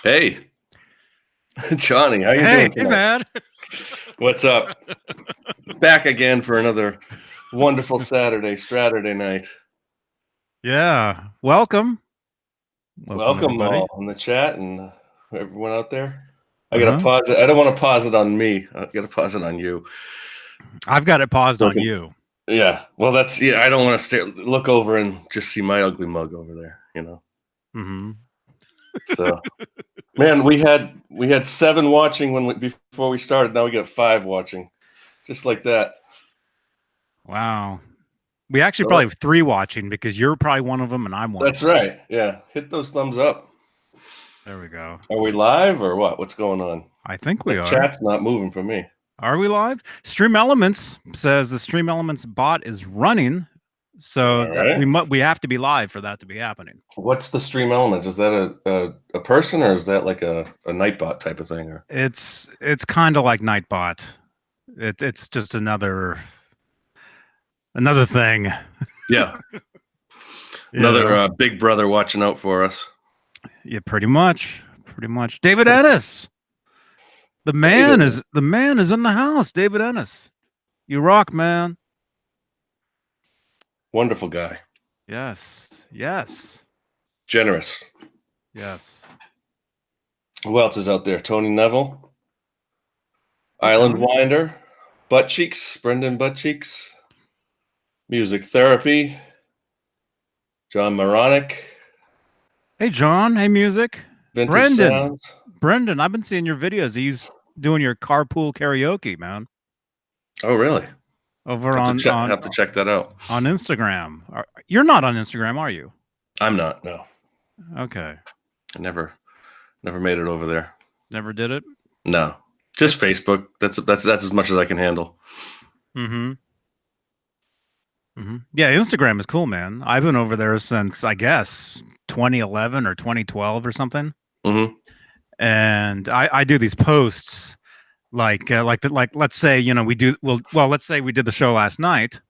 Hey, Johnny, how you doing Hey, tonight? man. What's up? Back again for another wonderful Straturday night. Yeah. Welcome. Welcome, Welcome everybody. all in the chat and everyone out there. I gotta Uh-huh. pause it. I don't want to pause it on me. I gotta pause it on you. I've got it paused on Looking, you. yeah. Well, I don't want to look over and just see my ugly mug over there. Mm-hmm. So, man, we had 7 watching before we started. Now we got 5 watching, just like that. Wow. We actually So probably have 3 watching because you're probably one of them and I'm one of that's them. right. Yeah, hit those thumbs up. There we go. Are we live or what? What's going on? I think we The are. chat's not moving for me. Are we live? Stream Elements says the Stream Elements bot is running, so All that right. we have to be live for that to be happening. What's the Stream Elements? Is that a person or is that like a Nightbot type of thing? Or It's kind of like Nightbot. It's just another thing. yeah, You another know? big brother watching out for us. Yeah, pretty much. Pretty much. David Ennis. The man David. is in the house. David Ennis. You rock, man. Wonderful guy. Yes. Yes. Generous. Yes. Who else is out there? Tony Neville. Hey, Island Tony. Winder. Butt Cheeks. Brendan Butt Cheeks. Music Therapy. John Moronic. Hey, John. Hey, music. Vintage Brendan. Sounds. Brendan, I've been seeing your videos. He's doing your carpool karaoke, man. Oh, really? Over Have on to check that out. on Instagram. You're not on Instagram, are you? I'm not. No. Okay. I never made it over there. Never did it? No. Just Facebook. That's as much as I can handle. Mm-hmm. Mm-hmm. Yeah, Instagram is cool, man. I've been over there since, I guess, 2011 or 2012 or something. Mm-hmm. And I do these posts like let's say, you know, let's say we did the show last night.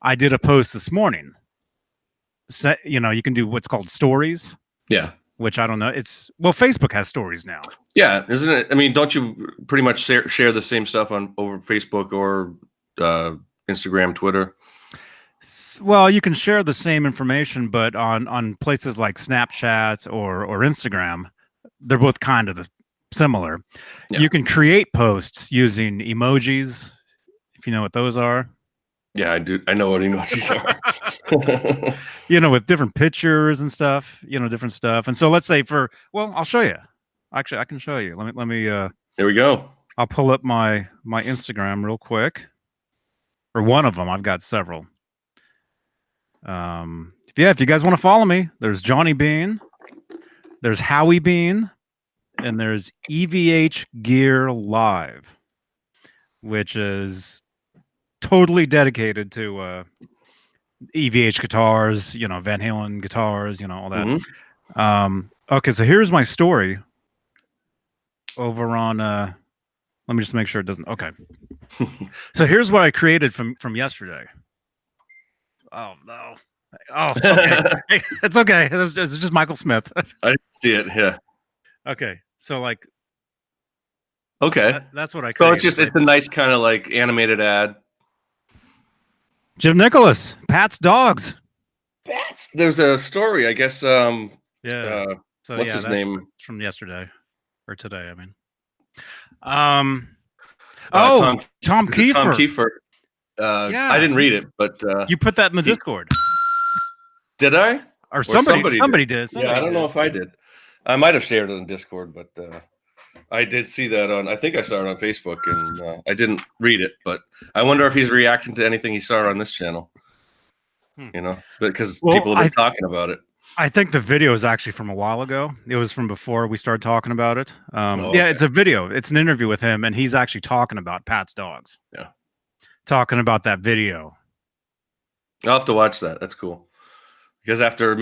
I did a post this morning. You know, you can do what's called stories. Yeah. Which I don't know. Facebook has stories now. Yeah, isn't it? I mean, don't you pretty much share the same stuff over Facebook or Instagram, Twitter? Well, you can share the same information, but on places like Snapchat or Instagram, they're both kind of similar. Yeah. You can create posts using emojis, if you know what those are. Yeah, I do. I know what emojis are. You know, with different pictures and stuff, you know, different stuff. And so let's say I'll show you. Actually, I can show you. Let me Here we go. I'll pull up my Instagram real quick. Or one of them. I've got several. If you guys want to follow me, there's Johnny Beane, there's Howie Beane, and there's EVH GEAR Live, which is totally dedicated to EVH guitars, you know, Van Halen guitars, you know, all that. Mm-hmm. Okay, so here's my story over on let me just make sure it doesn't. Okay. So here's what I created from yesterday. Oh no. Oh, okay. It's okay. It's just Michael Smith. I didn't see it. Yeah. Okay. So like. Okay. That's what I created. So it's a nice kind of like animated ad. Jim Nicholas, Pat's Dogs. There's a story, I guess. Yeah. So what's his name? From yesterday or today, I mean. Tom Kiefer. Tom Kiefer. Yeah. I didn't read it, but you put that in the Discord. Did I? Or somebody did. Yeah, I don't know if I did. I might have shared it on Discord, but I did see that I think I saw it on Facebook, and I didn't read it. But I wonder if he's reacting to anything he saw on this channel. You know, because people have been talking about it. I think the video is actually from a while ago. It was from before we started talking about it. Okay. Yeah, it's a video. It's an interview with him, and he's actually talking about Pat's Dogs. Yeah. Talking about that video. I'll have to watch that. That's cool. Because after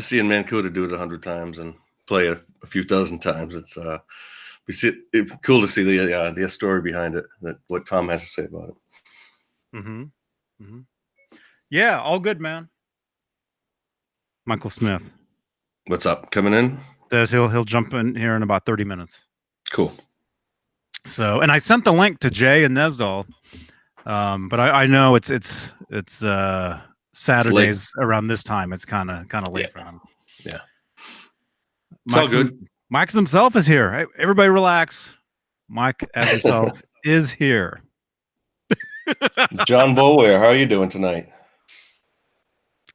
seeing Mancuda do it 100 times and play it a few dozen times, it's cool to see the story behind it, what Tom has to say about it. Mm-hmm. Mm-hmm. Yeah, all good, man. Michael Smith. What's up? Coming in? He'll jump in here in about 30 minutes. Cool. So, and I sent the link to Jay and Nesdal, but I know it's Saturdays around this time. It's kind of late for them. Yeah, it's all good. Mike himself is here. Hey, everybody, relax. Mike as himself is here. John Boware, how are you doing tonight?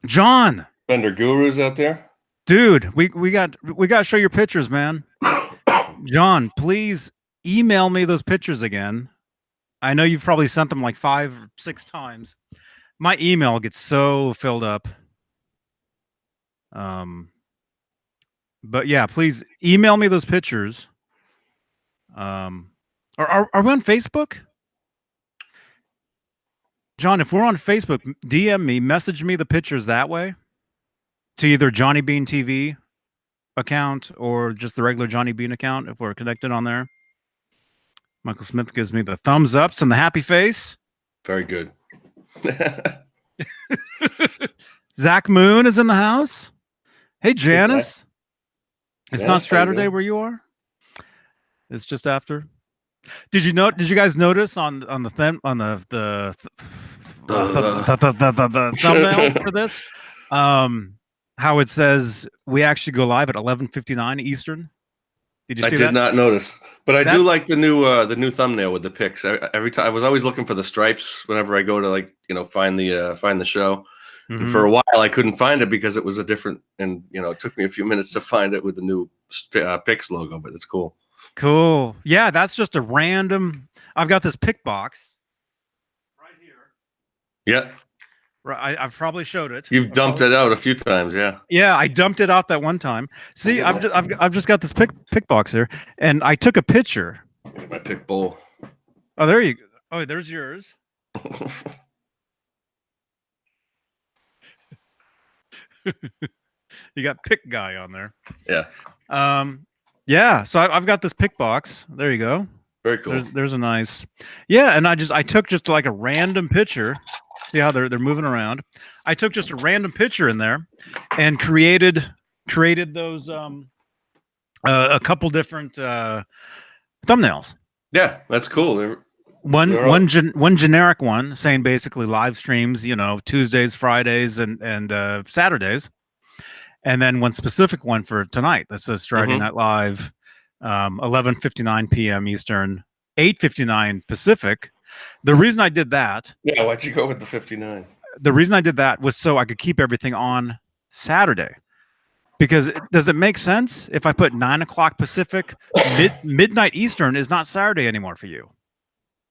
John, Fender Gurus out there, dude. We got to show your pictures, man. John, please email me those pictures again. I know you've probably sent them like 5 or 6 times. My email gets so filled up. But yeah, please email me those pictures. Are we on Facebook? John, if we're on Facebook, DM me, message me the pictures that way to either johnnybeanetv account or just the regular Johnny Beane account if we're connected on there. Michael Smith gives me the thumbs ups and the happy face. Very good. Zach Moon is in the house. Hey, Janice. It's not Straturday where you are. It's just after. Did you guys notice on the thumbnail for this how it says we actually go live at 11:59 Eastern? Did you see that? I did not notice, but I do like the new thumbnail with the pics. Every time I was always looking for the stripes whenever I go to find the show. Mm-hmm. And for a while I couldn't find it because it was a different, and it took me a few minutes to find it with the new Pix logo, but it's cool. Cool. Yeah, that's just a random. I've got this pick box right here. Yeah. Right. I've probably showed it. You've dumped it out a few times, yeah. Yeah, I dumped it out that one time. See, I've just got this pick box here, and I took a picture. My pick bowl. Oh, there you go. Oh, there's yours. You got pick guy on there. Yeah. Yeah. So I've got this pick box. There you go. Very cool. There's a nice. Yeah, and I took just like a random picture. See how they're moving around. I took just a random picture in there and created those a couple different thumbnails. Yeah, that's cool. One generic one saying basically live streams, Tuesdays, Fridays, and Saturdays, and then one specific one for tonight that says Saturday Night Live, 11:59 p.m. Eastern, 8:59 Pacific. The reason I did that. Yeah, why'd you go with the 59? The reason I did that was so I could keep everything on Saturday. Because does it make sense if I put 9 o'clock Pacific, midnight Eastern is not Saturday anymore for you?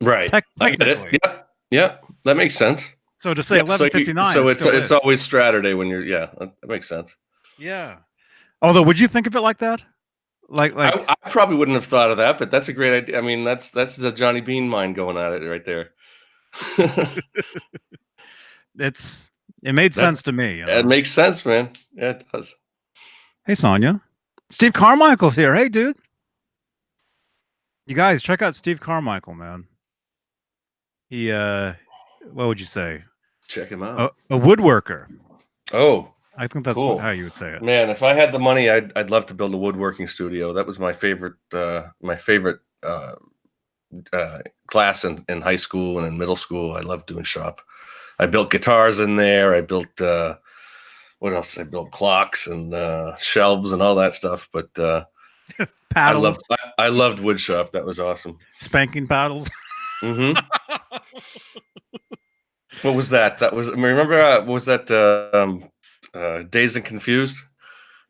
Right. I get it. Yeah, that makes sense. So to say 11:59. So it's always Straturday when you're. Yeah, that makes sense. Yeah. Although, would you think of it like that? Like I probably wouldn't have thought of that, but that's a great idea. I mean, that's the Johnny Beane mind going at it right there. It made sense to me. It makes sense, man. Yeah, it does. Hey, Sonia. Steve Carmichael's here. Hey, dude. You guys, check out Steve Carmichael, man. He, what would you say? Check him out. A woodworker. Oh. I think that's cool. how you would say it. Man, if I had the money, I'd love to build a woodworking studio. That was my favorite class in high school and in middle school. I loved doing shop. I built guitars in there. I built what else? I built clocks and shelves and all that stuff. But paddles. I loved wood shop. That was awesome. Spanking paddles. Mm-hmm. What was that? That was. Remember? What was that? Dazed and Confused.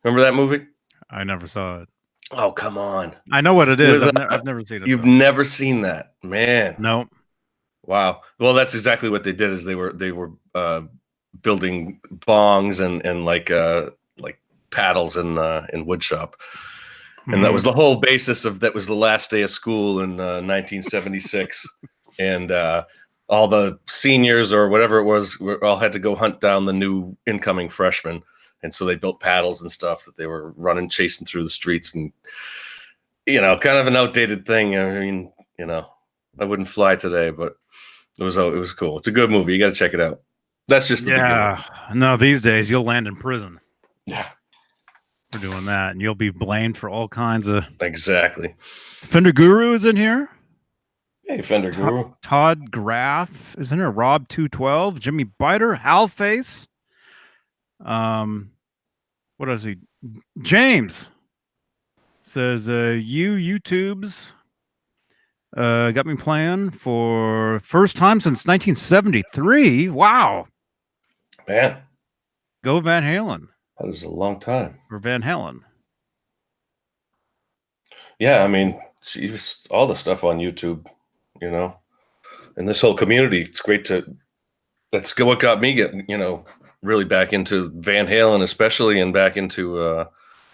Remember that movie? I never saw it. Oh, come on. I know what it is. I've never seen it. You've never seen that, man. No. Wow. Well, that's exactly what they did. Is they were building bongs and like paddles in wood shop, and that was the whole basis of that. Was the last day of school in 1976, and all the seniors or whatever it was all had to go hunt down the new incoming freshmen. And so they built paddles and stuff that they were chasing through the streets, and, kind of an outdated thing. I mean, I wouldn't fly today, but it was cool. It's a good movie. You got to check it out. That's just the beginning. No, these days you'll land in prison. Yeah. for doing that, and you'll be blamed for all kinds of. Exactly. Fender Guru is in here. Hey, Fender Guru. Todd Graff is in here. Rob 212, Jimmy Biter, Halface. What is he? James says, YouTube's got me playing for first time since 1973. Wow. Man. Go Van Halen. That was a long time. Or Van Halen. Yeah, I mean, geez, all the stuff on YouTube, you know, and this whole community, it's great that's what got me really back into Van Halen, especially, and back into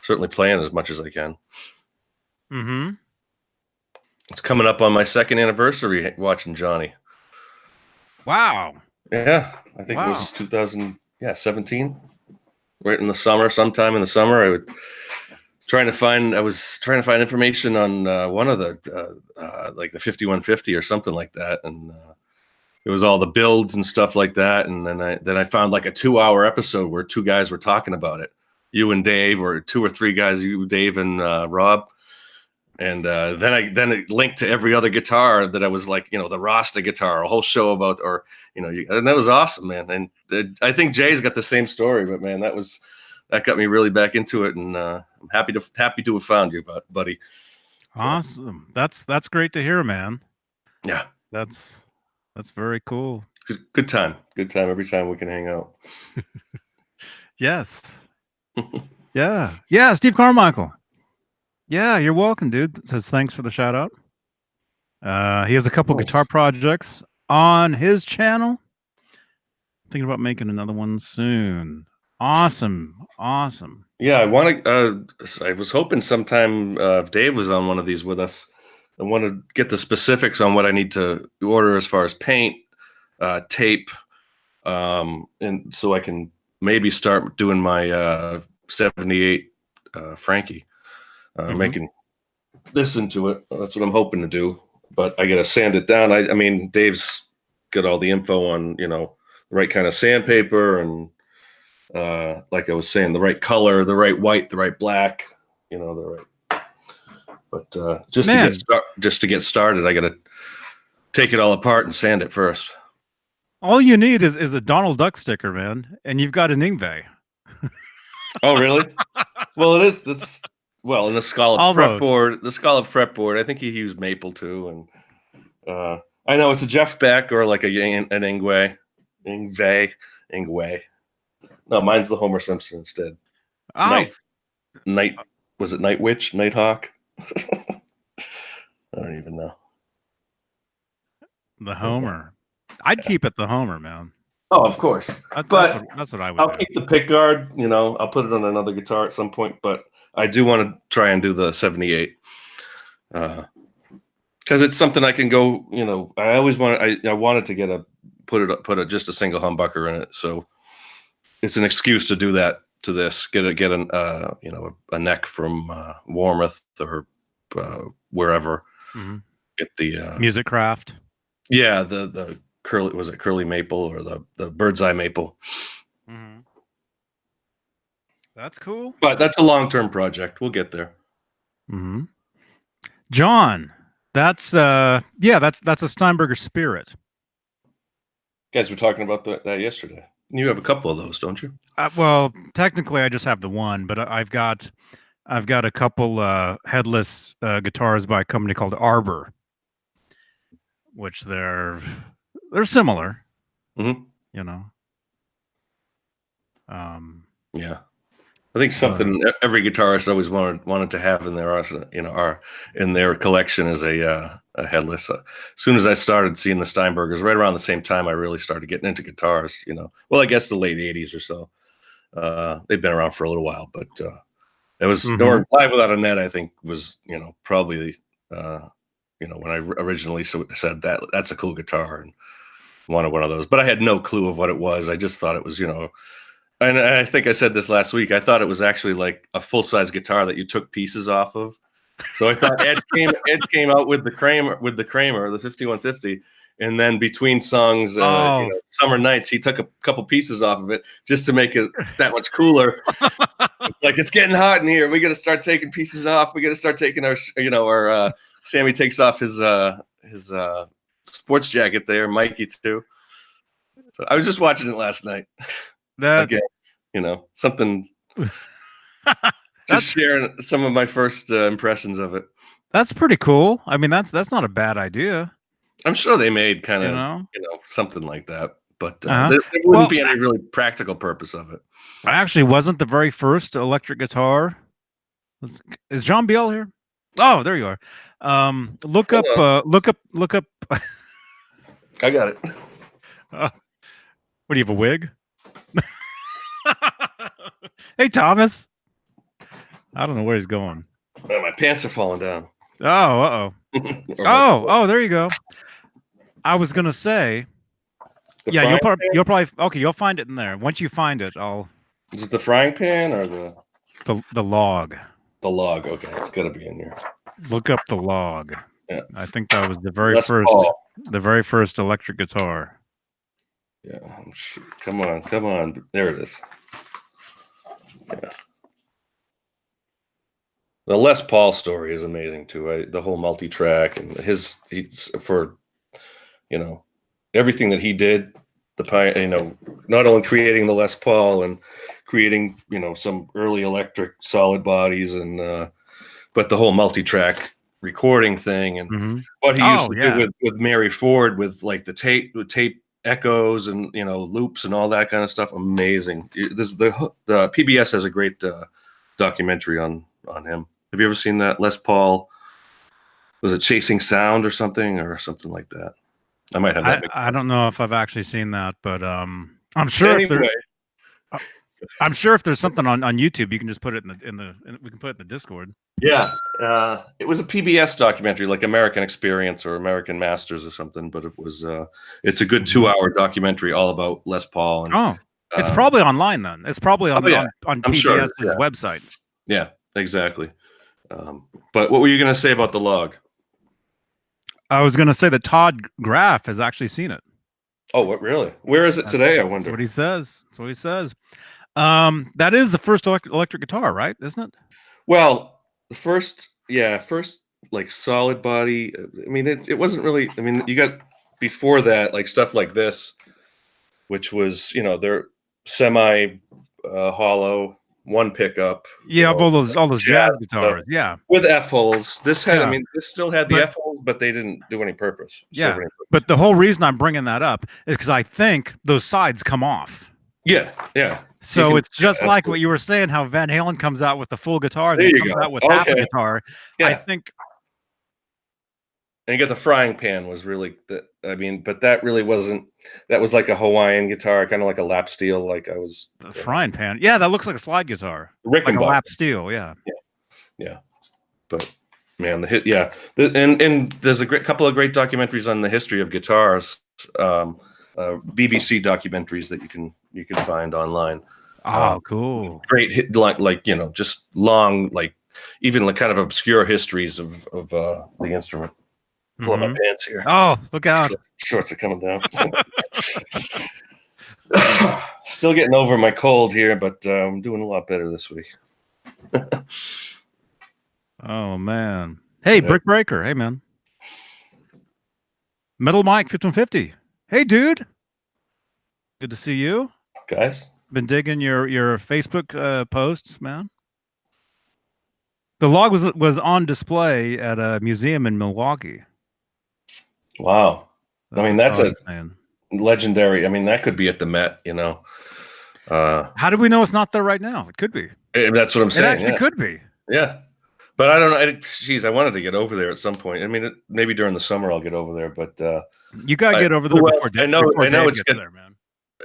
certainly playing as much as I can. Mm-hmm. It's coming up on my 2nd anniversary watching Johnny. Wow. Yeah, I think it was 2017. Right in the summer, sometime in the summer, I was trying to find information on one of the like the 5150 or something like that, and it was all the builds and stuff like that. And then I found like a 2-hour episode where 2 guys were talking about it, you and Dave, or 2 or 3 guys, you, Dave, and Rob. And then it linked to every other guitar that I was like, the Rasta guitar, a whole show about, or and that was awesome, man. And I think Jay's got the same story, but man, that got me really back into it, and I'm happy to have found you, buddy. Awesome. That's great to hear, man. Yeah, that's very cool. Good time every time we can hang out. Yes. Yeah. Steve Carmichael. Yeah, you're welcome, dude. Says thanks for the shout out. He has a couple guitar projects on his channel. Thinking about making another one soon. Awesome. Yeah, I was hoping sometime if Dave was on one of these with us, I want to get the specifics on what I need to order as far as paint, tape, and so I can maybe start doing my 78 Frankie. Making this into it. That's what I'm hoping to do, but I got to sand it down. I mean, Dave's got all the info on, the right kind of sandpaper, and like I was saying, the right color, the right white, the right black, the right. But just to get started, I got to take it all apart and sand it first. All you need is a Donald Duck sticker, man, and you've got an Yngwie. Oh, really? Well, it is. That's. Well, and the scallop fretboard, I think he used maple too. And I know it's a Jeff Beck or like an Yngwie. No, mine's the Homer Simpson instead. Oh. Night, was it Night Witch? Nighthawk? I don't even know. The Homer. I'd keep it the Homer, man. Oh, of course. That's what I would I'll keep the pick guard, I'll put it on another guitar at some point, but I do want to try and do the 78 because it's something I can go. I always wanted. I wanted to put just a single humbucker in it, so it's an excuse to do that to this. Get a neck from Warmouth or wherever. Mm-hmm. Get the Music Craft. Yeah, the curly maple or the bird's eye maple. Mm-hmm. That's cool. But that's a long-term project. We'll get there. Mm-hmm. John, that's a Steinberger Spirit. You guys were talking about that yesterday. You have a couple of those, don't you? Well, technically, I just have the one, but I've got a couple headless guitars by a company called Arbor, which they're similar. Mm-hmm. Yeah. I think something every guitarist always wanted to have in their in their collection is a headless. As soon as I started seeing the Steinbergers, right around the same time I really started getting into guitars. Well, I guess the late '80s or so. They've been around for a little while, but it was or Live Without a Net. I think was probably when I originally said that's a cool guitar and wanted one of those, but I had no clue of what it was. I just thought it was And I think I said this last week. I thought it was actually like a full-size guitar that you took pieces off of. So I thought Ed came out with the Kramer, the 5150, And then between songs, Oh. Summer Nights, he took a couple pieces off of it just to make it that much cooler. It's like, it's getting hot in here. We got to start taking pieces off. We got to start taking our Sammy takes off his sports jacket there, Mikey too. So I was just watching it last night. Again, something. Just sharing some of my first impressions of it. That's pretty cool. I mean, that's not a bad idea. I'm sure they made kind of something like that, but there wouldn't be any really practical purpose of it. Actually, wasn't the very first electric guitar? Is John Biel here? Oh, there you are. Look up. I got it. What do you have, a wig? Hey, Thomas. I don't know where he's going. Oh, my pants are falling down. Oh, oh, there you go. I was gonna say, you'll probably okay. You'll find it in there. Once you find it, I'll. Is it the frying pan or the log? The log. Okay, it's gotta be in here. Look up the log. Yeah, I think that was the very first electric guitar. Yeah, I'm sure. Come on. There it is. Yeah. The Les Paul story is amazing too. The whole multi-track and everything that he did, not only creating the Les Paul and creating, some early electric solid bodies and but the whole multi-track recording thing and what he used to do with Mary Ford with like the tape echoes and loops and all that kind of stuff. Amazing. The PBS has a great documentary on him. Have you ever seen that? Les Paul, was it Chasing Sound or something like that? I might have that. I don't know if I've actually seen that, but I'm sure I'm sure if there's something on YouTube, you can just put it we can put it in the Discord. Yeah, it was a PBS documentary, like American Experience or American Masters or something. But it's a good 2-hour documentary all about Les Paul. And, it's probably online then. It's probably on PBS's website. Yeah, exactly. But what were you going to say about the log? I was going to say that Todd Graff has actually seen it. Oh, what, really? Where is it today? I wonder. That's what he says. That's what he says. That is the first electric guitar, right? Isn't it? Well, the first like solid body. I mean, it wasn't really. I mean, you got before that like stuff like this, which was they're semi hollow, one pickup. Yeah, all those jazz guitars. Yeah, with F holes. This had. I mean, this still had the F holes, but they didn't do any purpose. Yeah, but the whole reason I'm bringing that up is because I think those sides come off. Yeah, yeah. So it's just like what you were saying, how Van Halen comes out with the full guitar, then comes out with half a guitar. Yeah. I think. And you got the frying pan was really but that really wasn't. That was like a Hawaiian guitar, kind of like a lap steel. Like I was the frying pan. Yeah, that looks like a slide guitar. Like a lap steel. Yeah. Yeah. But man, the hit. Yeah, and there's a couple of great documentaries on the history of guitars. BBC documentaries that you can find online. Oh, cool! Great hit, just long, like even like kind of obscure histories of the instrument. Pull up my pants here. Oh, look out! Shorts are coming down. Still getting over my cold here, but I'm doing a lot better this week. Oh man! Hey, Brick Breaker. Hey man. Metal Mike 1550. Hey, dude. Good to see you, guys. Been digging your Facebook posts, man. The log was on display at a museum in Milwaukee. Wow. I mean, that's a legendary. I mean, that could be at the Met, How do we know it's not there right now? It could be. That's what I'm saying. It actually could be. Yeah. But I don't know. I wanted to get over there at some point. I mean, maybe during the summer I'll get over there. But you gotta get over there before Dave. I know it's good there, man.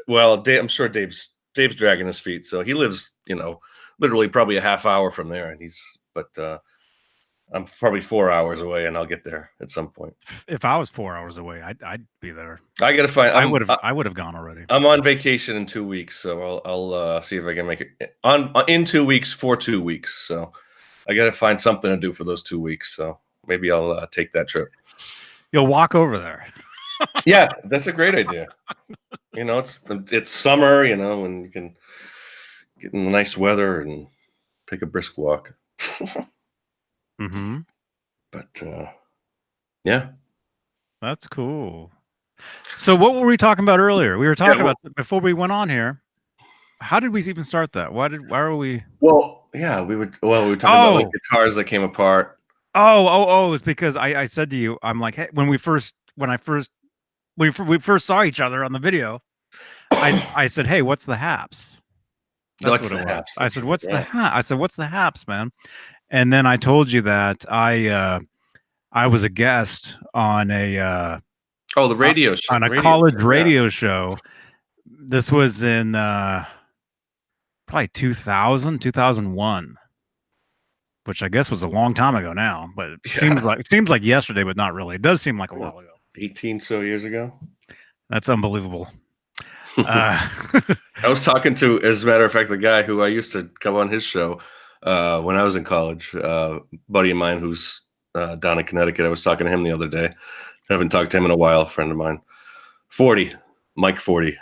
Well, I'm sure Dave's dragging his feet. So he lives, literally probably a half hour from there, and I'm probably 4 hours away, and I'll get there at some point. If I was 4 hours away, I'd be there. I gotta find. I would have gone already. I'm on vacation in 2 weeks, so I'll see if I can make it in 2 weeks for 2 weeks. So I gotta find something to do for those 2 weeks. So maybe I'll take that trip. You'll walk over there. Yeah, that's a great idea. You know, it's summer, you know, and you can get in the nice weather and take a brisk walk. Mm-hmm. But yeah. That's cool. So what were we talking about earlier? We were talking well, about before we went on here. How did we even start that? Why were we? Well, yeah, we were talking about like guitars that came apart. It's because I said to you, I'm like, hey, when we first saw each other on the video, I said, hey, what's the haps? That's what it was. I said, what's the hap? I said, what's the haps, man? And then I told you that I was a guest on a the radio show, on a college radio show. This was in probably 2001, which I guess was a long time ago now, but it seems like yesterday, but not really. It does seem like a while ago. 18 so years ago. That's unbelievable. I was talking to, as a matter of fact, the guy who I used to come on his show when I was in college, buddy of mine who's down in Connecticut. I was talking to him the other day. I haven't talked to him in a while, a friend of mine. 40, Mike 40.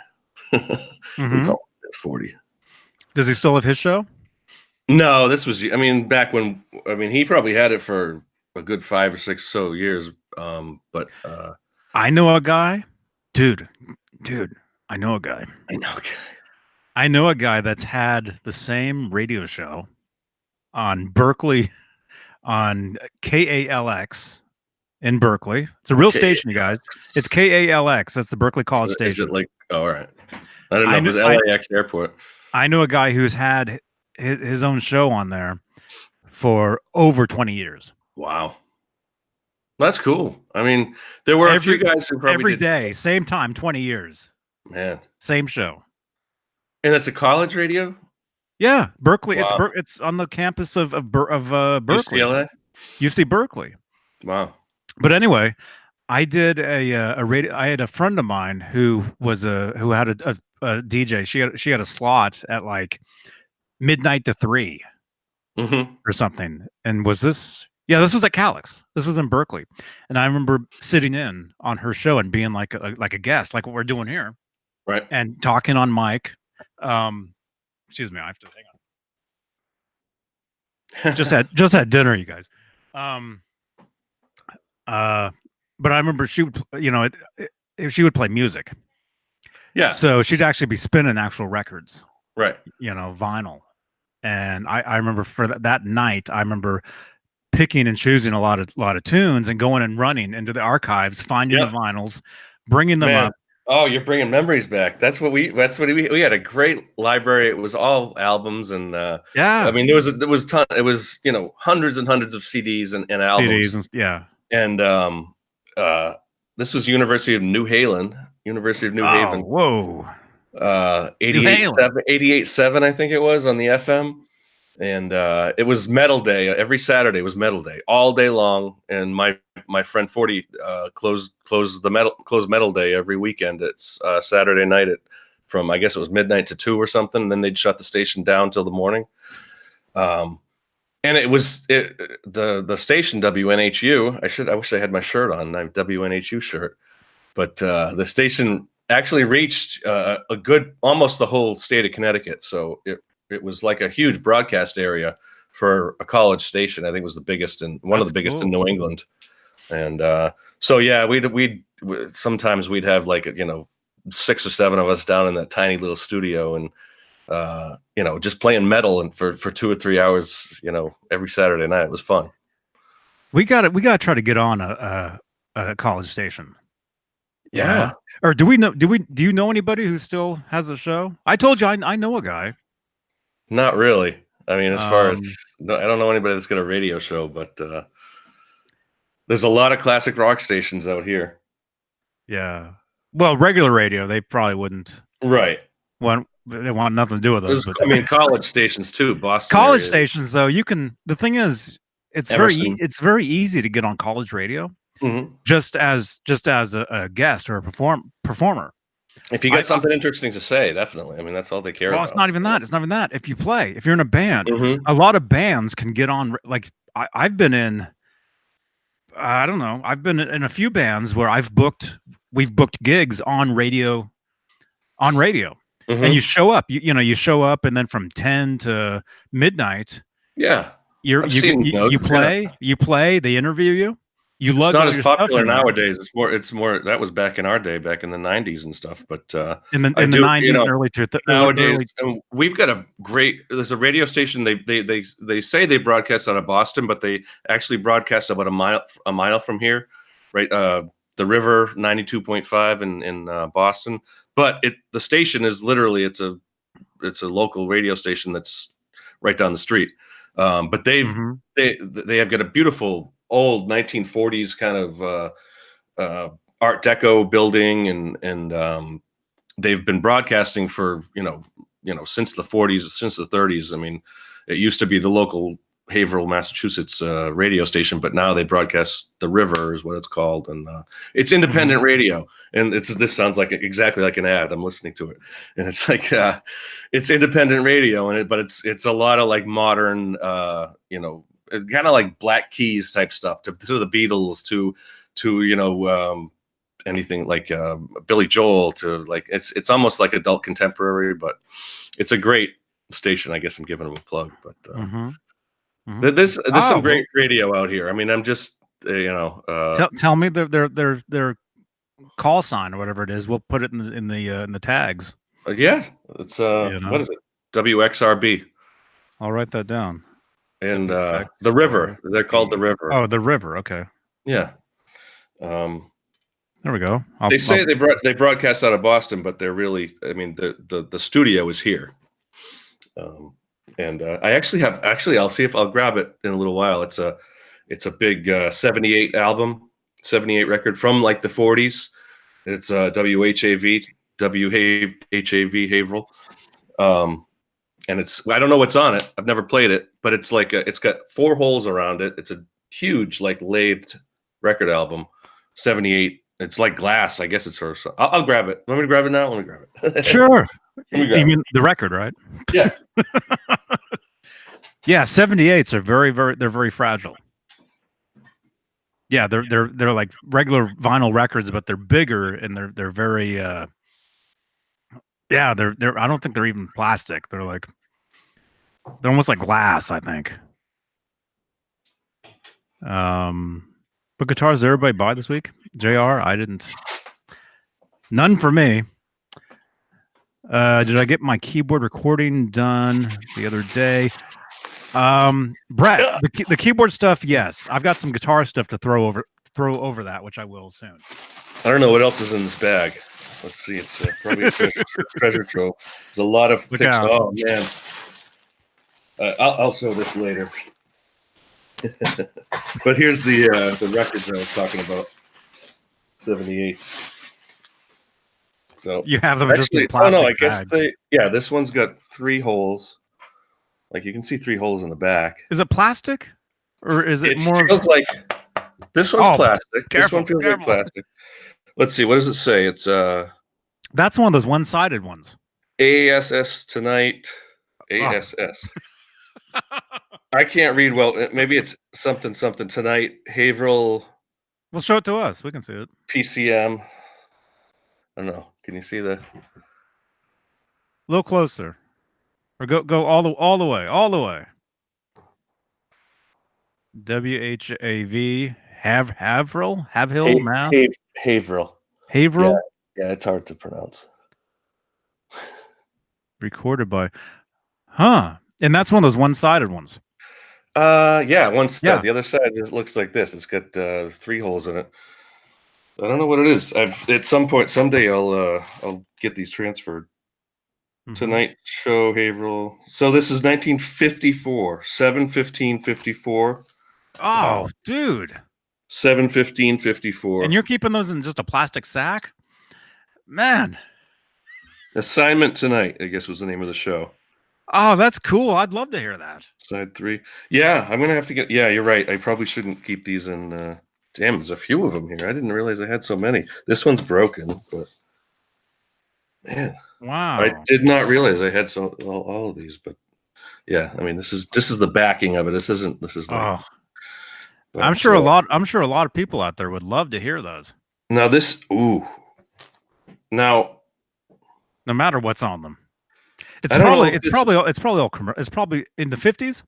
Mm-hmm. We call him 40. Does he still have his show? No, this was, I mean, back when, I mean, he probably had it for a good 5 or 6 so years. But I know a guy, dude, I know a guy. I know a guy that's had the same radio show on Berkeley, on KALX in Berkeley. It's a real station, you guys. It's KALX. That's the Berkeley College station. Is it like, all right. I don't know if it was LAX Airport. I know a guy who's had his own show on there for over 20 years. Wow. That's cool. I mean, there were a few guys who probably every day, same time, 20 years. Man. Same show. And it's a college radio? Yeah, Berkeley. Wow. It's on the campus of Berkeley. UCLA? UC Berkeley. Wow. But anyway, I did a radio. I had a friend of mine who had a DJ. She had a slot at like midnight to 3 or something. And was this? Yeah, this was at Calix. This was in Berkeley, and I remember sitting in on her show and being like a guest, like what we're doing here, right? And talking on mic. Excuse me, I have to hang on. Just had dinner, you guys. But I remember she would, she would play music. Yeah. So she'd actually be spinning actual records. Right. Vinyl. And I remember for that night, I remember picking and choosing a lot of tunes and going and running into the archives, finding the vinyls, bringing them up. Oh, you're bringing memories back. That's what we had a great library. It was all albums and I mean, there was hundreds and hundreds of CDs and albums. CDs and this was University of New Haven. Whoa. 88.7 I think it was on the FM. And it was Metal Day. Every Saturday was Metal Day, all day long. And my friend 40 closed Metal Day every weekend. It's Saturday night from I guess it was midnight to 2 or something. And then they'd shut the station down till the morning. And it was the station WNHU. I wish I had my shirt on. I have WNHU shirt, but the station actually reached a good almost the whole state of Connecticut. So it was like a huge broadcast area for a college station. I think it was the biggest and one of the biggest in New England. And so yeah, we'd sometimes we'd have like 6 or 7 of us down in that tiny little studio and just playing metal and for 2 or 3 hours, every Saturday night. It was fun. We got to try to get on a college station. Yeah. Or do you know anybody who still has a show? I told you I know a guy. Not really. I mean, as far as I don't know anybody that's got a radio show, but there's a lot of classic rock stations out here. Yeah. Well, regular radio, they probably wouldn't. Right. They want nothing to do with us. I mean, college stations too. Boston. College stations, though, you can. The thing is, it's very easy to get on college radio, just as a guest or a performer. If you got something interesting to say, definitely. I mean, that's all they care about. Well, it's not even that. It's not even that. If you're in a band, a lot of bands can get on. Like I've been in I don't know. I've been in a few bands where we've booked gigs on radio, and you Mm-hmm. show up. You show up, and then from 10 to midnight, Yeah, you're I've you seen those. you Yeah, play, they interview you, you it's lug not all as your stuff popular in there. nowadays. It's more. That was back in our day, back in the '90s and stuff. But I In the do, 90s and early to nowadays, early. and we've got a great. There's a radio station. They say they broadcast out of Boston, but they actually broadcast about a mile from here, right? The River 92.5 in Boston. But the station is literally it's a local radio station that's right down the street. But Mhm. they have got a beautiful old 1940s kind of Art Deco building, and they've been broadcasting for since the 40s, since the 30s. I mean, it used to be the local Haverhill, Massachusetts radio station, but now they broadcast the River is what it's called, and it's independent radio. And this sounds like exactly like an ad. I'm listening to it, and it's like it's independent radio, but it's a lot of like modern, kind of like Black Keys type stuff to the Beatles to anything like Billy Joel to like it's almost like adult contemporary, but it's a great station. I guess I'm giving them a plug, but there's some great radio out here. I mean, I'm just tell me their call sign or whatever it is. We'll put it in the tags. Yeah, it's what is it? WXRB. I'll write that down. And the River. They're called the River. Oh, the River. Okay. Yeah. There we go. They broadcast out of Boston, but they're really, I mean, the studio is here. And I I'll see if I'll grab it in a little while. It's a big 78 album, 78 record from like the 40s. It's WHAV Haverhill. And I don't know what's on it. I've never played it, but it's like it's got 4 holes around it. It's a huge like lathed record album, 78. It's like glass. I guess it's her. So I'll grab it. Want me to grab it now? Let me grab it. Sure. You mean the record, right? Yeah. Yeah, 78s are they're very fragile. Yeah, they're like regular vinyl records, but they're bigger and they're very yeah, they're I don't think they're even plastic. They're almost like glass, I think. What guitars did everybody buy this week? JR, I didn't. None for me. Did I get my keyboard recording done the other day? Brett, the keyboard stuff, yes. I've got some guitar stuff to throw over that, which I will soon. I don't know what else is in this bag. Let's see. It's probably a treasure trove. There's a lot of picks. Oh man, I'll show this later. But here's the records I was talking about. 78s. So you have them just in plastic I guess bags. this one's got 3 holes. Like you can see 3 holes in the back. Is it plastic, or is it more? Feels like this one's plastic. This one feels like plastic. Let's see. What does it say? It's That's one of those one-sided ones. ASS tonight. ASS. I can't read well. Maybe it's something tonight. Haverhill. Well, show it to us. We can see it. PCM. I don't know. Can you see the? A little closer, or go all the way. WHAV Haverhill, Mass. Haverhill. Yeah, it's hard to pronounce. Recorded by, and that's one of those one-sided ones. The other side just looks like this. It's got 3 holes in it. I don't know what it is. At someday I'll get these transferred. Tonight show Haverhill. So this is 1954, 7/15/54. Oh, dude. 7/15/54. And you're keeping those in just a plastic sack? Man. Assignment Tonight, I guess was the name of the show. Oh, that's cool. I'd love to hear that. Side 3. Yeah, I'm going to have to get... Yeah, you're right. I probably shouldn't keep these in... Damn, there's a few of them here. I didn't realize I had so many. This one's broken, but... Man. Wow. I did not realize I had all of these, but... Yeah, I mean, this is the backing of it. This is like... But, I'm sure a lot of people out there would love to hear those. Now this, now, no matter what's on them. It's probably in the 50s.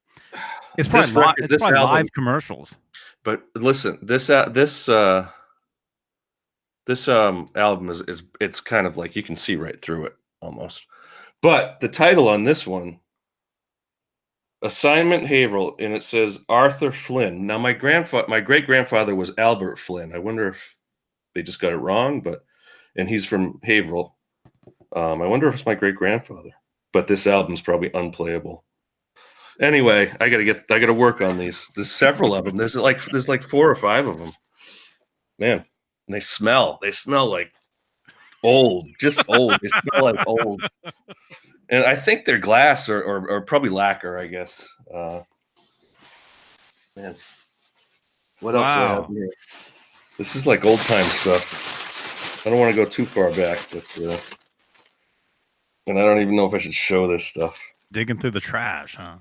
It's probably live commercials. But listen, this album is it's kind of like you can see right through it almost. But the title on this one, Assignment Haverhill, and it says Arthur Flynn. Now my great grandfather was Albert Flynn. I wonder if they just got it wrong, and he's from Haverhill. I wonder if it's my great grandfather. But this album's probably unplayable. Anyway, I gotta work on these. There's several of them. There's like 4 or 5 of them. Man, and they smell like old, just old. They smell like old. And I think they're glass or probably lacquer, I guess. Man, what else do I have here? This is like old time stuff. I don't want to go too far back, but and I don't even know if I should show this stuff. Digging through the trash, huh?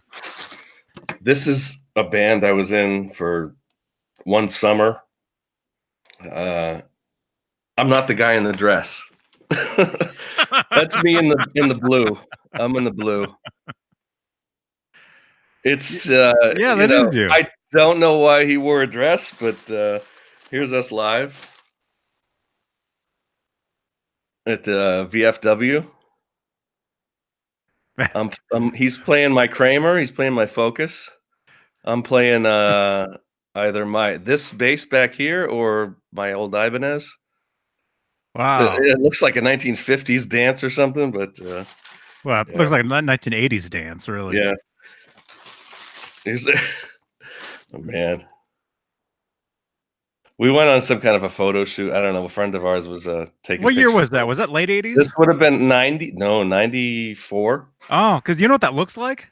This is a band I was in for one summer. I'm not the guy in the dress. That's me in the blue. I'm in the blue. It's that is you. I don't know why he wore a dress, but here's us live at the VFW. He's playing my Kramer. He's playing my Focus. I'm playing either this bass back here or my old Ibanez. Wow. It looks like a 1950s dance or something, but it looks like a 1980s dance, really. Yeah. Oh man. We went on some kind of a photo shoot. I don't know. A friend of ours was taking. What year was that? Was that late 80s? This would have been 94. Oh, because you know what that looks like?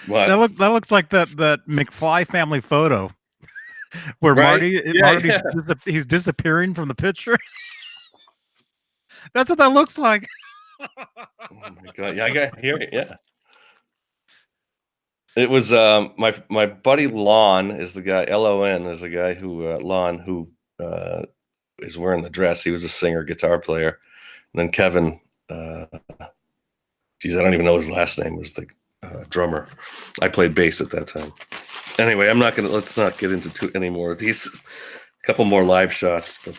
What? That looks like that McFly family photo where right? he's disappearing from the picture. That's what that looks like. Oh my god! Yeah, I got here. Yeah. It was my buddy Lon is the guy. LON is the guy who Lon who is wearing the dress. He was a singer, guitar player. And then Kevin, I don't even know his last name, was the drummer. I played bass at that time. Anyway, let's not get into any more of these. A couple more live shots, but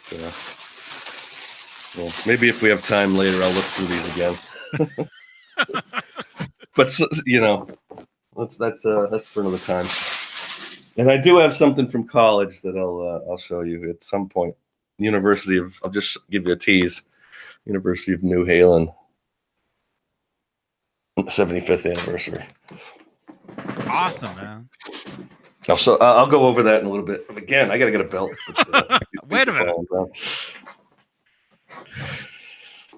well, maybe if we have time later, I'll look through these again. But that's for another time. And I do have something from college that I'll show you at some point. I'll just give you a tease. University of New Haven, 75th anniversary. Awesome, man. I'll go over that in a little bit. Again, I gotta get a belt. But, wait a minute.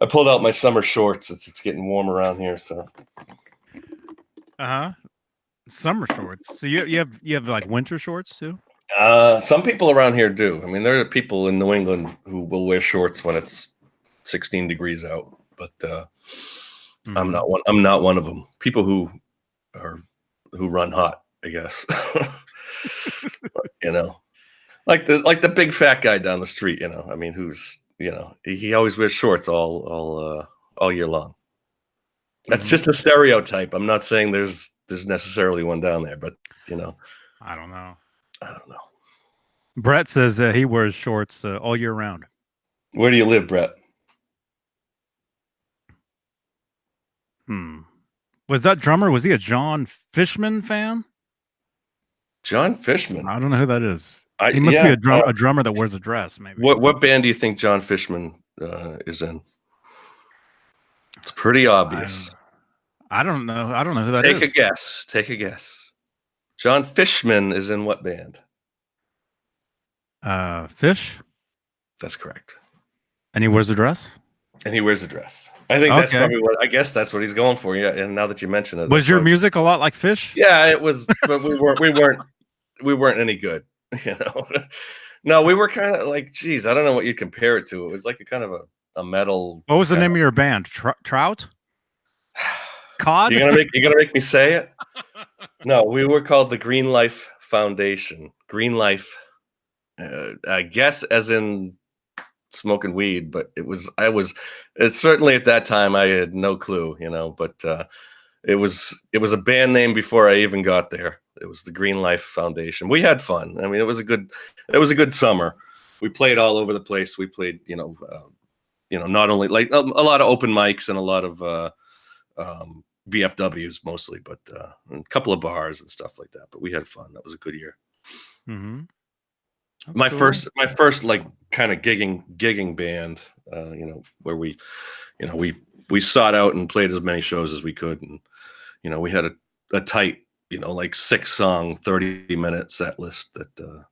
I pulled out my summer shorts. It's getting warm around here, so. Summer shorts. So you have like winter shorts too? Some people around here do. I mean, there are people in New England who will wear shorts when it's 16 degrees out, but I'm not one. I'm not one of them. People who run hot, I guess. Like the big fat guy down the street. I mean, who's he always wears shorts all year long. That's just a stereotype. I'm not saying there's necessarily one down there, but I don't know. Brett says he wears shorts all year round. Where do you live, Brett? Was that drummer? Was he a John Fishman fan? John Fishman? I don't know who that is. He must be a drummer that wears a dress, maybe. What band do you think John Fishman is in? It's pretty obvious. I don't know. I don't know who that is. Take a guess. John Fishman is in what band? Fish? That's correct. And he wears a dress? I think that's probably I guess that's what he's going for. Yeah, and now that you mention it. Was your music a lot like Fish? Yeah, it was, but we weren't any good, No, we were kind of like, geez, I don't know what you'd compare it to. It was like a kind of a metal. What was the name of your band? Trout? Cod? You're gonna make me say it? No, we were called the Green Life Foundation, Green Life. I guess as in smoking weed, but it's certainly at that time I had no clue, but it was a band name before I even got there. It was the Green Life Foundation. We had fun. I mean, it was a good summer. We played all over the place. We played, not only like a lot of open mics and a lot of BFWs mostly, but a couple of bars and stuff like that. But we had fun. That was a good year. Mm-hmm. My first like kind of gigging band, where we sought out and played as many shows as we could, and we had a tight, like 6-song, 30-minute set list that,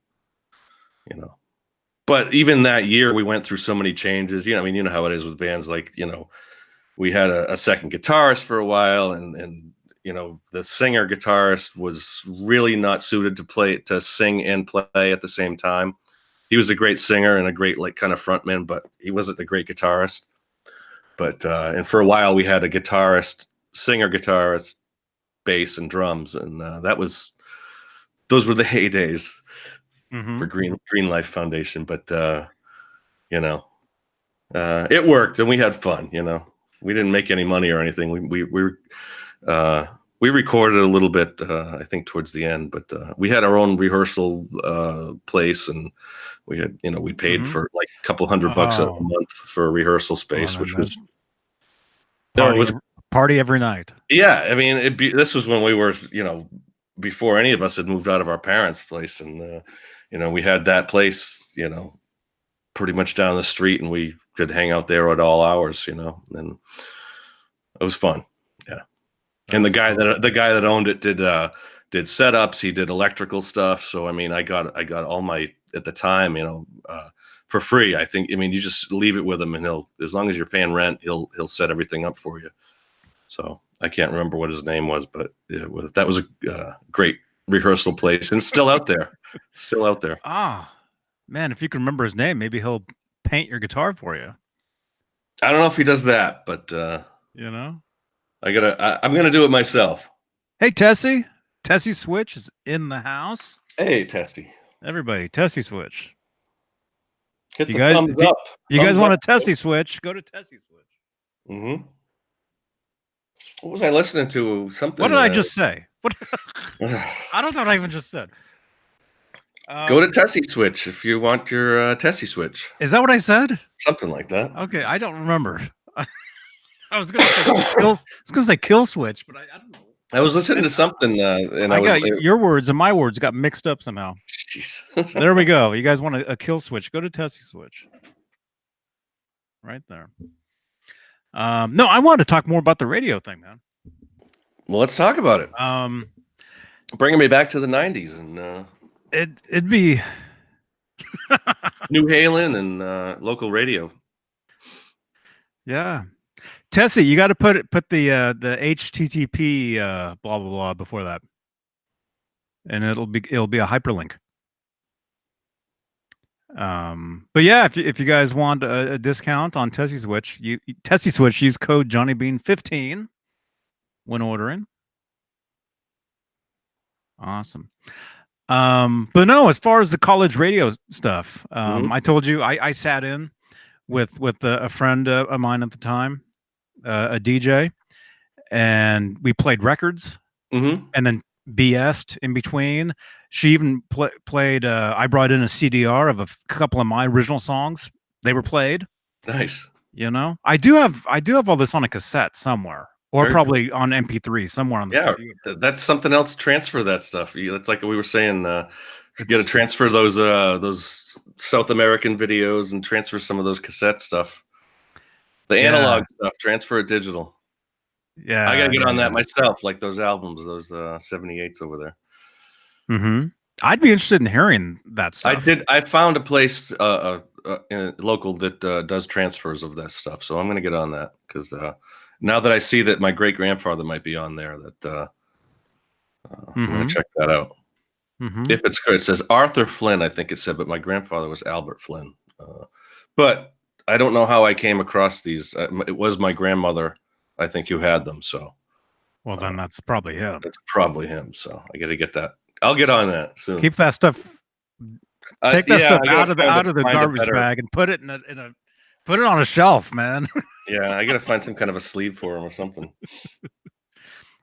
But even that year, we went through so many changes. You know how it is with bands. Like, we had a second guitarist for a while, and the singer guitarist was really not suited to sing and play at the same time. He was a great singer and a great like kind of frontman, but he wasn't a great guitarist. But and for a while we had a singer guitarist, bass and drums, and those were the heydays for Green Life Foundation. But it worked and we had fun. We didn't make any money or anything. We recorded a little bit, I think, towards the end, but we had our own rehearsal place, and we had, we paid for like a couple $100 a month for a rehearsal space, which was party every night. Yeah, I mean, this was when we were, before any of us had moved out of our parents' place, and we had that place, pretty much down the street, and we could hang out there at all hours, and it was fun. Yeah. And the guy that owned it did setups. He did electrical stuff. So I mean, I got all my, at the time, for free. I think. I mean, you just leave it with him, and as long as you're paying rent, he'll set everything up for you. So I can't remember what his name was, but that was a great rehearsal place, and still out there. Still out there. Ah, man! If you can remember his name, maybe he'll paint your guitar for you. I don't know if he does that, but I'm gonna do it myself. Hey, Tessie. Tessie Switch is in the house. Hey, Tessie. Everybody, Tessie Switch. Hit the thumbs up. You guys want a Tessie Switch? Go to Tessie Switch. Mm-hmm. What was I listening to? Something. What did I just say? What? I don't know what I even just said. Go to Tessie Switch if you want your Tessie Switch. Is that what I said? Something like that. Okay, I don't remember. I was going to say kill switch, but I don't know. I was listening to something, and I got your words and my words got mixed up somehow. Jeez. There we go. You guys want a kill switch? Go to Tessie Switch. Right there. No, I wanted to talk more about the radio thing, man. Well, let's talk about it. Bringing me back to the '90s, and it'd be New Halen and local radio. Yeah. Tessie, you got to put the HTTP blah blah blah before that, and it'll be a hyperlink. But yeah, if you guys want a discount on Tessie Switch, Tessie Switch, use code johnnybeane15 when ordering. Awesome. But no, as far as the college radio stuff, I told you I sat in with a friend of mine at the time, a DJ, and we played records, and then BS'd in between. She even played. I brought in a CDR of a couple of my original songs. They were played. Nice. I do have all this on a cassette somewhere, or Very probably on MP3 somewhere on the computer. That's something else. Transfer that stuff. It's like we were saying. You got to transfer those South American videos and transfer some of those cassette stuff. The analog stuff, transfer it digital. Yeah, I gotta get on that myself, like those albums, those 78s over there. I'd be interested in hearing that stuff. I found a place local that does transfers of that stuff, so I'm gonna get on that because now that I see that my great grandfather might be on there, that I'm gonna check that out. If it's good, it says Arthur Flynn, I think it said, but my grandfather was Albert Flynn. But I don't know how I came across these. It was my grandmother, I think, who had them. So, well, then that's probably him. It's probably him. So I got to get that. I'll get on that soon. Keep that stuff. Take that stuff out of the garbage bag and put it put it on a shelf, man. Yeah, I gotta find some kind of a sleeve for him or something.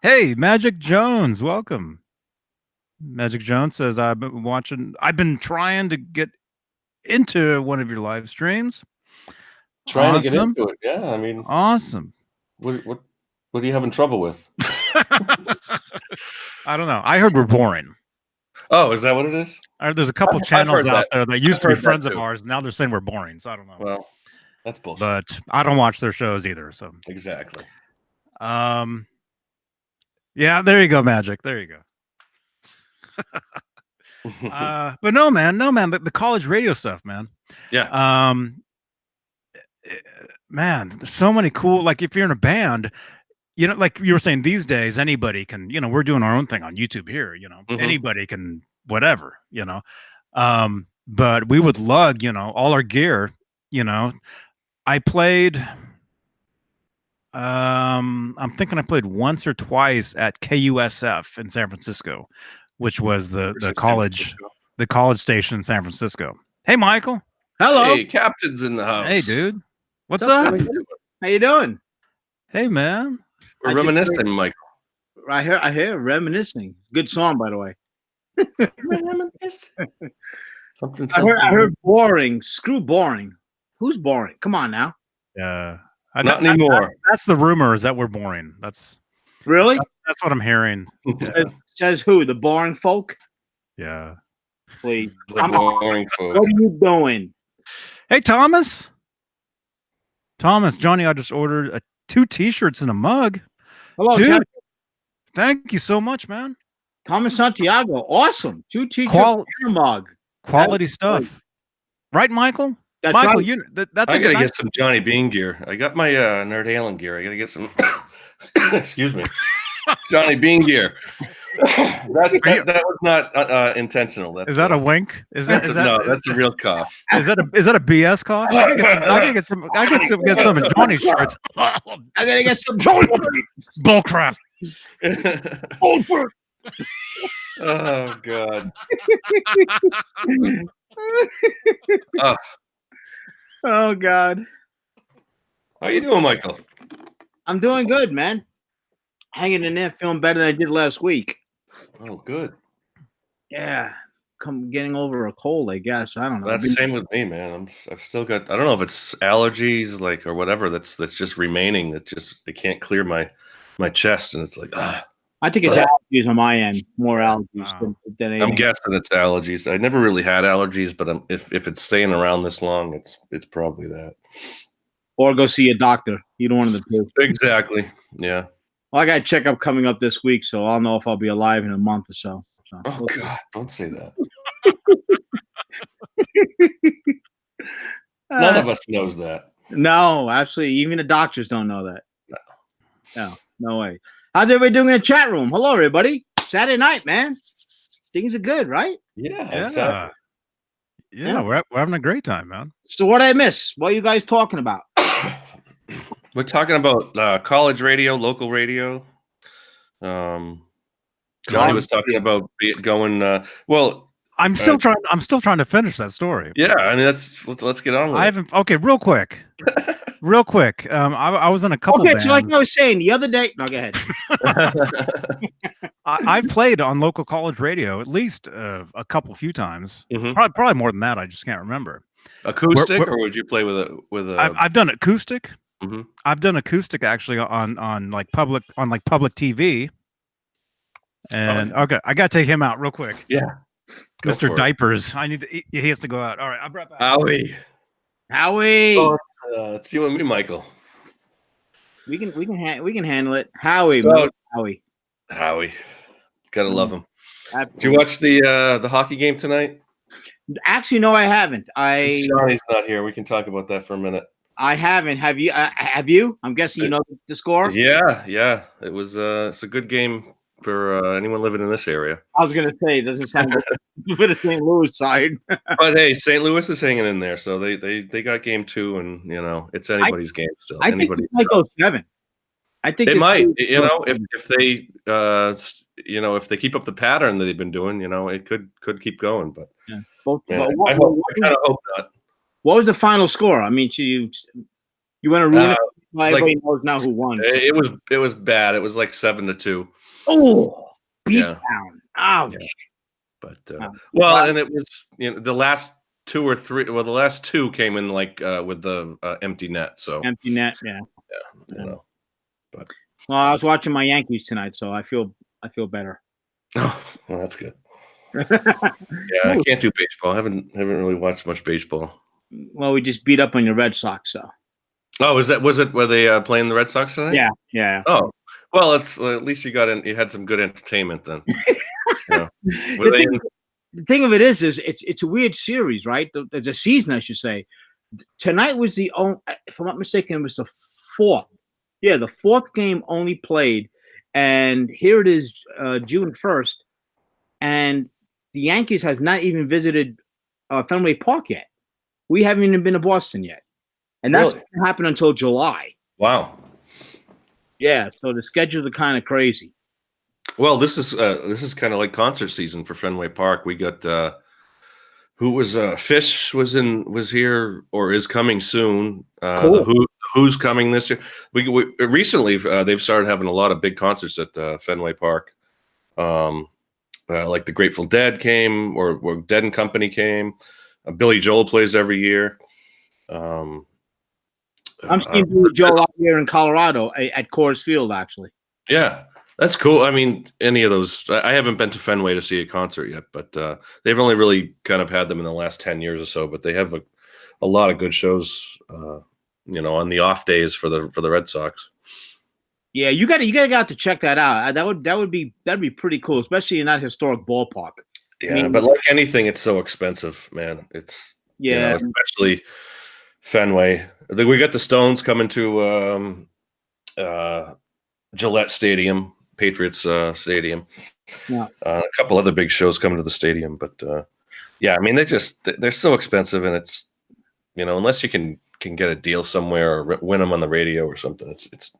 Hey, Magic Jones, welcome. Magic Jones says, I've been trying to get into one of your live streams. Trying to get into it. Yeah, I mean, awesome. What are you having trouble with? I don't know. I heard we're boring. Oh, is that what it is? There's a couple channels out there that used to be friends of ours. Now they're saying we're boring. So I don't know. Well, that's bullshit. But I don't watch their shows either. So exactly. Yeah, there you go, Magic. There you go. But no, man. The college radio stuff, man. Yeah. Man, there's so many cool. Like if you're in a band, you know, like you were saying, these days anybody can. You know, we're doing our own thing on YouTube here. You know, anybody can, whatever. You know, but we would lug, you know, all our gear. You know, I played. I'm thinking I played once or twice at KUSF in San Francisco, which was the college station in San Francisco. Hey, Michael. Hello. Hey, Captain's in the house. Hey, dude. What's up? How you doing? Hey, man. We're reminiscing, Michael. I hear reminiscing. Good song, by the way. something. I heard boring. Screw boring. Who's boring? Come on now. Yeah. Not anymore. That's the rumor, is that we're boring. That's really. That's what I'm hearing. Yeah. Says who? The boring folk. Yeah. Please. The boring folk. What are you doing? Hey, Thomas. Johnny, I just ordered 2 T-shirts and a mug. Hello, dude. Johnny. Thank you so much, man. Thomas Santiago, awesome. 2 T-shirts and a mug. Quality stuff, right, Michael? That's Michael, right. I gotta get some Johnny Beane gear. I got my Nerd Halen gear. I gotta get some. Excuse me, Johnny Beane gear. that was not intentional. Is that a wink? No, that's a real cough. Is that a BS cough? I can get some of Johnny's shirts. I gotta get some Johnny. Bull crap. Oh God. Oh God. How you doing, Michael? I'm doing good, man. Hanging in there, feeling better than I did last week. Oh, good. Yeah, getting over a cold, I guess. I don't know. That's the same with me, man. I've still got. I don't know if it's allergies, like, or whatever. That's just remaining. That just it can't clear my chest, and it's like. I think it's allergies on my end, more allergies than anything. I'm guessing it's allergies. I never really had allergies, but if it's staying around this long, it's probably that. Or go see a doctor. Either one of the two. Exactly. Yeah. Well, I got a checkup coming up this week, so I'll know if I'll be alive in a month or so. Oh God! Don't say that. None of us knows that. No, absolutely. Even the doctors don't know that. No way. How's everybody doing in the chat room? Hello, everybody. Saturday night, man. Things are good, right? Yeah, exactly. Yeah, we're having a great time, man. So what did I miss? What are you guys talking about? We're talking about college radio, local radio. Johnny was talking about going. Well, I'm still trying to finish that story. Yeah, I mean let's get on with it. Okay, real quick. I was in a couple. Okay, so like I was saying the other day. No, go ahead. I've played on local college radio at least a few times. Mm-hmm. Probably more than that. I just can't remember. Acoustic, or would you play with a? I've done acoustic. Mm-hmm. I've done acoustic actually on public TV. And okay, I gotta take him out real quick. Yeah, Mr. Diapers. He has to go out. All right, I'll be right back. Howie. Oh, it's you and me, Michael. We can handle it. Howie. Gotta love him. Absolutely. Did you watch the hockey game tonight? Actually, no, I haven't. Johnny's not here. We can talk about that for a minute. I haven't. Have you? Have you? I'm guessing you know the score. Yeah. It was. It's a good game for anyone living in this area. I was gonna say it doesn't sound good for the St. Louis side. But hey, St. Louis is hanging in there, so they got game 2, and it's anybody's game still. I think it might go 7. I think It it's might, really- if they, if they keep up the pattern that they've been doing, it could keep going. But Yeah. Both, yeah, but I kind of hope not. what was the final score? I mean, you want to ruin it? Well, it's everybody knows now who won. So. It was bad. It was like 7-2. Oh, beat Yeah. down. Ouch. Yeah. But Wow. and it was the last 2 or 3. Well, the last 2 came in like with the empty net. So Empty net. Yeah. But Well, I was watching my Yankees tonight, so I feel better. oh, well, that's good. Yeah, I can't do baseball. I haven't really watched much baseball. Well, we just beat up on your Red Sox, so. Oh, were they playing the Red Sox tonight? Yeah, yeah. Oh, well, it's at least you had some good entertainment then. The thing of it is it's a weird series, right? The season, I should say. Tonight was the only, if I'm not mistaken, it was the 4th. Yeah, the 4th game only played, and here it is, June 1st, and the Yankees have not even visited Fenway Park yet. We haven't even been to Boston yet, and that's going to happen until July. Wow. Yeah, so the schedules are kind of crazy. Well, this is kind of like concert season for Fenway Park. We got who was Fish was here or is coming soon. Cool. Who's coming this year? We recently they've started having a lot of big concerts at Fenway Park. Like the Grateful Dead came, or Dead and Company came. Billy Joel plays every year. I'm seeing Billy Joel out here in Colorado at Coors Field, actually. Yeah, that's cool. I mean, any of those. I haven't been to Fenway to see a concert yet, but they've only really kind of had them in the last 10 years or so. But they have a lot of good shows, on the off days for the Red Sox. Yeah, you got to get out to check that out. That'd be pretty cool, especially in that historic ballpark. Yeah, but like anything, it's so expensive, man. It's especially Fenway. We got the Stones coming to Gillette Stadium, Patriots Stadium. Yeah. A couple other big shows coming to the stadium, but I mean they're so expensive, and it's unless you can get a deal somewhere or win them on the radio or something, it's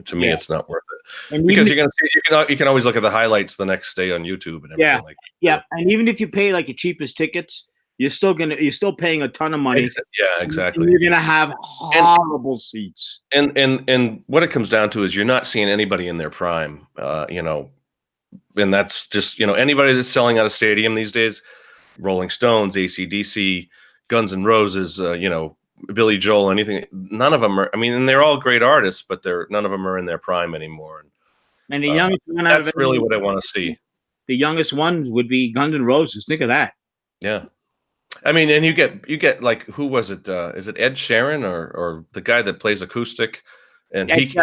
to me it's not worth it. And because you're gonna see, you can always look at the highlights the next day on YouTube and everything like that. Yeah, and even if you pay like the cheapest tickets, you're still paying a ton of money. Yeah, exactly. And you're gonna have horrible seats. And what it comes down to is you're not seeing anybody in their prime, and that's just anybody that's selling out a stadium these days. Rolling Stones, AC/DC, Guns N' Roses, Billy Joel, anything. None of them are. I mean, and they're all great artists, but none of them are in their prime anymore. And the youngest one that's really what I want to see. The youngest one would be Guns N' Roses. Think of that. Yeah, I mean, and you get like, who was it? Is it Ed Sheeran or the guy that plays acoustic? And he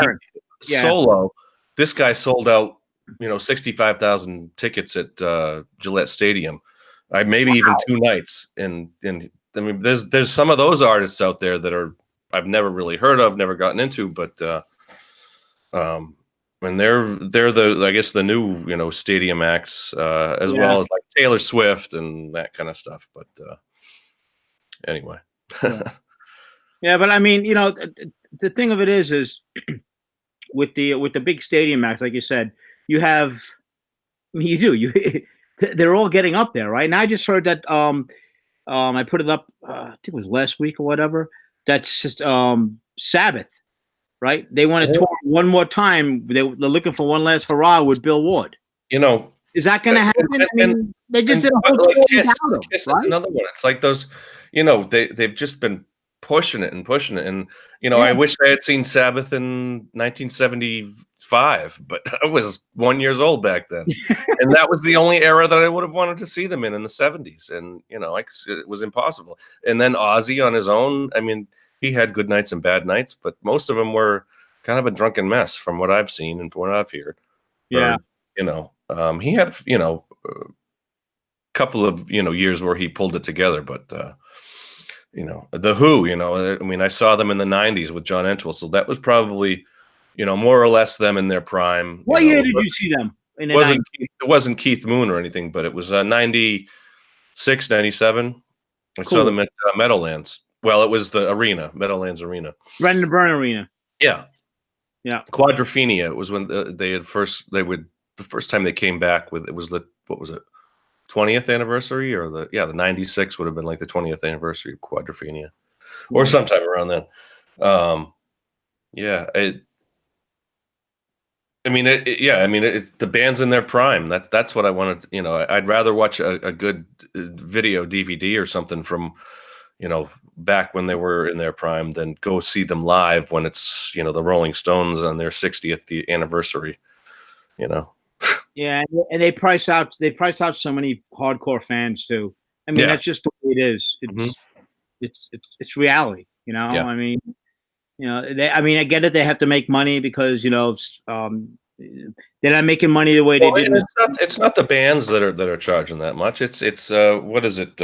solo. This guy sold out, 65,000 tickets at Gillette Stadium. Maybe even 2 nights. And I mean, there's some of those artists out there that I've never really heard of, never gotten into, but and they're I guess the new stadium acts as well as like Taylor Swift and that kind of stuff. But anyway, yeah, but I mean, the thing of it is with the big stadium acts, like you said, they're all getting up there, right? And I just heard that I put it up, I think it was last week or whatever. That's just Sabbath, right? They want to tour one more time. They're looking for one last hurrah with Bill Ward. Is that going to happen? They just did a whole tour without him, right? Another one. It's like those, they've just been pushing it. And, I wish I had seen Sabbath in 1975, but I was 1 year old back then. And that was the only era that I would have wanted to see them in the 70s. And, it was impossible. And then Ozzy on his own, I mean, he had good nights and bad nights, but most of them were kind of a drunken mess from what I've seen and from what I've heard. Yeah. He had, a couple of, years where he pulled it together, but, the Who, I mean, I saw them in the 90s with John Entwistle. So that was probably, more or less them in their prime. What year did you see them? It wasn't Keith Moon or anything, but it was 96, 97. I saw them at Meadowlands. Well, it was the arena, Meadowlands Arena. Right in the Burn Arena. Yeah. Yeah. Quadrophenia was when the first time they came back with it was what was it, 20th anniversary, or the 96 would have been like the 20th anniversary of Quadrophenia, or sometime around then. The band's in their prime. That's what I wanted. I'd rather watch a good video DVD or something from, back when they were in their prime than go see them live when it's, the Rolling Stones on their 60th anniversary. Yeah, and they price out so many hardcore fans too. I mean, that's just the way it is. It's reality. Yeah. I mean, I get it. They have to make money because they're not making money the way they did. It's not the bands that are charging that much. It's what is it?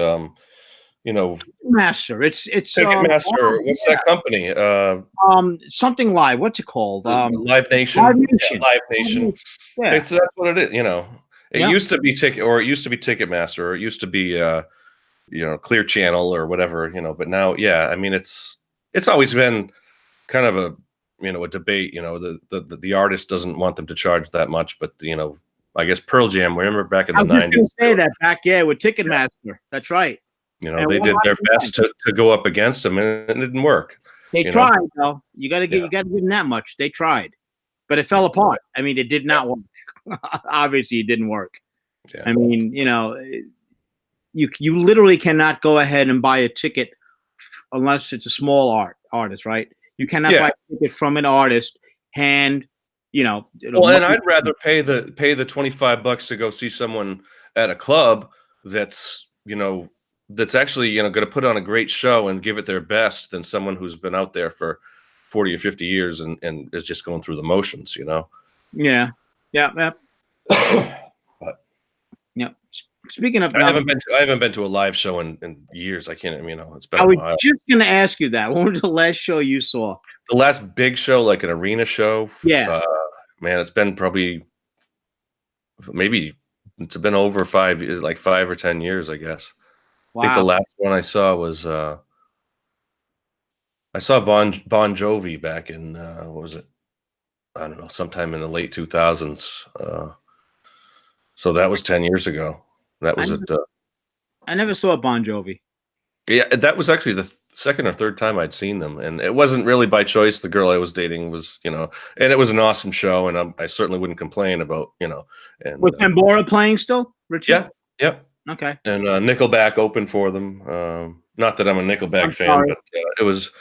Master. It's Ticketmaster. What's that company? Something live. What's it called? Live Nation. Live Nation. Live Nation. Yeah. That's what it is. It used to be Ticketmaster, or it used to be Clear Channel or whatever. But now, I mean, it's always been kind of a debate. The artist doesn't want them to charge that much, but I guess Pearl Jam. Remember back in the 90s? I was going to say that back with Ticketmaster. Yeah. That's right. They did their best to go up against them, and it didn't work. They tried, though. You got to give them that much. They tried, but it fell apart. I mean, it did not work. Obviously, it didn't work. Yeah. I mean, you literally cannot go ahead and buy a ticket unless it's a small artist, right? You cannot buy a ticket from an artist and and I'd rather pay the $25 to go see someone at a club that's actually going to put on a great show and give it their best than someone who's been out there for 40 or 50 years and is just going through the motions. Yeah. But speaking of, I haven't been to a live show in years. I can't. It's been. I was a while. just going to ask you that. When was the last show you saw? The last big show, like an arena show. Yeah. Man, it's been probably it's been over 5 years, like 5 or 10 years, I guess. Wow. I think the last one I saw was I saw Bon Jovi back in what was it? I don't know, sometime in the late 2000s. So that was 10 years ago. That was I never saw Bon Jovi. Yeah, that was actually the second or third time I'd seen them, and it wasn't really by choice. The girl I was dating was, and it was an awesome show, and I certainly wouldn't complain about, And was Tambora playing still, Richard? Yeah. Okay. And Nickelback opened for them. Not that I'm a Nickelback fan, but it was,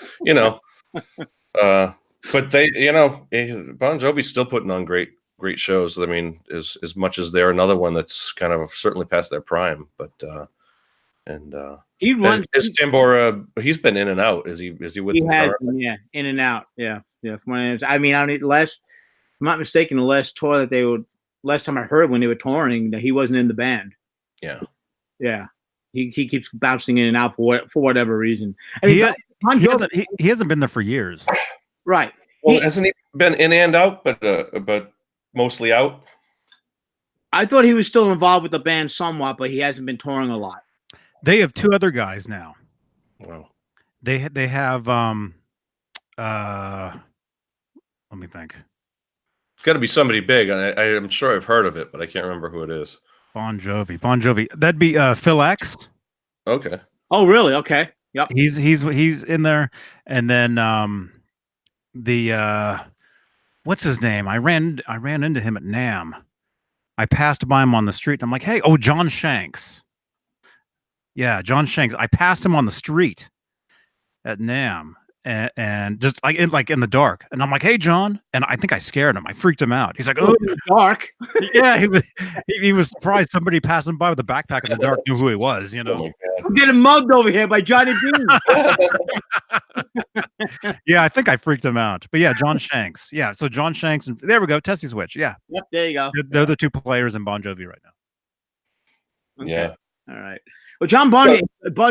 but they, Bon Jovi's still putting on great shows. I mean, as much as they're another one that's kind of certainly past their prime, but he runs. Is Tambora? He's been in and out. Is he with? He has been, in and out. Yeah. I mean, if I'm not mistaken, the last tour that last time I heard when they were touring, that he wasn't in the band. Yeah. He keeps bouncing in and out for whatever reason. I mean, he hasn't been there for years. Right. Well, hasn't he been in and out, but mostly out? I thought he was still involved with the band somewhat, but he hasn't been touring a lot. They have 2 other guys now. Wow. They have let me think. It's got to be somebody big. I'm sure I've heard of it, but I can't remember who it is. Bon Jovi. That'd be Phil X. Okay. Oh, really? Okay. Yep. He's in there, and then what's his name? I ran into him at NAMM. I passed by him on the street, and I'm like, hey, John Shanks. Yeah, John Shanks. I passed him on the street at NAMM, and just like in the dark, and I'm like, hey, John, and I think I scared him. I freaked him out. He's like, oh, in the dark. Yeah, he was surprised somebody passing by with a backpack in the dark knew who he was. I'm getting mugged over here by Johnny Beane. Yeah, I think I freaked him out. But yeah, John Shanks. Yeah, so John Shanks, and there we go, Tessie Switch. Yeah. Yep, there you go. They're the 2 players in Bon Jovi right now. Okay. Yeah. All right. Well, Bon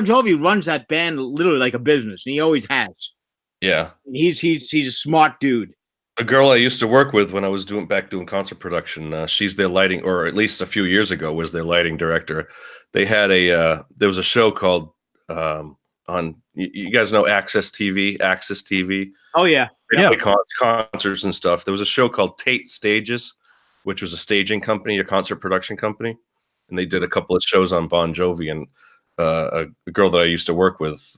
Jovi runs that band literally like a business, and he always has. Yeah. He's a smart dude. A girl I used to work with when I was doing concert production, she's their lighting, or at least a few years ago was their lighting director. They had there was a show called you guys know Access TV. Oh yeah. They Yeah. play concerts and stuff. There was a show called Tate Stages, which was a staging company, a concert production company, and they did a couple of shows on Bon Jovi. And a girl that I used to work with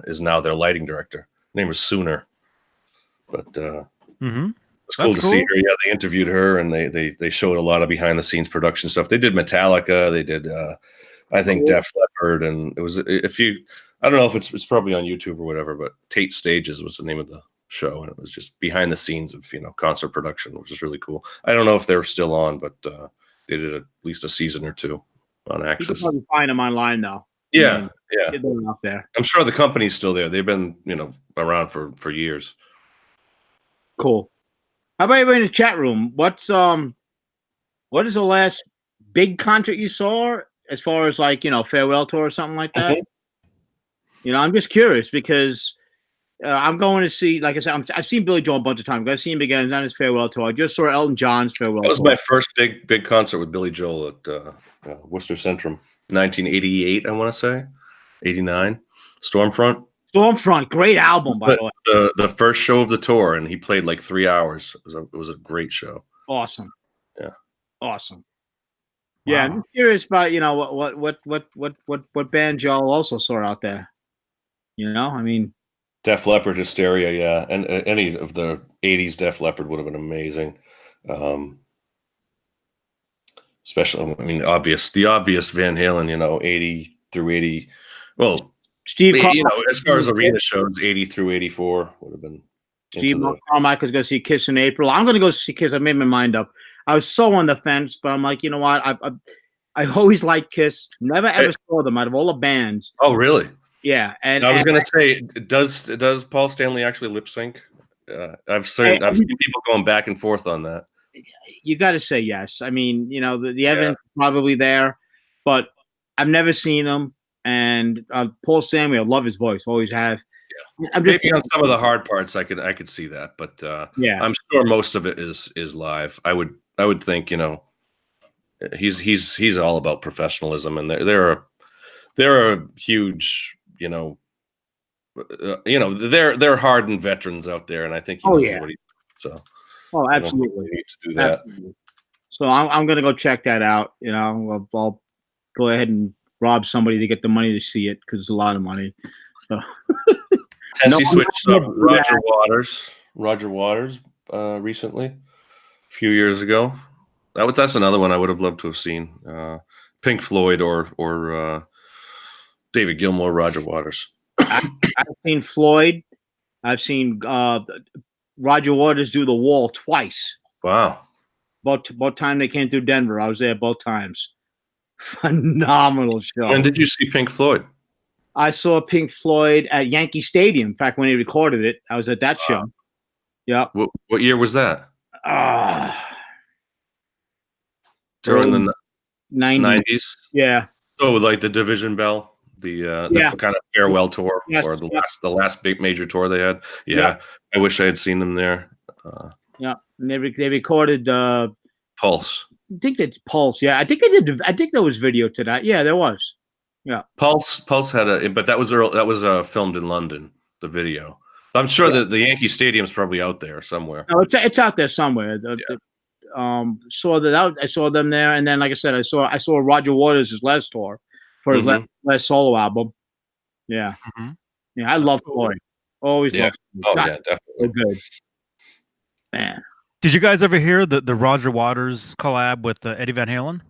is now their lighting director. Her name was Sooner, but it's cool to see her. Yeah, they interviewed her, and they showed a lot of behind the scenes production stuff. They did Metallica. They did I think Def Leppard, and it was I don't know if it's probably on YouTube or whatever, but Tate Stages was the name of the show, and it was just behind the scenes of concert production, which is really cool. I don't know if they're still on, but they did at least a season or two on Access. You can probably find them online now. Yeah. They're out there. I'm sure the company's still there. They've been around for years. Cool. How about everybody in the chat room? What is the last big concert you saw as far as farewell tour or something like that? I'm just curious because I'm going to see, like I said, I've seen Billy Joel a bunch of times. I've seen him again on his farewell tour. I just saw Elton John's farewell tour. That was my first big concert with Billy Joel at Worcester Centrum, 1988, I want to say, 89, Stormfront. Stormfront, great album, by the way. The first show of the tour, and he played like 3 hours. It was a great show. Awesome. Yeah. Awesome. Yeah, I'm curious about what band y'all also saw out there. I mean, Def Leppard, Hysteria, yeah, and any of the '80s Def Leppard would have been amazing. Especially, I mean, the obvious Van Halen, 80 through 80. Well, Steve, as far as arena shows, 80 through 84 would have been. Steve Carmichael's going to see Kiss in April. I'm going to go see Kiss. I made my mind up. I was so on the fence, but I'm like, you know what? I always liked Kiss. Never ever saw them out of all the bands. Oh, really? Yeah, and I was going to say, does Paul Stanley actually lip sync? I've seen people going back and forth on that. You got to say yes. I mean, the evidence is probably there, but I've never seen him. And Paul Stanley, I love his voice. Always have. Yeah. Maybe on some of the hard parts, I could see that, but I'm sure most of it is live. I would think, he's all about professionalism, and they're a huge, they're hardened veterans out there, and I think he knows what he's doing. So absolutely need to do that. Absolutely. So I'm gonna go check that out. I'll go ahead and rob somebody to get the money to see it because it's a lot of money. So Tessie switched up Roger Waters recently, a few years ago. That's another one I would have loved to have seen. Pink Floyd or David Gilmour, Roger Waters. I've seen Floyd. I've seen Roger Waters do The Wall twice. Wow. Both time they came through Denver. I was there both times. Phenomenal show. When did you see Pink Floyd? I saw Pink Floyd at Yankee Stadium. In fact, when he recorded it, I was at that show. Yeah. What year was that? During the 90s. Yeah. So like the Division Bell, the kind of farewell tour, or the last big major tour they had. Yeah. I wish I had seen them there. Yeah. And they recorded Pulse. I think it's Pulse. Yeah. I think they did. I think there was video to that. Yeah, there was. Yeah. Pulse had but that was filmed in London, the video. I'm sure that the Yankee Stadium's probably out there somewhere. No, it's out there somewhere. I saw them there, and then like I said, I saw Roger Waters' last tour for his last solo album. Yeah. Mm-hmm. Yeah, I love Floyd. Always loved Floyd. Oh, yeah, definitely. So good. Man. Did you guys ever hear the Roger Waters collab with Eddie Van Halen?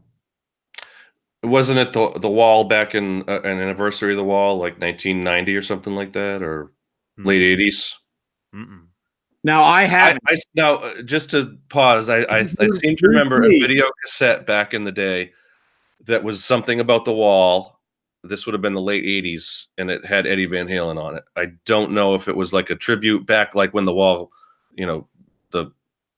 Wasn't it the Wall back in an anniversary of the Wall, like 1990 or something like that, or late 80s? Mm-mm. Now I have. Now just to pause, I seem to remember a video cassette back in the day that was something about the Wall. This would have been the late 80s, and it had Eddie Van Halen on it. I don't know if it was like a tribute back, like when the Wall,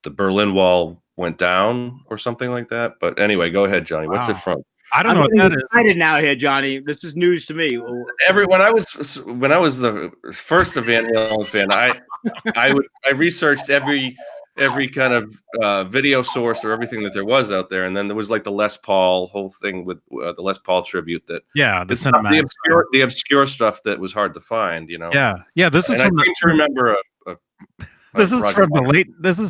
the Berlin Wall went down or something like that. But anyway, go ahead, Johnny. What's it from? I don't know what that is. I'm excited now here, Johnny. This is news to me. When I was the first Van Halen fan, I researched every every kind of video source or everything that there was out there, and then there was like the Les Paul whole thing with the Les Paul tribute. That the obscure stuff that was hard to find. You know. Yeah. This is and I seem to remember this is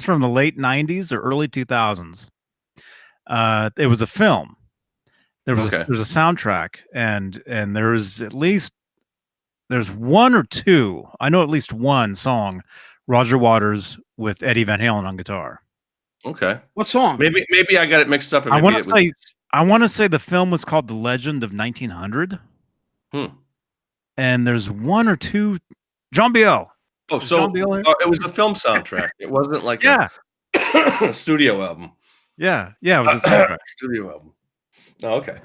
from the late 90s or early 2000s. It was a film. There's a soundtrack, and there's one or two. I know at least one song, Roger Waters with Eddie Van Halen on guitar. Okay. What song? Maybe I got it mixed up. I want to say the film was called The Legend of 1900. And there's one or two. John Biel. Oh, so it was a film soundtrack. It wasn't like a studio album. Yeah, it was a soundtrack. Studio album. Oh, okay.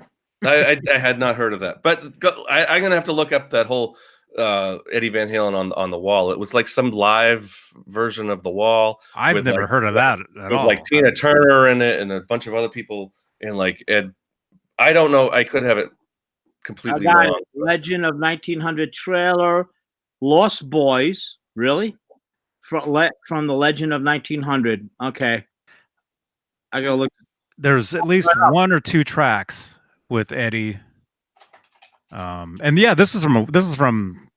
I had not heard of that, but I'm gonna have to look up that whole Eddie Van Halen on the Wall. It was like some live version of The Wall. I've never heard of that at all. Like Tina Turner in it and a bunch of other people, and like Ed. I don't know. I could have it completely wrong. Legend of 1900 trailer, Lost Boys. Really? From the Legend of 1900. Okay. I gotta look. There's at least one or two tracks with Eddie. And yeah, this is from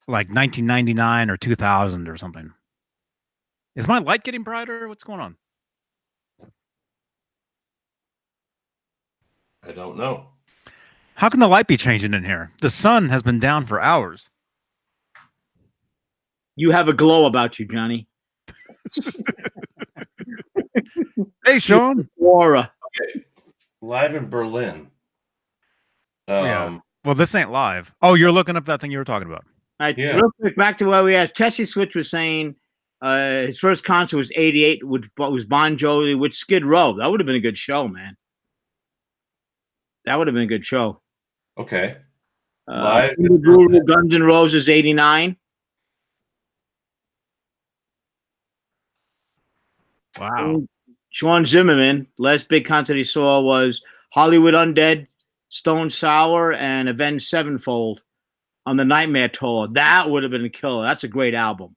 like 1999 or 2000 or something. Is my light getting brighter? What's going on? I don't know. How can the light be changing in here? The sun has been down for hours. You have a glow about you, Johnny. Hey, Sean. Aura. Okay. Live in Berlin. Yeah. Well, this ain't live. Oh, you're looking up that thing you were talking about. All right, real quick, back to where we asked. Tessie Switch was saying his first concert was '88, which was Bon Jovi with Skid Row. That would have been a good show, man. That would have been a good show. Okay. Live Guru, Guns N' Roses '89. Wow. Sean Zimmerman, last big concert he saw was Hollywood Undead, Stone Sour, and Avenged Sevenfold on the Nightmare Tour. That would have been a killer. That's a great album.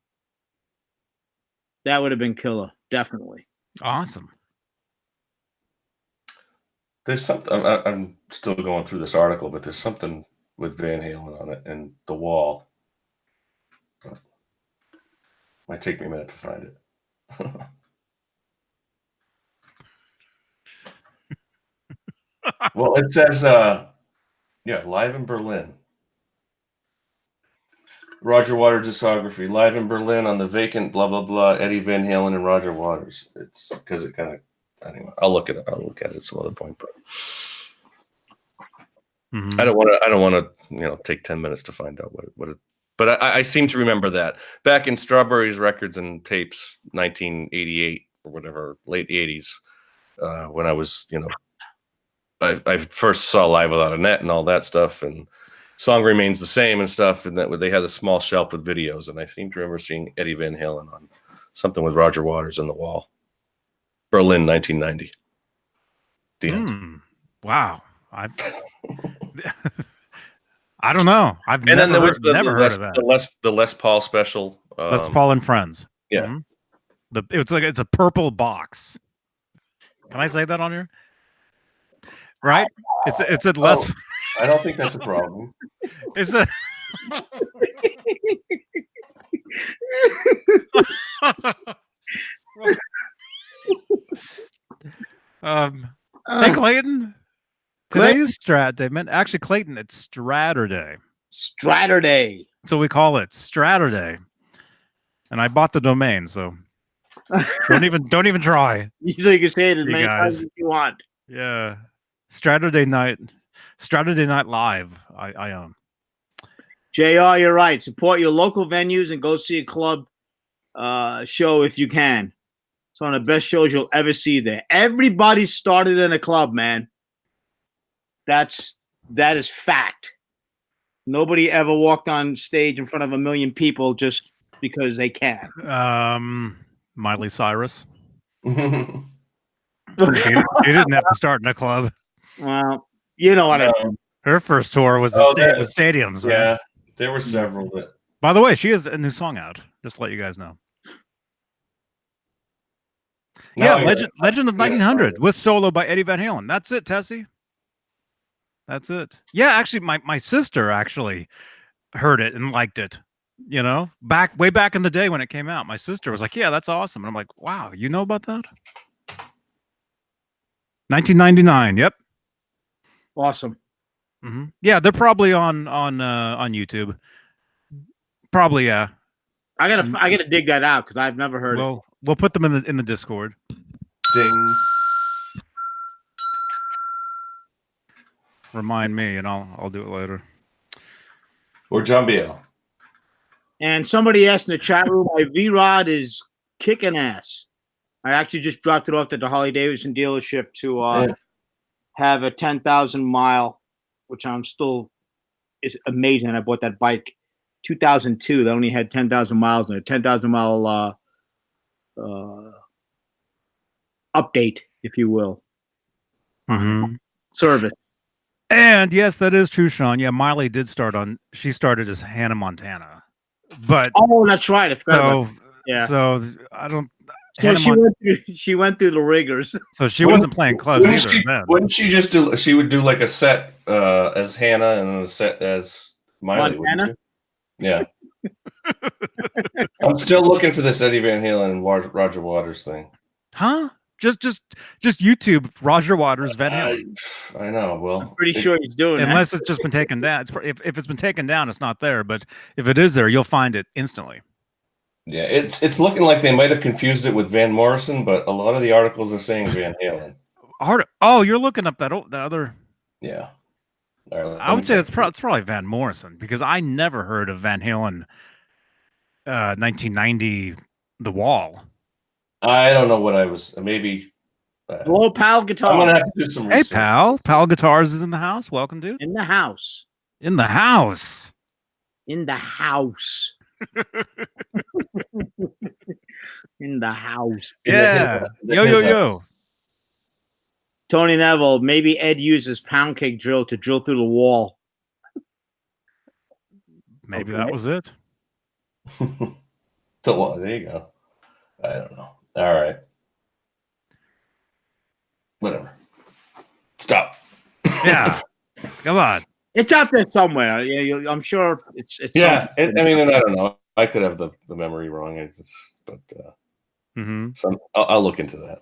That would have been killer, definitely. Awesome. There's something. I'm still going through this article, but there's something with Van Halen on it and The Wall. Might take me a minute to find it. Well, it says, Live in Berlin. Roger Waters discography, Live in Berlin on the vacant, blah, blah, blah, Eddie Van Halen and Roger Waters. It's because it kind of, anyway, I'll look at it at some other point, but I don't want to, take 10 minutes to find out what it, but I seem to remember that back in Strawberries Records and Tapes, 1988 or whatever, late 80s, when I was, I first saw Live Without a Net and all that stuff, and Song Remains the Same and stuff, and that they had a small shelf with videos, and I seem to remember seeing Eddie Van Halen on something with Roger Waters on The Wall. Berlin, 1990. The end. Wow. I don't know. Then there was never heard of that. The Les Paul special. Les Paul and Friends. Yeah. It's a purple box. Can I say that on here? Right? It's a Les. I don't think that's a problem. It's a. Hey, Clayton. Today's Strat Day, man. Actually, Clayton, it's Straturday. Straturday. So we call it Straturday. And I bought the domain, so don't even try. So you can say it as many times as you want. Yeah. Straturday Night Live. I own. JR, you're right. Support your local venues and go see a club show if you can. It's one of the best shows you'll ever see there. Everybody started in a club, man. That is fact. Nobody ever walked on stage in front of 1 million people just because they can. Miley Cyrus. He didn't have to start in a club. Well, you know what I mean. Her first tour was the stadiums. Right? Yeah, there were several. By the way, she has a new song out. Just to let you guys know. Yeah, No, Legend of 1900 with solo by Eddie Van Halen. That's it, Tessie. That's it. Yeah, actually, my sister actually heard it and liked it. You know, way back in the day when it came out, my sister was like, "Yeah, that's awesome." And I'm like, "Wow, you know about that?" 1999. Yep. Awesome. Yeah, they're probably on YouTube. Probably, yeah. I gotta dig that out because I've never heard it. We'll put them in the Discord. Ding. Remind me, and I'll do it later. Or John Biel. And somebody asked in the chat room, my V-Rod is kicking ass. I actually just dropped it off at the Harley Davidson dealership to have a 10,000 mile, which is amazing. I bought that bike 2002. That only had 10,000 miles in it. 10,000 mile update, if you will. Service. And yes, that is true, Sean. Yeah, Miley she started as Hannah Montana. But that's right. I forgot about that. Yeah. So I don't. So she went through the rigors. So she wasn't playing clubs either. Wouldn't she just do? She would do like a set as Hannah and a set as Miley. Wouldn't she? Yeah. I'm still looking for this Eddie Van Halen and Roger Waters thing. Huh? Just YouTube Roger Waters Van Halen. I know. Well, I'm pretty sure he's doing it. Unless it's just been taken down. If it's been taken down, it's not there. But if it is there, you'll find it instantly. Yeah, it's looking like they might have confused it with Van Morrison, but a lot of the articles are saying Van Halen. Oh, you're looking up that other. Yeah. Right, I would say it's probably Van Morrison because I never heard of Van Halen. 1990, The Wall. I don't know what I was. Maybe. Hello, Pal Guitar. I'm gonna have to do some research. Hey, Pal Guitars is in the house. Welcome, dude. In the house. In the house. In the house. In the house. Yeah. Yo. Tony Neville, maybe Ed uses pound cake drill to drill through the wall. Maybe that was it. So, there you go. I don't know. All right. Whatever. Stop. Yeah. Come on. It's out there somewhere. Yeah, I'm sure it's yeah. I don't know. I could have the memory wrong. So I'll look into that.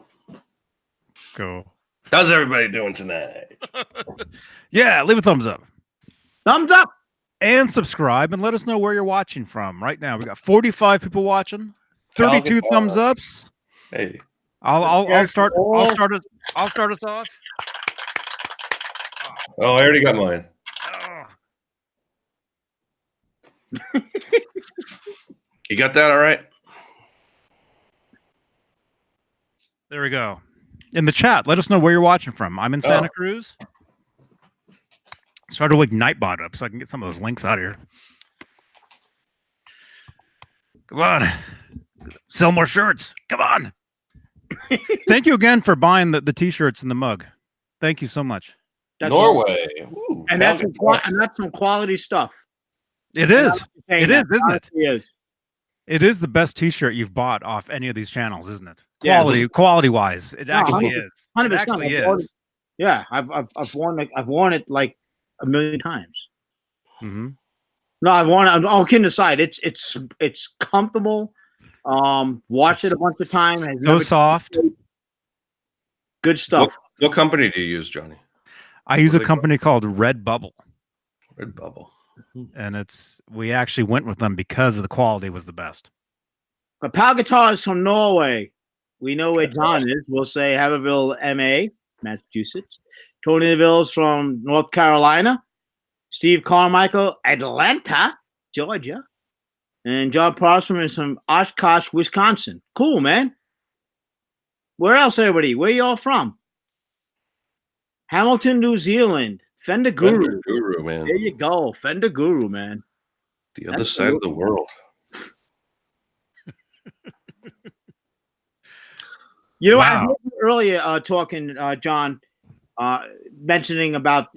Cool. How's everybody doing tonight? Yeah, leave a thumbs up. Thumbs up. And subscribe and let us know where you're watching from right now. We got 45 people watching, 32 thumbs ups. Hey. I'll start us off. Oh, I already got mine. You got that all right? There we go. In the chat, let us know where you're watching from. I'm in Santa Cruz. Started to wake Nightbot up so I can get some of those links out of here. Come on. Sell more shirts. Come on. Thank you again for buying the t-shirts and the mug. Thank you so much. That's Norway. Ooh, and that's some quality stuff. It is. It is, isn't it? It is. It is the best t-shirt you've bought off any of these channels, isn't it? Quality wise. It actually is. 100%. It actually is. Yeah, I've worn it like a million times. Mm-hmm. No, I've worn it. All kidding aside, it's comfortable. Watched it a bunch of times. So soft. Good stuff. What company do you use, Johnny? I use a company called Red Bubble. Red Bubble. And we actually went with them because the quality was the best. But Pal Guitars from Norway. We know where John is. We'll say Haverhill, MA, Massachusetts. Tony Neville's from North Carolina. Steve Carmichael, Atlanta, Georgia. And John Prosper is from Oshkosh, Wisconsin. Cool, man. Where else, everybody? Where y'all from? Hamilton, New Zealand. Fender Guru. Fender Guru, man. There you go. Fender Guru, man. The other side of the world. You know, I heard you earlier talking, John, mentioning about,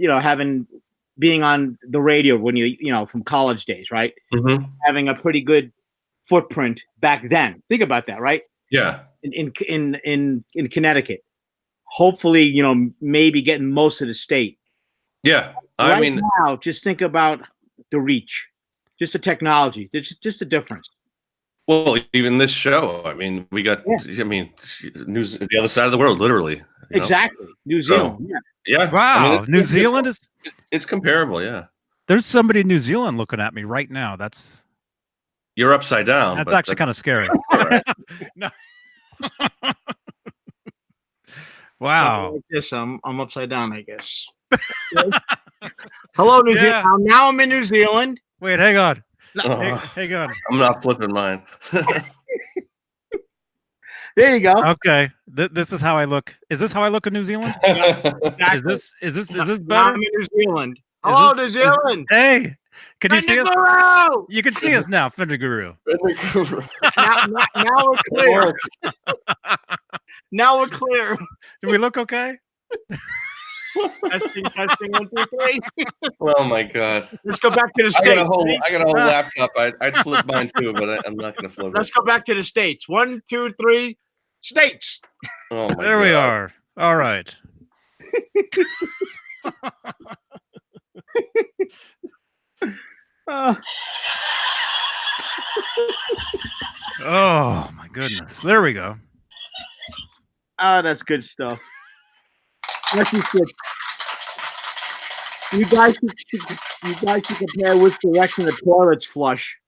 being on the radio when you from college days, right? Mm-hmm. Having a pretty good footprint back then. Think about that, right? Yeah. in Connecticut. Hopefully, you know, maybe getting most of the state. Yeah. I Right mean, now, just think about the reach, just the technology. There's just a difference. well, even this show, I mean, we got, I mean, news the other side of the world, literally. You know? Exactly. New Zealand. Yeah. Wow, I mean, New Zealand is. It's comparable. Yeah. There's somebody in New Zealand looking at me right now. You're upside down. That's but actually kind of scary. all right. No. Something Wow. like this. I'm upside down, I guess. Hello, New Zealand. Now I'm in New Zealand. Wait, hang on. Oh, Hang on. I'm not flipping mine. There you go. Okay, this is how I look. Is this how I look in New Zealand? Exactly. Is this Now better? I'm in New Zealand. Hello, New Zealand. Hey, can you see us? Fendiguru! You can see us now, Fendiguru. Now we're clear. Now we're clear. Do we look okay? Testing, 1, 2, 3. Oh my god! Let's go back to the I States. got a whole laptop. I'd flip mine too, but I'm not going to flip Let's it. go back to the States. 1, 2, 3. States. Oh my There god. we are. All right. Oh my goodness. There we go. Oh, that's good stuff. Like you said, you guys should compare which direction the toilets flush.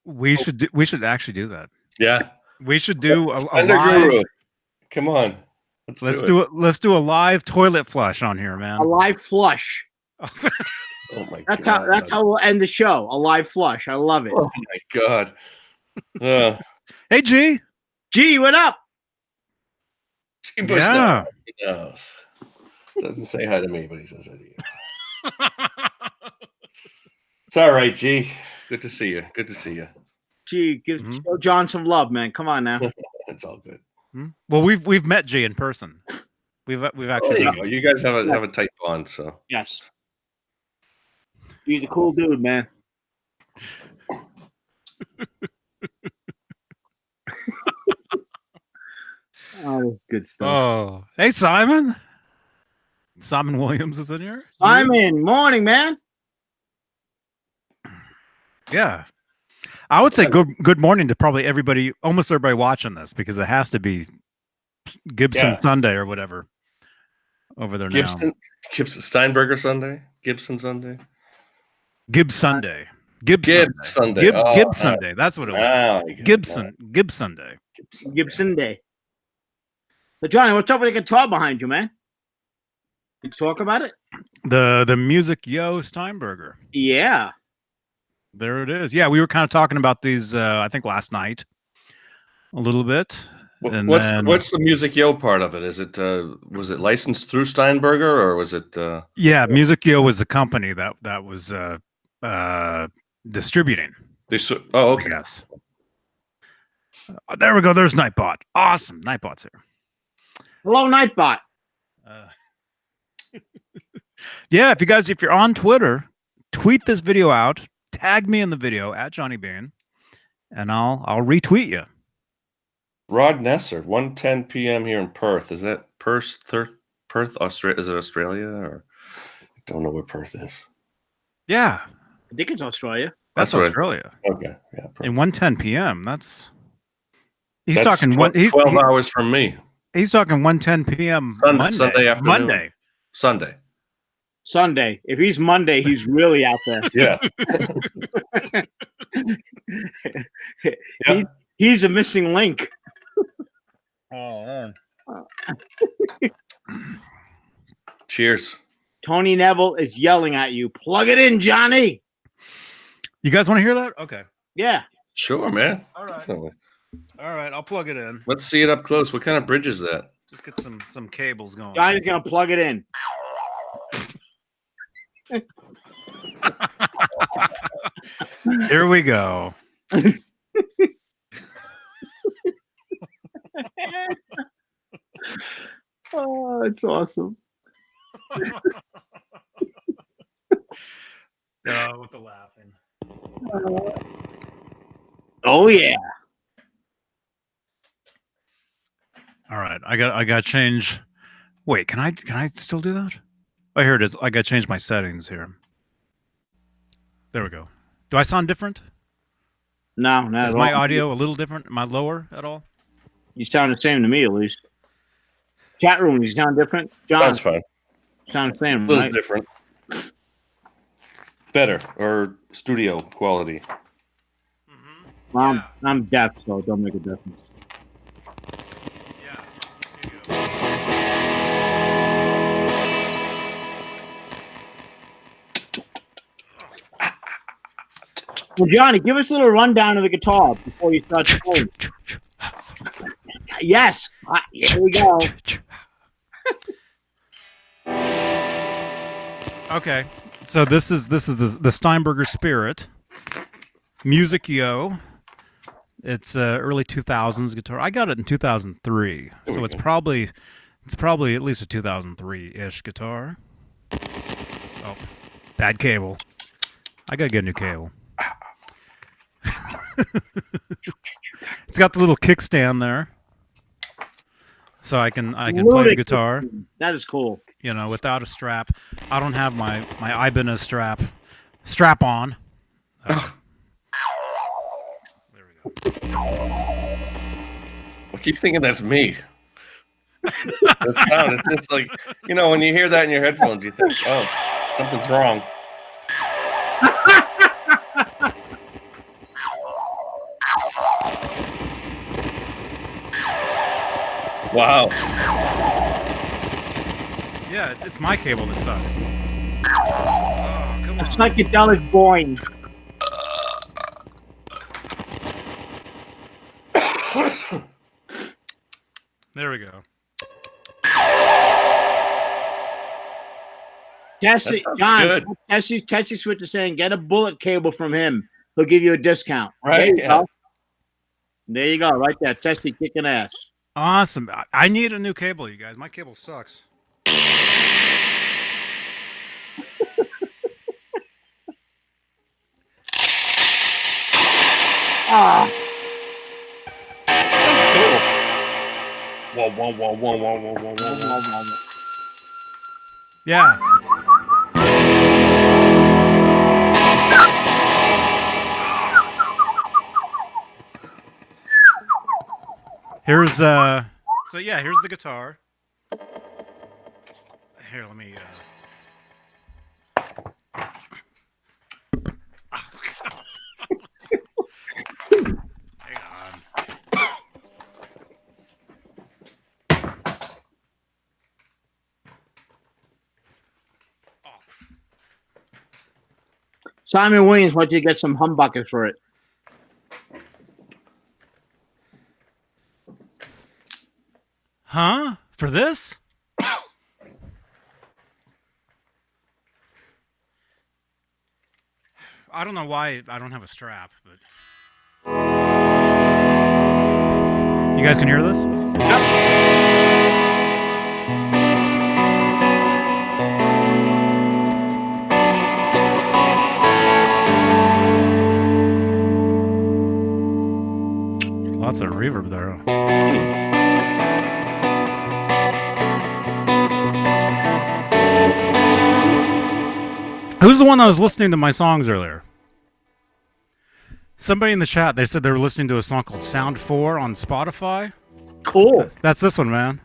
We should actually do that. Yeah. We should do a Fendiguru. live. Come on. Let's do it. Let's do a live toilet flush on here, man. A live flush. Oh my That's god. how we'll end the show. A live flush. I love it. Oh my god. Hey, G. Gee, what up? He pushed Yeah. out. He knows. Doesn't say hi to me, but he says hi to you. It's all right, G. Good to see you. Good to see you. Gee, show John some love, man. Come on now. It's all good. Well, we've met G in person. We've actually. There you go. You guys have a tight bond, so Yes. He's a cool dude, man. Oh, that's good stuff. Oh, hey, Simon. Simon Williams is in here. Simon, morning, man. Yeah. I would say good morning to probably everybody, almost everybody watching this, because it has to be Gibson Sunday or whatever over there now. Gibson Steinberger Sunday? Gibson Sunday? Gibbs Sunday. Gibbs Sunday. Gibbs Sunday. That's what it was. Gibson Sunday. Gibson Day. So, Johnny, what's up with the guitar behind you, man? You talk about it? The Music Yo Steinberger. Yeah. There it is. Yeah, we were kind of talking about these, I think, last night a little bit. What's the Music Yo part of it? Is it was it licensed through Steinberger or was it? Yeah, Music Yo was the company that was distributing. Oh, okay. Yes. There we go. There's Nightbot. Awesome. Nightbot's here. Hello, Nightbot. Yeah, if you're on Twitter, tweet this video out. Tag me in the video at johnnybeane, and I'll retweet you. Rod Nesser, 1:10 p.m. here in Perth. Is that Perth, Australia? Is it Australia or? I don't know where Perth is. Yeah, I think it's Australia. That's Australia. Okay, yeah. Perth. And 1:10 p.m. That's 12 hours from me. He's talking 1:10 p.m. Sunday afternoon. Sunday. If he's Monday, he's really out there. Yeah. He's a missing link. Oh, Cheers. Tony Neville is yelling at you. Plug it in, Johnny. You guys want to hear that? Okay. Yeah. Sure, man. All right. Definitely. All right, I'll plug it in. Let's see it up close. What kind of bridge is that? Just get some cables going. Johnny's gonna plug it in. Here we go. Oh, it's awesome. With the laughing. Oh yeah. All right, I got to change. Wait, can I still do that? Oh, here it is. I got to change my settings here. There we go. Do I sound different? No, not Is at my all. audio a little different? Am I lower at all? You sound the same to me, at least. Chat room, you sound different. John, Sounds fine. sound the same, A little right? different. Better or studio quality. Well, I'm deaf, so it don't make a difference. Well, Johnny, give us a little rundown of the guitar before you start to play. Yes, here we go. Okay, so this is the Steinberger Spirit, Music Yo. It's early 2000s guitar. I got it in 2003, so it's probably at least a 2003-ish guitar. Oh, bad cable. I gotta get a new cable. It's got the little kickstand there, so I can play the guitar. That is cool. You know, without a strap. I don't have my Ibanez strap on. There we go. I keep thinking that's me. That sound, it's just like, you know, when you hear that in your headphones, you think, oh, something's wrong. Wow. Yeah, it's my cable that sucks. Oh, come on. A psychedelic boing. There we go. Tessie, John, Tessie Switch is saying, get a bullet cable from him. He'll give you a discount. Right? There you go, right there. Tessie kicking ass. Awesome. I need a new cable, you guys. My cable sucks. Ah. Cool. Whoa. Yeah. Here's here's the guitar. Here, let me hang on. Simon Williams wants you to get some humbuckers for it. Huh? For this? I don't know why I don't have a strap, but you guys can hear this? Lots of reverb there. Who's the one that was listening to my songs earlier? Somebody in the chat, they said they were listening to a song called Sound 4 on Spotify. Cool. That's this one, man.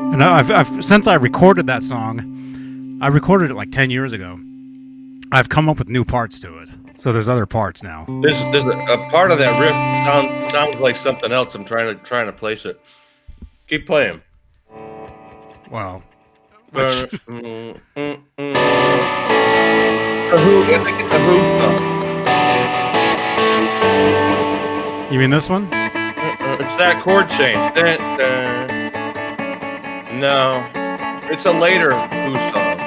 And I've since I recorded that song, I recorded it like 10 years ago. I've come up with new parts to it. So there's other parts now. There's a part of that riff sounds like something else. I'm trying to place it. Keep playing. Wow. I think it's a Who song. You mean this one? It's that chord change. No, it's a later Who song.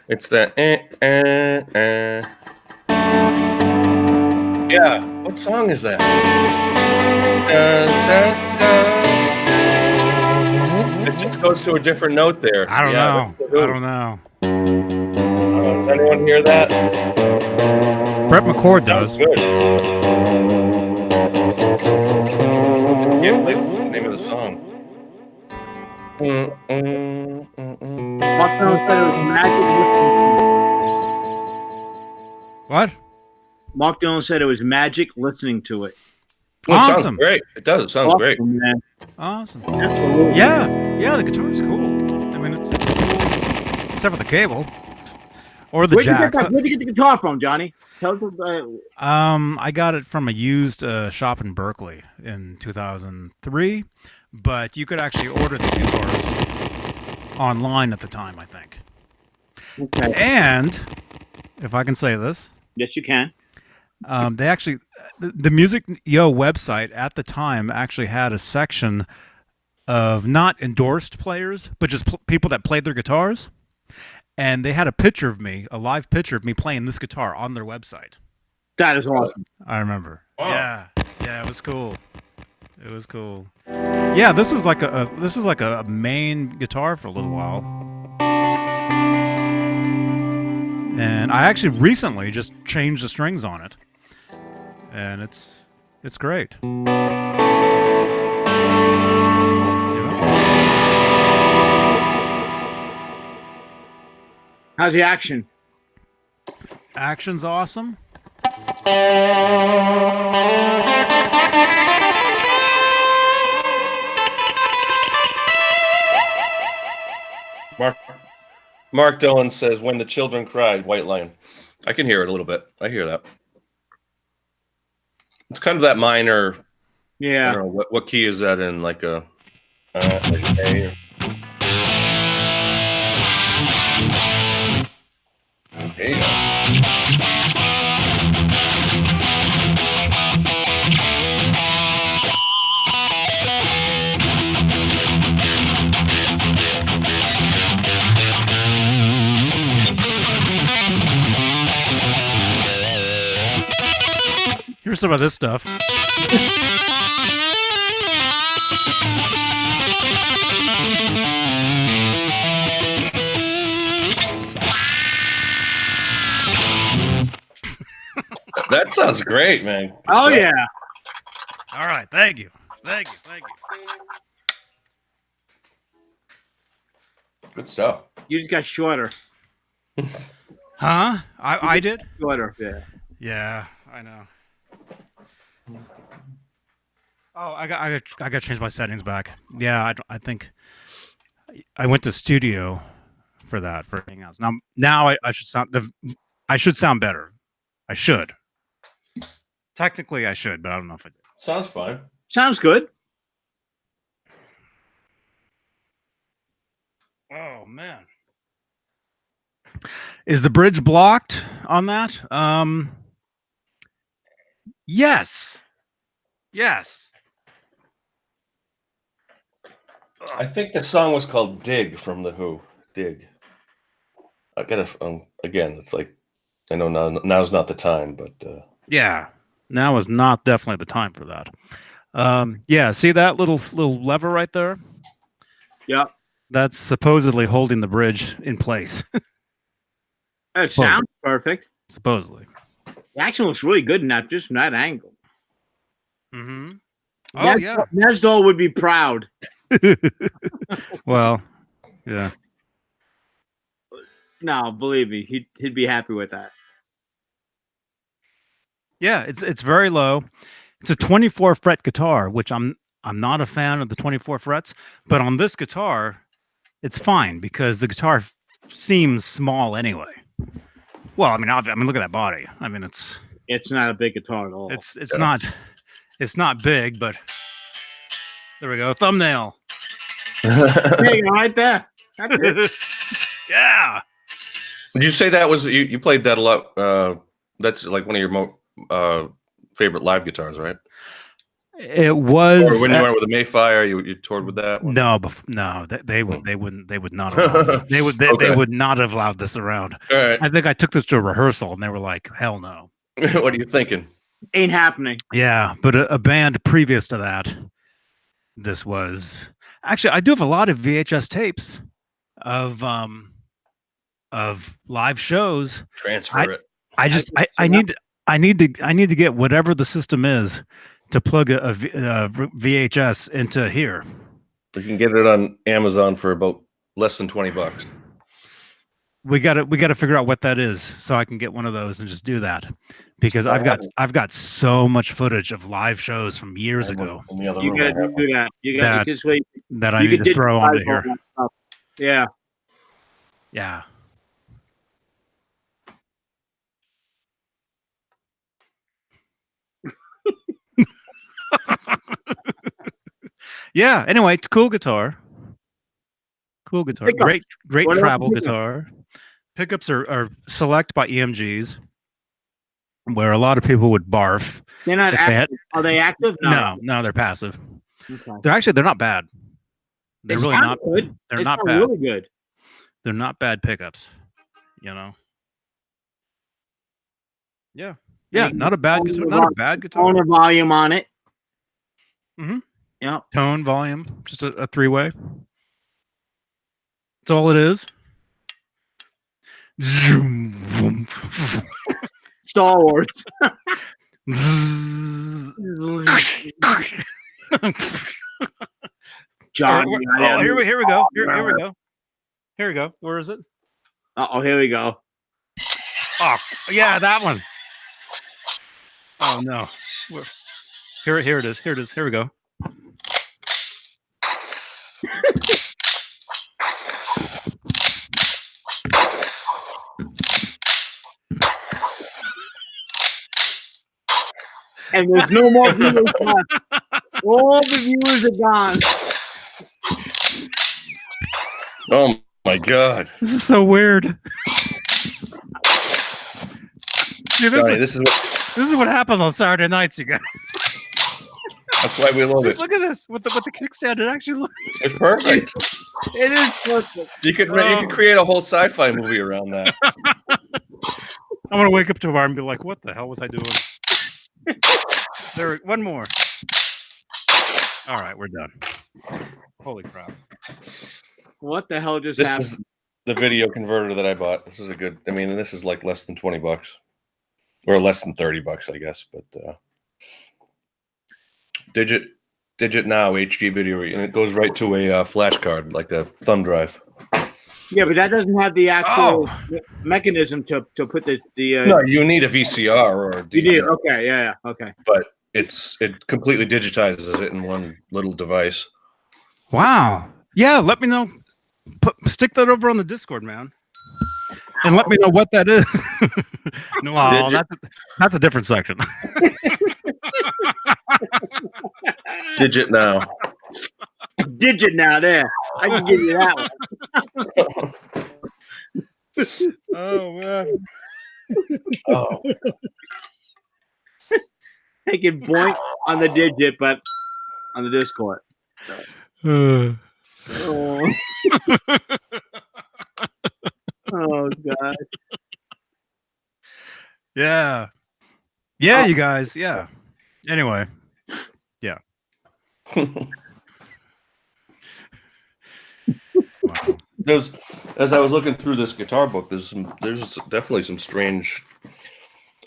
It's the Yeah, what song is that? Dun, dun, dun. It just goes to a different note there. I don't Yeah, know. that's the Who. I don't know. Does anyone hear that? Brett McCord does. Sounds good. Can't place the name of the song. Mark Dillon said it was magic listening to it. What? Mark Dillon said it was magic listening to it. Well, it Awesome. sounds great. It does. It sounds great. Man. Awesome. Absolutely. Yeah, the guitar's cool. I mean, it's cool, except for the cable or the jacks. Where'd you get the guitar from, Johnny? Tell us. I got it from a used shop in Berkeley in 2003, but you could actually order these guitars online at the time, I think. Okay. And if I can say this, Yes, you can. they actually, the Music Yo website at the time actually had a section of not endorsed players, but just people that played their guitars. And they had a picture of me, a live picture of me playing this guitar on their website. That is awesome. I remember. Wow. Yeah, it was cool. It was cool. Yeah, this was like a main guitar for a little while. And I actually recently just changed the strings on it. And it's great. How's the action? Action's awesome. Mark Dillon says, "When the children cried," White Line. I can hear it a little bit. I hear that. It's kind of that minor. Yeah. I don't know, what key is that in? Like a A or... There you go. Here's some of this stuff. That sounds great, man. Oh yeah. All right, thank you. Good stuff. You just got shorter. Huh? I did? Shorter. Yeah. Yeah, I know. Oh, I got to change my settings back. Yeah, I think I went to studio for that for Hangouts. Now I should sound better. I should. Technically, I should, but I don't know if I did. Sounds fine. Sounds good. Oh man, is the bridge blocked on that? Yes. I think the song was called "Dig" from the Who. Dig. I gotta again. It's like I know now's not the time, but yeah, now is not definitely the time for that. Yeah, see that little lever right there? Yeah. That's supposedly holding the bridge in place. That sounds perfect. Supposedly. The action looks really good in that, just from that angle. Mm-hmm. Oh yeah. Nesdol would be proud. Well, yeah. No, believe me, he'd be happy with that. Yeah, it's very low. It's a 24 fret guitar, which I'm not a fan of the 24 frets, but on this guitar, it's fine because the guitar seems small anyway. Well, I mean, look at that body. I mean, it's not a big guitar at all. It's not big, but there we go. Thumbnail. There you go, right there. That's it. Yeah. Would you say that was you played that a lot? That's like one of your favorite live guitars, right? It was. Or when you went with the Mayfire, you toured with that one? No, no, they would not allow this. They would not have allowed this around. All right. I think I took this to a rehearsal and they were like, hell no. What are you thinking? Ain't happening. Yeah, but a band previous to that, this was actually, I do have a lot of VHS tapes of live shows. Transfer it. I need to get whatever the system is to plug a VHS into here. You can get it on Amazon for about less than $20. We got to figure out what that is so I can get one of those and just do that, because I've got so much footage of live shows from years ago. You got to do that. You got to wait. That I need to throw onto here. Yeah. Yeah. Yeah. Anyway, cool guitar. Cool guitar. Pickup. Great What travel about guitar. Pickups are select by EMGs, where a lot of people would barf. They're not active. Are they active? No, they're passive. Okay. They're not bad. They're really not good. They're not bad. Really good. They're not bad pickups. You know. Yeah. Yeah, not a bad guitar. Not a bad guitar. Tone volume on it. Mm-hmm. Yeah. Tone, volume, just a three-way. That's all it is. Zoom. Star Wars. John. Here we go. Here we go. Here we go. Where is it? Oh, here we go. Oh, yeah, that one. Oh no. Here it is. Here it is. Here we go. And there's no more viewers left. All the viewers are gone. Oh my God. This is so weird. Dude, this is what happens on Saturday nights, you guys. That's why we love it. Look at this with the kickstand. It actually looks. It's perfect. It is perfect. You could create a whole sci-fi movie around that. I'm gonna wake up tomorrow and be like, "What the hell was I doing?" There, one more. All right, we're done. Holy crap! What the hell just This happened? is the video converter that I bought. This is a good. I mean, this is like less than $20, or less than $30, I guess. But Digit Now HD video, and it goes right to a flash card, like a thumb drive. Yeah, but that doesn't have the actual mechanism to put the. No, you need a VCR or a DVD. You do. Okay. Yeah. Okay. But it completely digitizes it in one little device. Wow. Yeah, let me know. Stick that over on the Discord, man, and let me know what that is. No, that's a different section. Digit Now. Digit Now. There, I can give you that one. Oh man. Oh. I can point on the digit, but on the Discord. Oh. Oh God. Yeah. Yeah, you guys. Yeah. Anyway. Yeah. Wow. As I was looking through this guitar book, there's definitely some strange.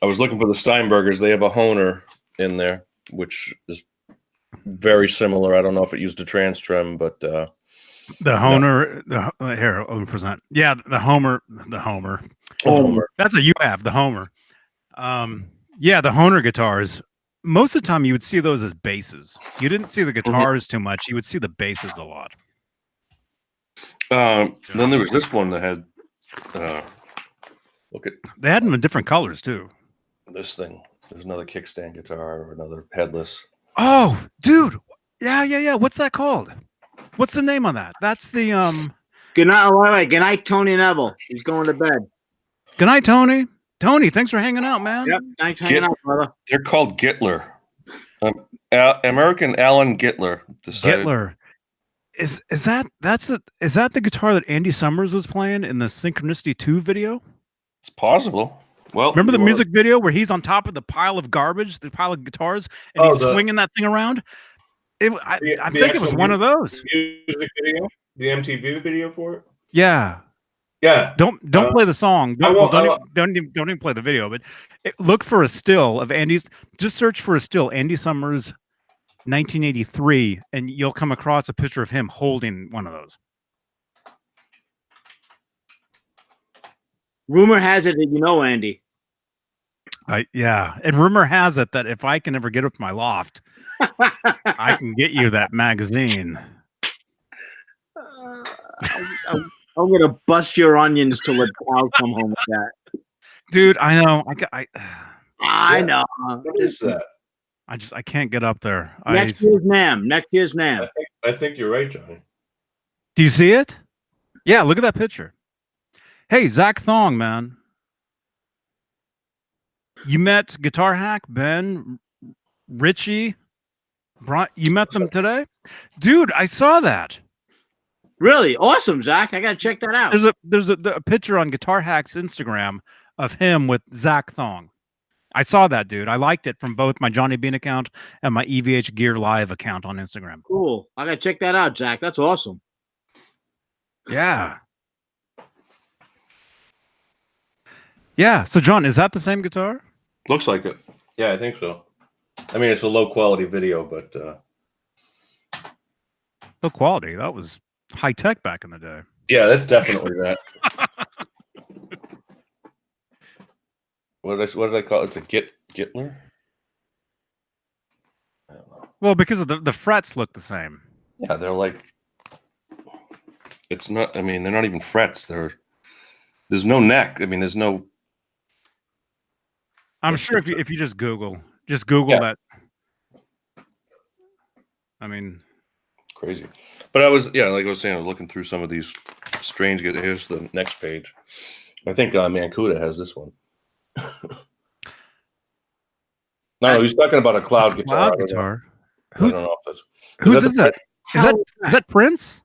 I was looking for the Steinbergers. They have a Hohner in there, which is very similar. I don't know if it used a trans trem, but the Hohner. Here, let me present. Yeah, the Homer. That's a you have the Homer. Yeah, the Hohner guitars. Most of the time, you would see those as basses. You didn't see the guitars too much. You would see the basses a lot. Then there was this one that had. Look at. They had them in different colors too. This thing. There's another kickstand guitar or another headless. Oh, dude. Yeah. What's that called? What's the name on that? That's the Good night. All right. Good night, Tony Neville. He's going to bed. Good night, Tony. Tony, thanks for hanging out, man. Yep. Thanks for hanging out, brother. They're called Gittler. American Alan Gittler. Gittler. Is that the guitar that Andy Summers was playing in the Synchronicity 2 video? It's possible. Well, remember the music video where he's on top of the pile of garbage, the pile of guitars, and he's swinging that thing around? I think it was one of those. Music video, the MTV video for it. Yeah. Yeah. Don't play the song. Don't even play the video. But look for a still of Andy's. Just search for a still, Andy Summers, 1983, and you'll come across a picture of him holding one of those. Rumor has it that you know Andy. Yeah, and rumor has it that if I can ever get up to my loft, I can get you that magazine. I'm gonna bust your onions till the cows come home with that. Dude, I know. I know. What is that? I can't get up there. Next year's NAM. Next year's NAM. I think you're right, Johnny. Do you see it? Yeah, look at that picture. Hey, Zach Thong, man. You met Guitar Hack, Ben, Richie, Brian. You met them today? Dude, I saw that. Really? Awesome, Zach. I gotta check that out. There's a picture on Guitar Hack's Instagram of him with Zach Thong. I saw that, dude. I liked it from both my Johnny Beane account and my EVH Gear Live account on Instagram. Cool. I gotta check that out, Zach. That's awesome. Yeah. Yeah. So, John, is that the same guitar? Looks like it. Yeah, I think so. I mean, it's a low quality video, but low quality. That was high tech back in the day. Yeah, that's definitely that. What did I call it? It's a Gittler? I don't know. Well, because of the frets look the same. Yeah, they're like, it's not, I mean, they're not even frets. There's no neck. I mean, there's no. I'm sure if you just Google that. I mean, crazy. But I was saying, I was looking through some of these strange. Here's the next page. I think Mancuda has this one. No, he's talking about a cloud guitar. Cloud guitar. Whose is that? Is that Prince?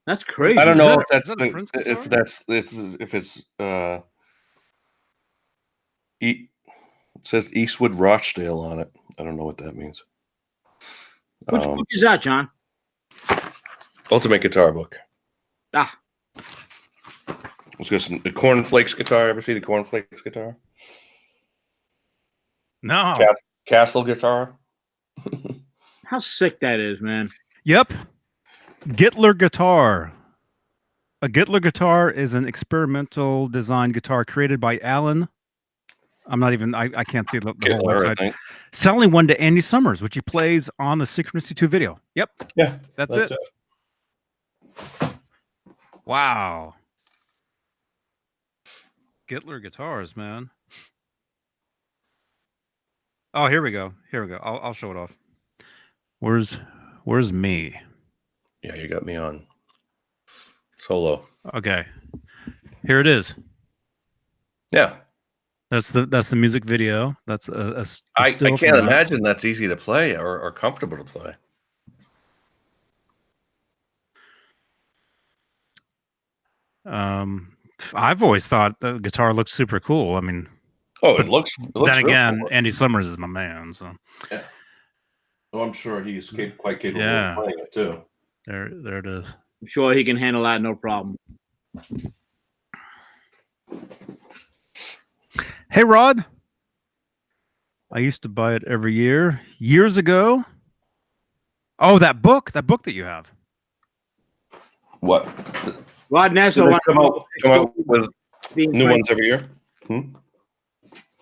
That's crazy. I don't know if it's it says Eastwood Rochdale on it. I don't know what that means. Which book is that, John? Ultimate Guitar Book. Ah. Let's go the Cornflakes guitar. Ever see the Cornflakes guitar? No. Castle guitar. How sick that is, man. Yep. Gittler guitar. A Gittler guitar is an experimental design guitar created by Alan. I'm not even, I can't see the whole website. Selling one to Andy Summers, which he plays on the Synchronicity 2 video. Yep. Yeah. That's it. Wow. Gittler guitars, man. Oh, here we go. I'll show it off. Where's me? Yeah, you got me on solo. Okay. Here it is. Yeah. That's the music video. That's I can't imagine that's easy to play or comfortable to play. I've always thought the guitar looks super cool. I mean, it looks then again, cool. Andy Summers is my man, so yeah. Well, I'm sure he's quite capable of playing it too. There it is. I'm sure he can handle that, no problem. Hey, Rod. I used to buy it every year. Years ago. Oh, that book that you have. What? Rod Nessa come out with new ones every year?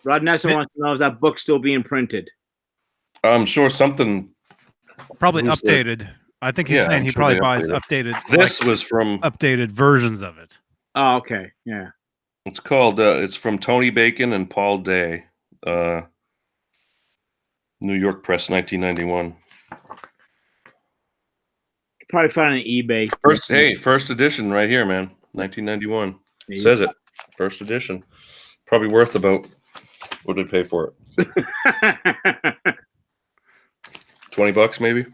Rod Nessa wants to know, is that book still being printed? I'm sure something. Probably updated. I think he's saying he probably buys updated. This was from updated versions of it. Oh, okay. Yeah. It's called, it's from Tony Bacon and Paul Day. New York Press, 1991. Probably find it on eBay. First edition right here, man. 1991. Says it. First edition. Probably worth about, what did I pay for it? $20 maybe.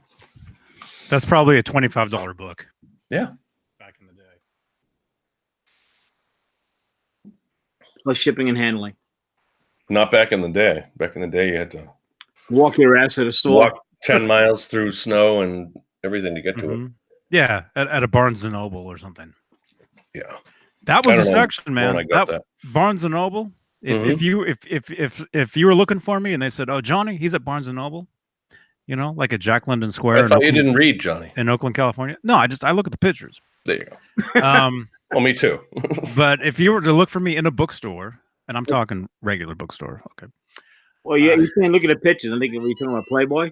That's probably a $25 book. Yeah. Back in the day. Plus shipping and handling. Not back in the day. Back in the day, you had to walk your ass to the store. Walk 10 miles through snow and everything to get to it. Yeah, at a Barnes and Noble or something. Yeah, that was a section, man. I got that Barnes and Noble. If you were looking for me and they said, "Oh, Johnny, he's at Barnes and Noble," you know, like at Jack London Square. I thought you didn't read Johnny in Oakland, California. No, I look at the pictures. There you go. Well, me too. But if you were to look for me in a bookstore, and I'm talking regular bookstore, okay. Well, yeah, you're saying look at the pictures. I think you're talking about Playboy.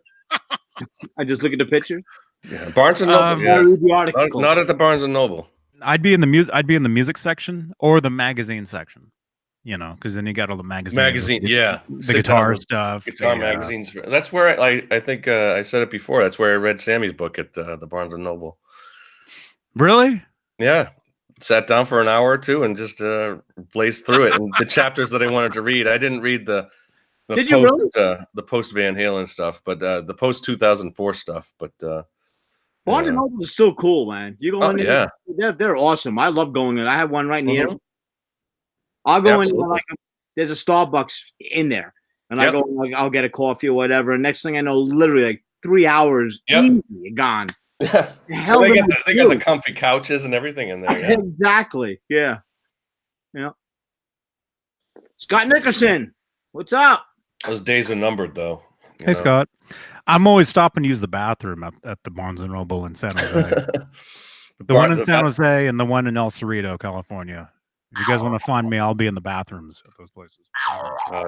I just look at the picture. Yeah, Barnes and Noble. Read the articles. Not at the Barnes and Noble. I'd be in the music section or the magazine section. You know, because then you got all the magazines. The guitar stuff, guitar magazines. That's where I think I said it before. That's where I read Sammy's book at the Barnes and Noble. Really? Yeah, sat down for an hour or two and just blazed through it. And the chapters that I wanted to read, I didn't read the post Van Halen stuff, but the post 2004 stuff. But Barnes and Noble is still cool, man. You go in there, they're awesome. I love going in. I have one right near. I'll go in there, there's a Starbucks in there, and I go I'll get a coffee or whatever. And next thing I know, literally like 3 hours easy, gone. Yeah, so they got the comfy couches and everything in there. Yeah. Exactly. Yeah. Yeah. Scott Nickerson, what's up? Those days are numbered, though. Hey, Scott. I'm always stopping to use the bathroom at the Barnes and Noble in San Jose. the one in San Jose and the one in El Cerrito, California. If you guys want to find me, I'll be in the bathrooms at those places. Oh,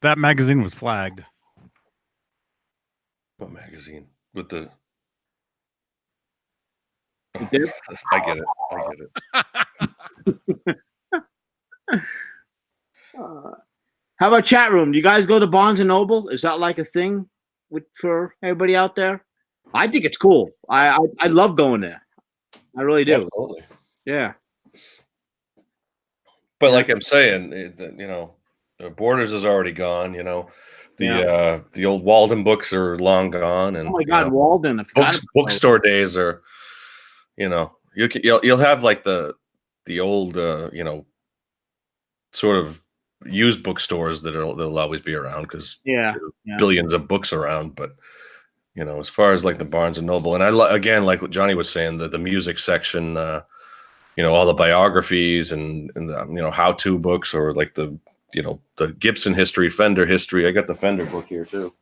that magazine was flagged. What magazine? With the... Oh, I get it. How about chat room? Do you guys go to Barnes and Noble? Is that like a thing for everybody out there? I think it's cool. I love going there. I really do. Absolutely. Yeah. But like I'm saying, Borders is already gone. You know, the old Walden books are long gone. And oh my God, Walden! Bookstore days are. You know, you'll have like the old sort of used bookstores that'll always be around because billions of books around. But you know, as far as like the Barnes and Noble, and again, like what Johnny was saying, the music section, all the biographies and the how-to books, or like the Gibson history, Fender history. I got the Fender book here too.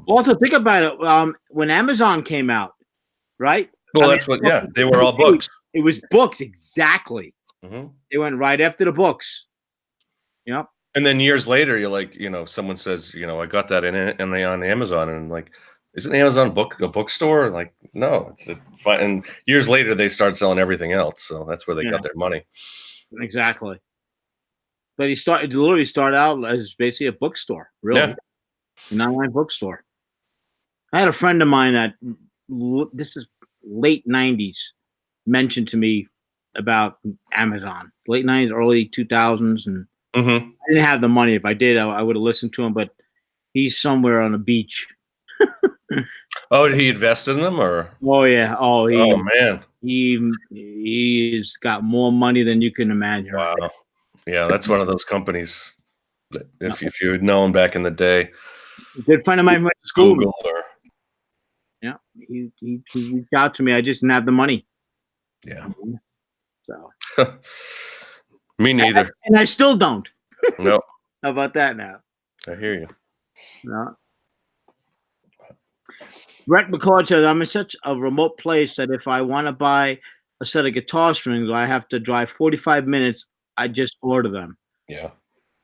Also, think about it. When Amazon came out, right? Well, they were all books. It was books, exactly. Mm-hmm. They went right after the books. Yep. And then years later, you're like, someone says, I got that on Amazon, and I'm like, isn't Amazon a bookstore? Like, no, it's fine. And years later, they start selling everything else, so that's where they got their money. Exactly. But he literally started out as basically a bookstore, really, an online bookstore. I had a friend of mine that this is late '90s mentioned to me about Amazon, late '90s, early 2000s, and I didn't have the money. If I did, I would have listened to him. But he's somewhere on a beach. Oh, did he invest in them, or? Oh yeah. Oh, man. He's got more money than you can imagine. Wow. Yeah, that's one of those companies that if you had known back in the day. A good friend of mine went to school. Google Yeah, he reached out to me. I just didn't have the money. Yeah. So. Me neither. And I still don't. No. How about that now? I hear you. No. Brett McCord said, I'm in such a remote place that if I want to buy a set of guitar strings, I have to drive 45 minutes. I just order them. Yeah.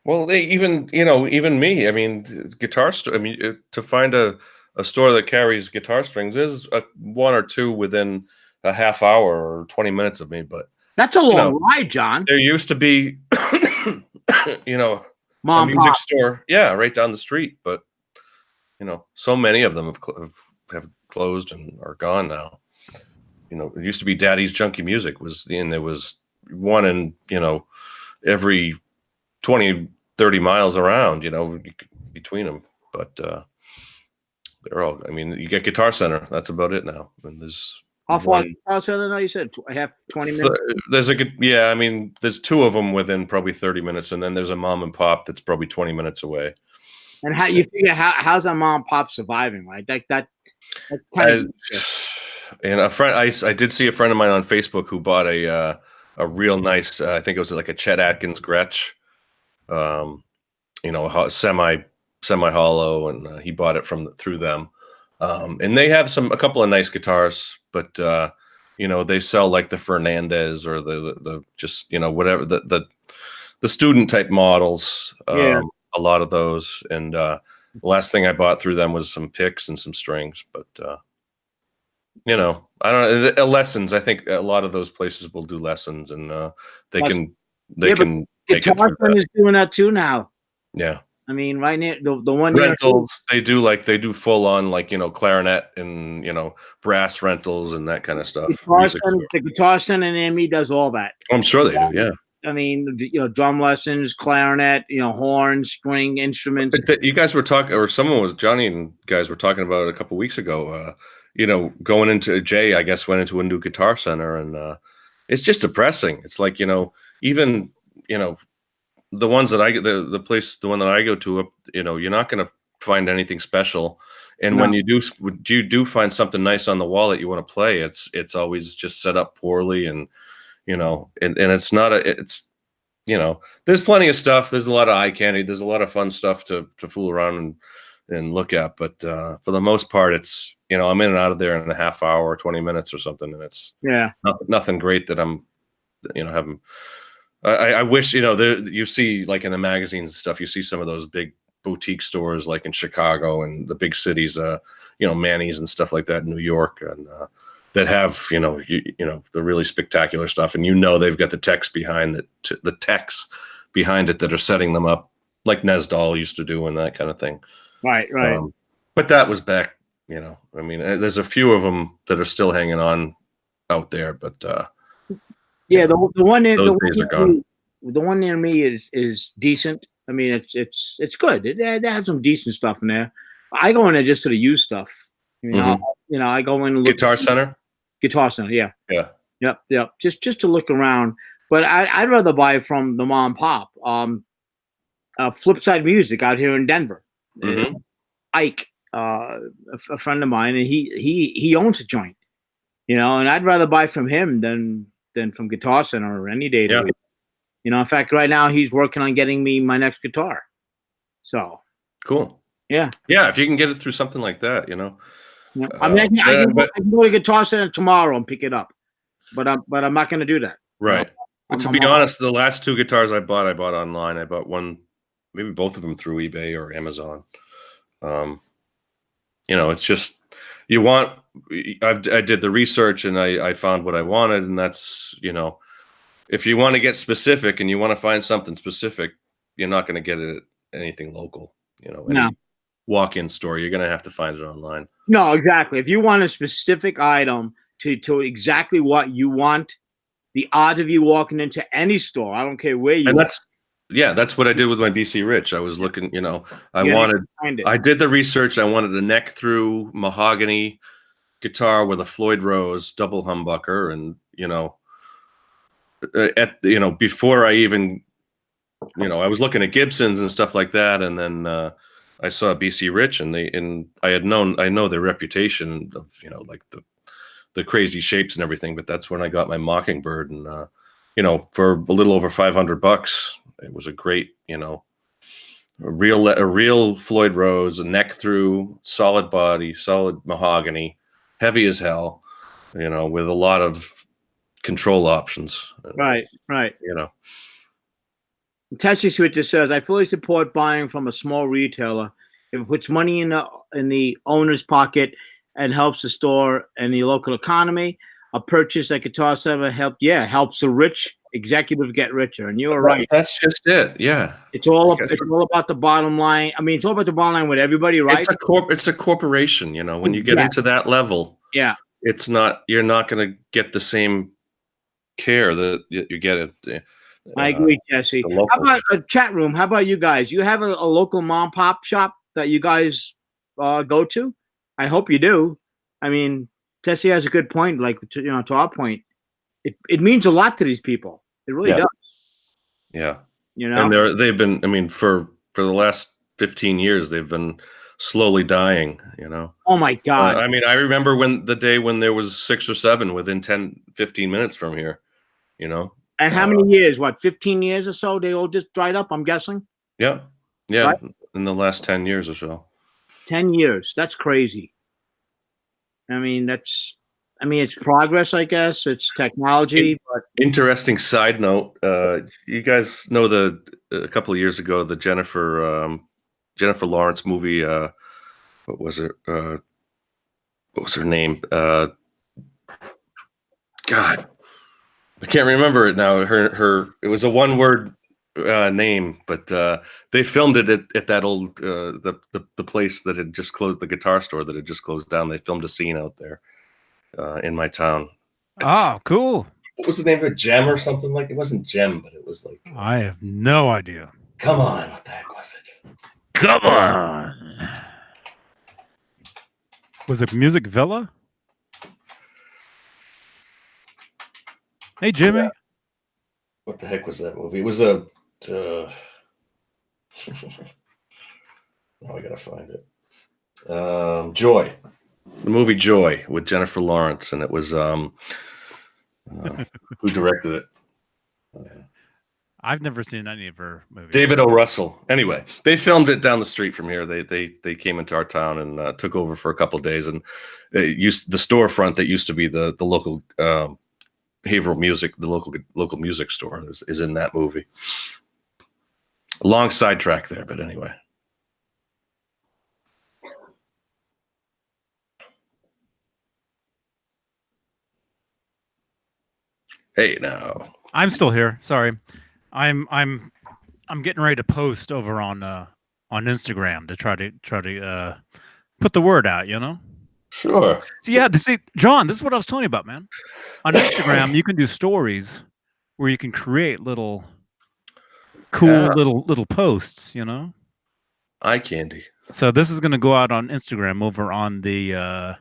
Well, even me, I mean, to find a store that carries guitar strings is one or two within a half hour or 20 minutes of me, but that's a long ride, John. There used to be, a music store, right down the street, but so many of them have closed and are gone now. it used to be Daddy's Junkie Music and there was one in, every 20, 30 miles around, between them. But they're all, you get Guitar Center. That's about it now. And there's how far Guitar Center now? You said 20 minutes? There's there's two of them within probably 30 minutes. And then there's a mom and pop that's probably 20 minutes away. And how you figure how's a mom and pop surviving, right? That kind of and a friend, I did see a friend of mine on Facebook who bought a real nice, I think it was like a Chet Atkins Gretsch, semi hollow, and he bought it through them. And they have a couple of nice guitars, but they sell like the Fernandez or the just whatever the student type models. A lot of those, and the last thing I bought through them was some picks and some strings, but I don't know, lessons. I think a lot of those places will do lessons, and they can Guitar Center is doing that too now. Yeah, right now the one rentals they do full on clarinet and brass rentals and that kind of stuff. The Guitar Center near me does all that. I'm sure they do. Yeah. Drum lessons, clarinet, horns, string instruments. You guys were talking, or Johnny and guys were talking about it a couple weeks ago. Going into Jay, I guess, went into a new Guitar Center, and it's just depressing. It's like even the ones that the one that I go to, you're not going to find anything special. And when you do find something nice on the wall that you want to play, it's always just set up poorly, and and it's not there's plenty of stuff. There's a lot of eye candy. There's a lot of fun stuff to fool around and look at. But for the most part, it's, I'm in and out of there in a half hour or 20 minutes or something. And it's nothing great that I'm, having. I wish, you see like in the magazines and stuff, you see some of those big boutique stores like in Chicago and the big cities, Manny's and stuff like that in New York, and that have the really spectacular stuff, and they've got the techs behind it, that are setting them up like Nesdal used to do and that kind of thing. Right. But that was back, there's a few of them that are still hanging on out there, but the one those days are gone. The one near me is decent. It's good. It has some decent stuff in there. I go in there just to the used stuff. I go in and look. Guitar Center. Guitar Center, yeah. Yep. Just to look around, but I'd rather buy from the mom and pop. Flipside Music out here in Denver. Mm-hmm. Ike, a friend of mine, and he owns a joint, and I'd rather buy from him than from Guitar Center or any day. In fact, right now he's working on getting me my next guitar. So cool. Yeah. If you can get it through something like that, Yeah. I can go to Guitar Center tomorrow and pick it up, but I'm not going to do that. Right. To be honest, the last two guitars I bought online. I bought one, maybe both of them through eBay or Amazon. It's just I did the research and I found what I wanted, and that's if you want to get specific and you want to find something specific, you're not going to get it at anything local. No. Walk-in store, you're going to have to find it online. No, exactly. If you want a specific item to exactly what you want, the odds of you walking into any store, I don't care where you are. That's what I did with my BC Rich. I was looking, I did the research. I wanted a neck through mahogany guitar with a Floyd Rose double humbucker, and before I even I was looking at Gibsons and stuff like that, and then I saw BC Rich, and I know their reputation of like the crazy shapes and everything, but that's when I got my Mockingbird, and for a little over $500, it was a great a real Floyd Rose, a neck through, solid body, solid mahogany, heavy as hell, with a lot of control options. Right. Tessie Switcher says, I fully support buying from a small retailer. If it puts money in the owner's pocket and helps the store and the local economy, a purchase at Guitar Center helps the rich executive get richer. And you're right. That's just it. Yeah. It's all about the bottom line. It's all about the bottom line with everybody, right? It's a corporation, when you get into that level. Yeah. it's not. You're not going to get the same care that you get at. I agree, Jesse. How about a chat room? How about you guys? You have a local mom pop shop that you guys go to? I hope you do. I mean, Jesse has a good point. Like to our point, it means a lot to these people. It really does. Yeah. And they've been. I mean, for the last 15 years, they've been slowly dying. Oh my God. I mean, I remember the day when there was 6 or 7 within 10, 15 minutes from here. And how many years? What, 15 years or so? They all just dried up, I'm guessing? Yeah. Right? In the last 10 years or so. 10 years. That's crazy. I mean, it's progress, I guess. It's technology. But interesting side note. You guys know a couple of years ago, the Jennifer Lawrence movie, what was it? What was her name? God. I can't remember it now. It was a one-word name, but they filmed it at that old the place that had just closed, the guitar store that had just closed down. They filmed a scene out there in my town. Oh, cool. What was the name of it? Gem or something like? It wasn't Gem, but it was like. I have no idea. Come on, what the heck was it? Come on. Was it Music Villa? Hey, Jimmy. Yeah. What the heck was that movie? It was a. Oh, I gotta find it. Joy, the movie Joy with Jennifer Lawrence, and it was who directed it? I've never seen any of her movies. David O. Russell. Anyway, they filmed it down the street from here. They came into our town and took over for a couple of days, and the storefront that used to be the local. Haverhill Music, the local music store, is in that movie. A long sidetrack there, but anyway. Hey, now I'm still here. Sorry, I'm getting ready to post over on Instagram to try to put the word out. Sure. So yeah, see, John, this is what I was telling you about, man. On Instagram, you can do stories where you can create little cool little posts, Eye candy. So this is going to go out on Instagram over on the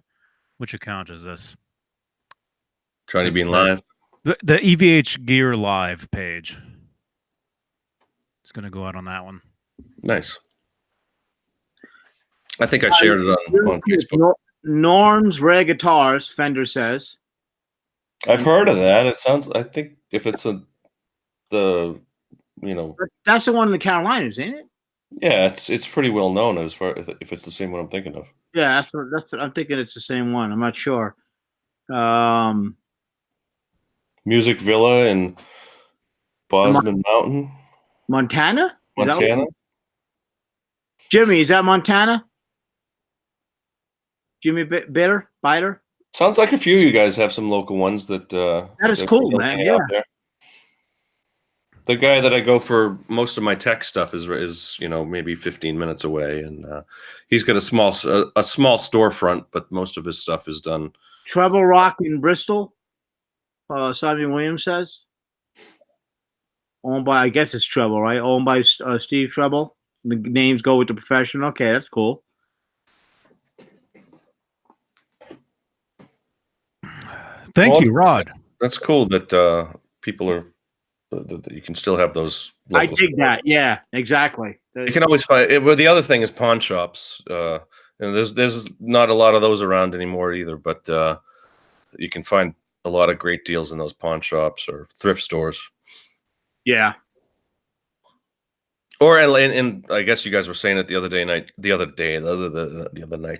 which account is this? Johnny Beane Live. The EVH GEAR Live page. It's going to go out on that one. Nice. I think I shared it on Facebook. Norm's Rare Guitars, Fender says. I've heard of that. It sounds. I think if it's that's the one in the Carolinas, ain't it? Yeah, it's pretty well known as far if it's the same one I'm thinking of. Yeah, that's I'm thinking it's the same one. I'm not sure. Music Villa in Bosman Mountain, Montana. Montana. Jimmy, is that Montana? Jimmy Biter? Sounds like a few of you guys have some local ones that is cool, man. Yeah. The guy that I go for most of my tech stuff is maybe 15 minutes away, and he's got a small storefront, but most of his stuff is done. Treble Rock in Bristol, Simon Williams says. Owned by, I guess it's Treble, right? Owned by Steve Treble. The names go with the profession. Okay, that's cool. Thank you, Rod. That's cool that people are that you can still have those. I dig that. Yeah, exactly. You can always find it. Well, the other thing is pawn shops. There's not a lot of those around anymore either, but you can find a lot of great deals in those pawn shops or thrift stores. Yeah. Or and I guess you guys were saying it the other night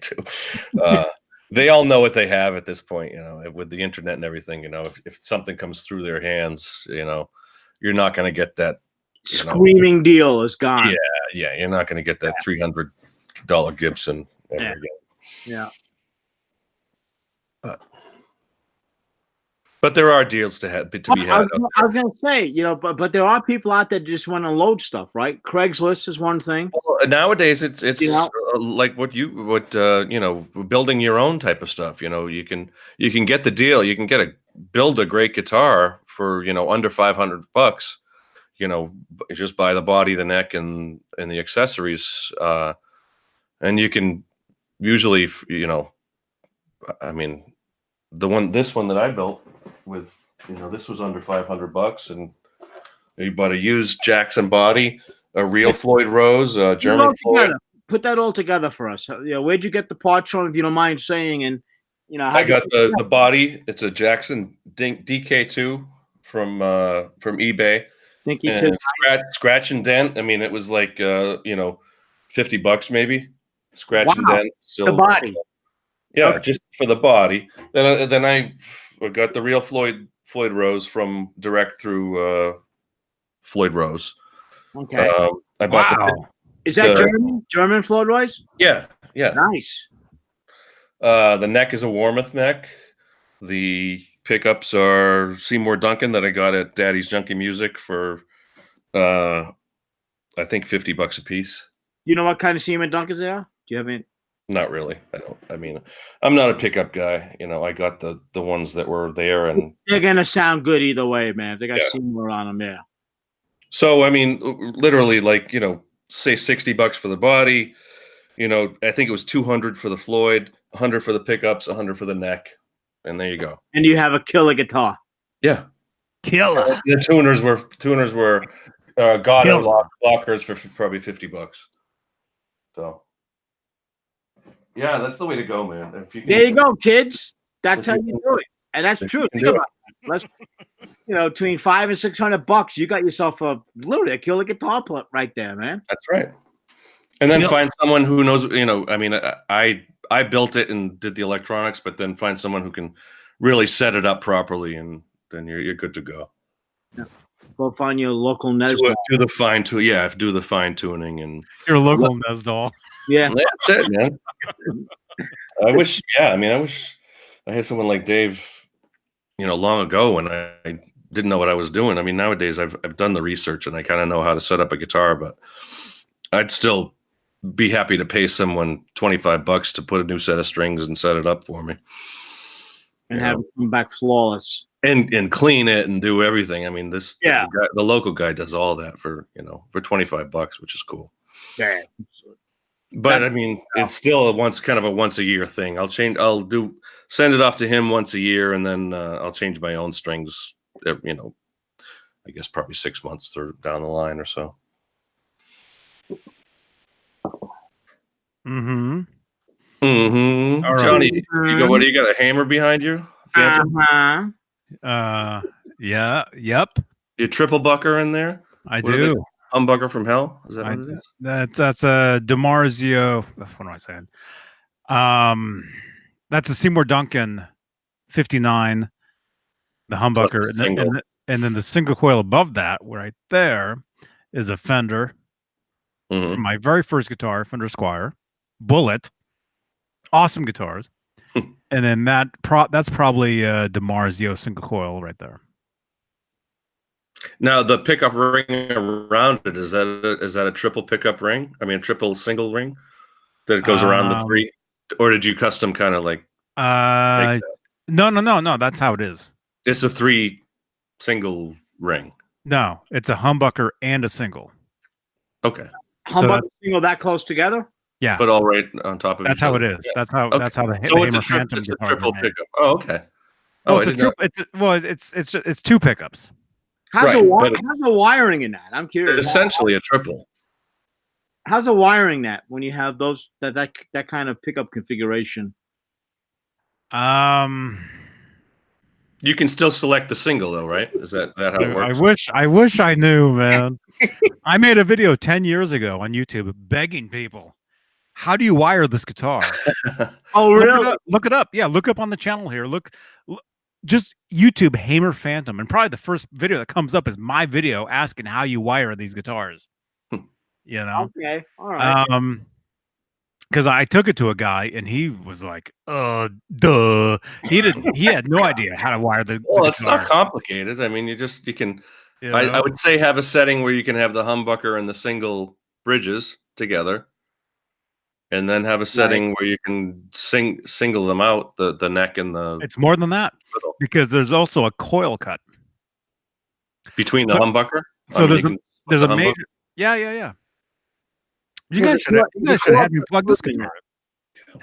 too. They all know what they have at this point, with the internet and everything. If something comes through their hands, you're not going to get that screaming deal is gone. Yeah, you're not going to get that $300 Gibson ever again. Yeah. But there are deals to be had. I was going to say, but there are people out there that just want to load stuff, right? Craigslist is one thing. Well, nowadays, it's a like what you know, building your own type of stuff. You know, you can get the deal. You can build a great guitar for, you know, under $500. You know, just buy the body, the neck, and the accessories, and you can usually, you know, I mean, this one that I built with, you know, this was under $500, and you bought a used Jackson body, a real Floyd Rose, German Floyd. Put that all together for us. You know, where'd you get the parts from, if you don't mind saying? And you know, I got the body. It's a Jackson DK2 from eBay. And scratch and dent. I mean, it was like you know, $50 maybe. Scratch and dent. The body. Yeah, okay. Just for the body. Then I got the real Floyd Rose from direct through Floyd Rose. Okay. I bought Is that German Floyd Rose? Yeah. Nice. The neck is a Warmoth neck. The pickups are Seymour Duncan that I got at Daddy's Junkie Music for I think $50 a piece. You know what kind of Seymour Duncans they are? Do you have any? Not really. I don't. I mean, I'm not a pickup guy. You know, I got the ones that were there, and they're gonna sound good either way, man. If they got Seymour on them, yeah. So I mean, literally, like, you know, say $60 for the body. You know, I think it was $200 for the Floyd, $100 for the pickups, $100 for the neck, and there you go. And you have a killer guitar. Yeah, killer. The tuners were Goddard lockers for probably $50. So. Yeah, that's the way to go, man. If you can, there you go, kids. That's how you do it, and that's true. Think about it. Let's, you know, between $500 and $600, you got yourself literally a killer guitar right there, man. That's right. And then find someone who knows. You know, I mean, I built it and did the electronics, but then find someone who can really set it up properly, and then you're good to go. Yeah. Go find your local Nesdall. Do the fine tune. Yeah, do the fine tuning and your local Nesdall. Yeah, that's it, man. I wish I had someone like Dave, you know, long ago when I didn't know what I was doing. I mean, nowadays I've done the research and I kind of know how to set up a guitar, but I'd still be happy to pay someone $25 to put a new set of strings and set it up for me, and have it come back flawless, and clean it and do everything. I mean, the local guy does all that for $25, which is cool. Yeah. But I mean, it's still kind of a once a year thing. Send it off to him once a year, and then I'll change my own strings. You know, I guess probably 6 months down the line or so. Mm-hmm. Mm-hmm. All right. Johnny, what do you got? A hammer behind you? Phantom? Yeah. Yep. You triple bucker in there? I do. Humbucker from hell? Is that what it is? That's a DiMarzio. What am I saying? That's a Seymour Duncan 59, the humbucker, and then the single coil above that, right there, is a Fender. From my very first guitar, Fender Squire, Bullet, awesome guitars, and then that's probably a DiMarzio single coil right there. Now the pickup ring around it, is that a triple pickup ring? I mean, a triple single ring that goes around the three, or did you custom kind of like? No. That's how it is. It's a 3 single ring. No, it's a humbucker and a single. Okay. Humbucker single that close together. Yeah, but all right on top of. That's how it is. Yeah. That's how. Okay. That's how the Hammer Phantom it's a triple pickup. Oh, okay. Oh, it's 2 pickups. How's the wiring in that? I'm curious. Essentially a triple. How's the wiring that when you have those that kind of pickup configuration? You can still select the single though, right? Is that how it works? I wish I knew, man. I made a video 10 years ago on YouTube begging people, how do you wire this guitar? Oh, really? Look it up. Yeah, look up on the channel here. Look, just YouTube Hammer Phantom, and probably the first video that comes up is my video asking how you wire these guitars. You know? Okay, all right. Because I took it to a guy and he was like, duh. He had no idea how to wire the Well, it's not complicated. I mean, you can, you know? I would say have a setting where you can have the humbucker and the single bridges together. and then have a setting where you can single them out, the neck and the. It's more than that middle. because there's also a coil cut Between the humbucker. So there's a major. Yeah. You guys should have me plug this guitar.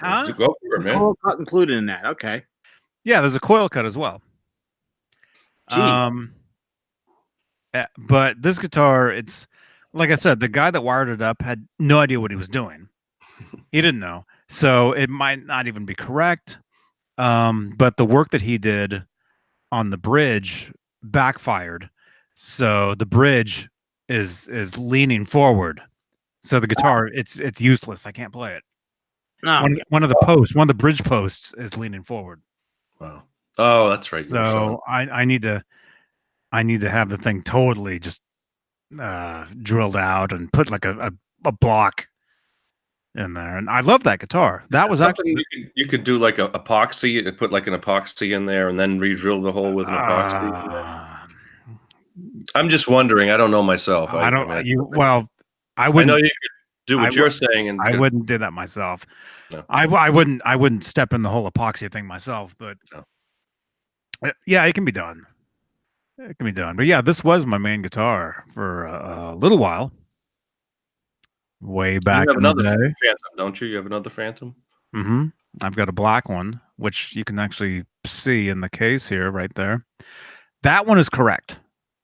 Huh? Go for it, man. Coil cut included in that. Okay. Yeah, there's a coil cut as well. But this guitar, it's like I said, the guy that wired it up had no idea what he was doing. He didn't know, so it might not even be correct. But the work that he did on the bridge backfired, so the bridge is leaning forward. So the guitar, it's useless. I can't play it. No, one of the bridge posts is leaning forward. Wow. Oh, that's right. So I need to have the thing totally just drilled out and put like a block in there. And I love that guitar. That was actually you could do like a epoxy and put like an epoxy in there and then re-drill the hole with an epoxy. I'm just wondering. I don't know myself. I don't. I know you could do what you're saying, and I wouldn't do that myself. No. I wouldn't step in the whole epoxy thing myself. But yeah, it can be done. It can be done. But yeah, this was my main guitar for a little while. Way back you have in the another day. Phantom, don't you? You have another Phantom? Mm-hmm. I've got a black one, which you can actually see in the case here, right there. That one is correct.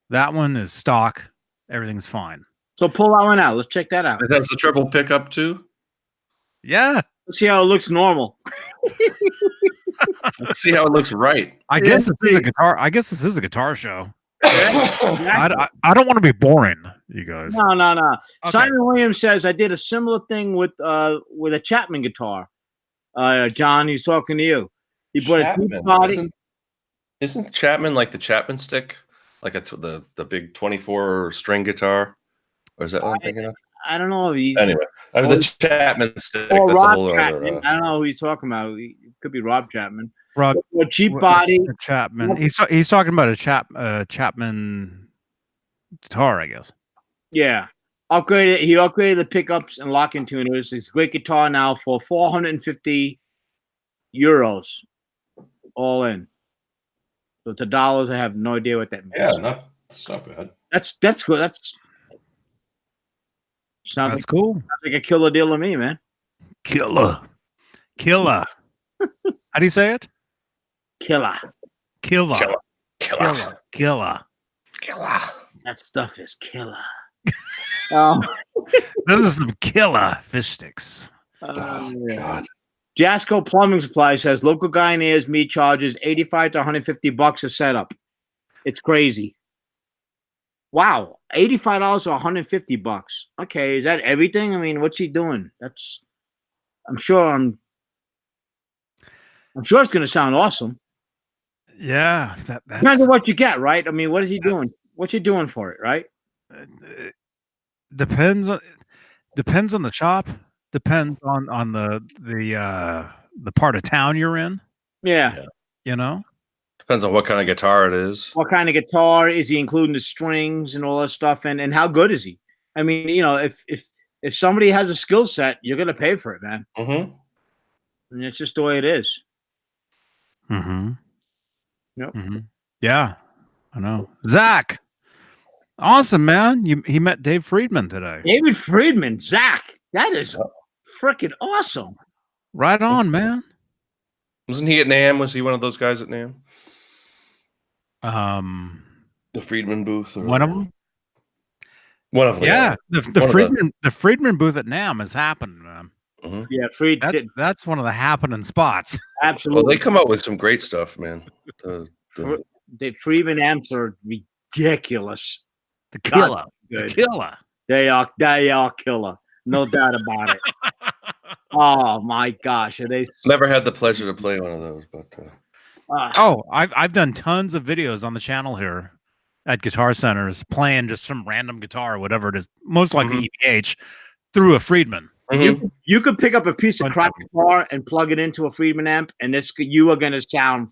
That one is stock. Everything's fine. So pull that one out. Let's check that out. It has the triple pickup too? Yeah. Let's see how it looks normal. Let's see how it looks right. I guess this is a guitar. I guess this is a guitar show. I don't want to be boring, you guys. No. Okay. Simon Williams says I did a similar thing with a Chapman guitar. John, he's talking to you. He put a deep body. Isn't Chapman like the Chapman stick? Like the big 24 string guitar? Or is that what I'm thinking of? I don't know. Anyway, the Chapman stick. Or that's Rob a whole Chapman. other. I don't know who he's talking about. It could be Rob Chapman. Rob, a cheap body. Chapman. He's talking about a Chapman guitar, I guess. Yeah. Upgraded. He upgraded the pickups and locking tuners. It's a great guitar now for €450 all in. So to dollars, I have no idea what that means. Yeah, that's not bad. That's good. That's cool. Sounds like a killer deal to me, man. Killer. How do you say it? Killer. That stuff is killer. This is some killer fish sticks. God. Jasco Plumbing Supply says local guy near me charges $85 to $150 a setup. It's crazy. Wow, $85 to $150. Okay, is that everything? I mean, what's he doing? I'm sure it's going to sound awesome. Yeah, that's depends on what you get, right? I mean, what is he doing? What you doing for it, right? Depends on the shop. Depends on the part of town you're in. Yeah. You know? Depends on what kind of guitar it is. What kind of guitar is he including the strings and all that stuff, and how good is he? I mean, if somebody has a skill set, you're gonna pay for it, man. Mm-hmm. And it's just the way it is. Mm-hmm. Yep. Mm-hmm. Yeah, I know. Zach, awesome, man. He met Dave Friedman today. David Friedman, Zach, that is freaking awesome. Right on, man. Wasn't he at NAMM? Was he one of those guys at NAMM? The Friedman booth, or one of them. One of them. Yeah, the Friedman booth at NAMM has happened, man. Mm-hmm. Yeah, that's one of the happening spots. Absolutely. Well, they come up with some great stuff, man. The Friedman amps are ridiculous. The killer. Good. The killer. They are killer. No doubt about it. Oh my gosh, are they? Never had the pleasure to play one of those, but. I've done tons of videos on the channel here at Guitar Centers playing just some random guitar, whatever it is, most likely EVH, through a Friedman. Mm-hmm. You could pick up a piece of crap guitar and plug it into a Friedman amp, and you are going to sound.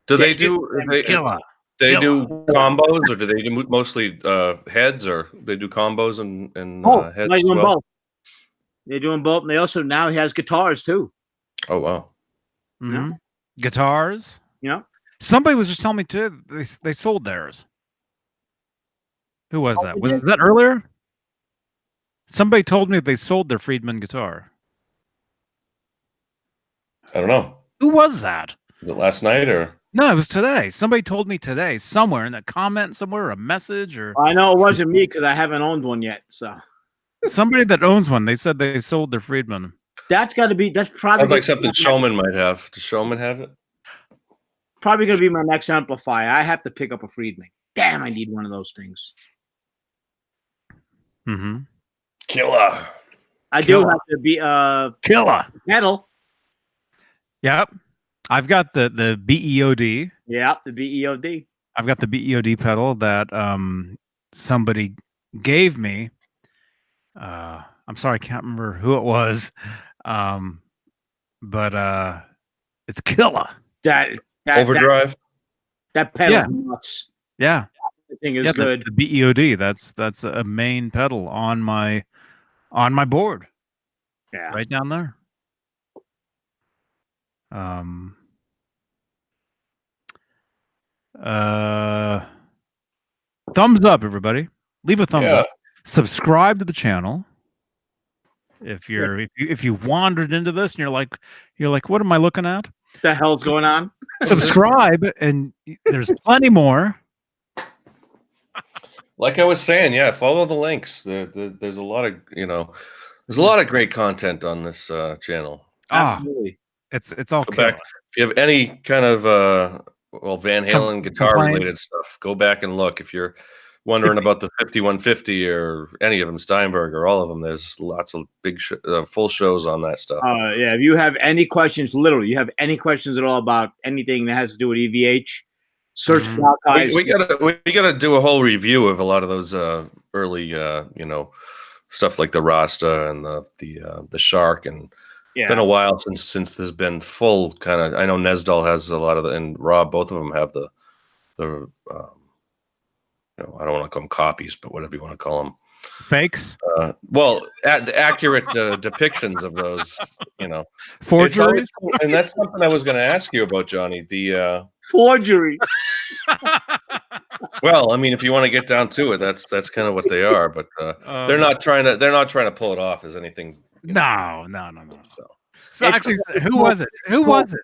Do they do killer? They do combos, or do they do mostly heads, or they do combos and heads as well? Both. They're doing both. And they also now he has guitars too. Oh wow. Mhm. Guitars. You know, Somebody was just telling me too. They sold theirs. Who was that? Was that earlier? Somebody told me they sold their Friedman guitar. I don't know. Who was that? Was it last night or? No, it was today. Somebody told me today, somewhere in a comment, somewhere, a message, or I know it wasn't me because I haven't owned one yet. So somebody that owns one. They said they sold their Friedman. that's got to be. That's probably Sounds like something Showman might have. Does Showman have it? probably going to be my next amplifier. I have to pick up a Friedman. Damn, I need one of those things. Mm-hmm. Killer. I do have to be Killer. pedal. Yep. I've got the BEOD. Yeah, the BEOD. I've got the BEOD pedal that somebody gave me. I'm sorry, I can't remember who it was. But it's killer. That Overdrive. That pedal's nuts. Yeah. The thing is good. The BEOD, that's a main pedal on my board. Yeah. Right down there. Thumbs up, everybody. Leave a thumbs up. Subscribe to the channel. If you wandered into this and you're like, what am I looking at? What the hell's going on? Subscribe, and there's plenty more. Like I was saying, yeah, follow the links. There's a lot of there's a lot of great content on this channel. Absolutely. It's all go back. If you have any kind of Van Halen guitar related stuff, go back and look. If you're wondering about the 5150 or any of them, Steinberg or all of them, there's lots of big full shows on that stuff. Yeah, if you have any questions, literally, you have any questions at all about anything that has to do with EVH, search the archives. We gotta do a whole review of a lot of those early stuff like the Rasta and the Shark, and it's been a while since there's been full kind of. I know Nesdal has a lot of and Rob, both of them have the I don't want to call them copies, but whatever you want to call them. Fakes? Accurate depictions of those, Forgeries? And that's something I was going to ask you about, Johnny. The forgery. Well, I mean, if you want to get down to it, that's kind of what they are. But they're not trying to pull it off as anything. No. So actually, who was it? Who was it?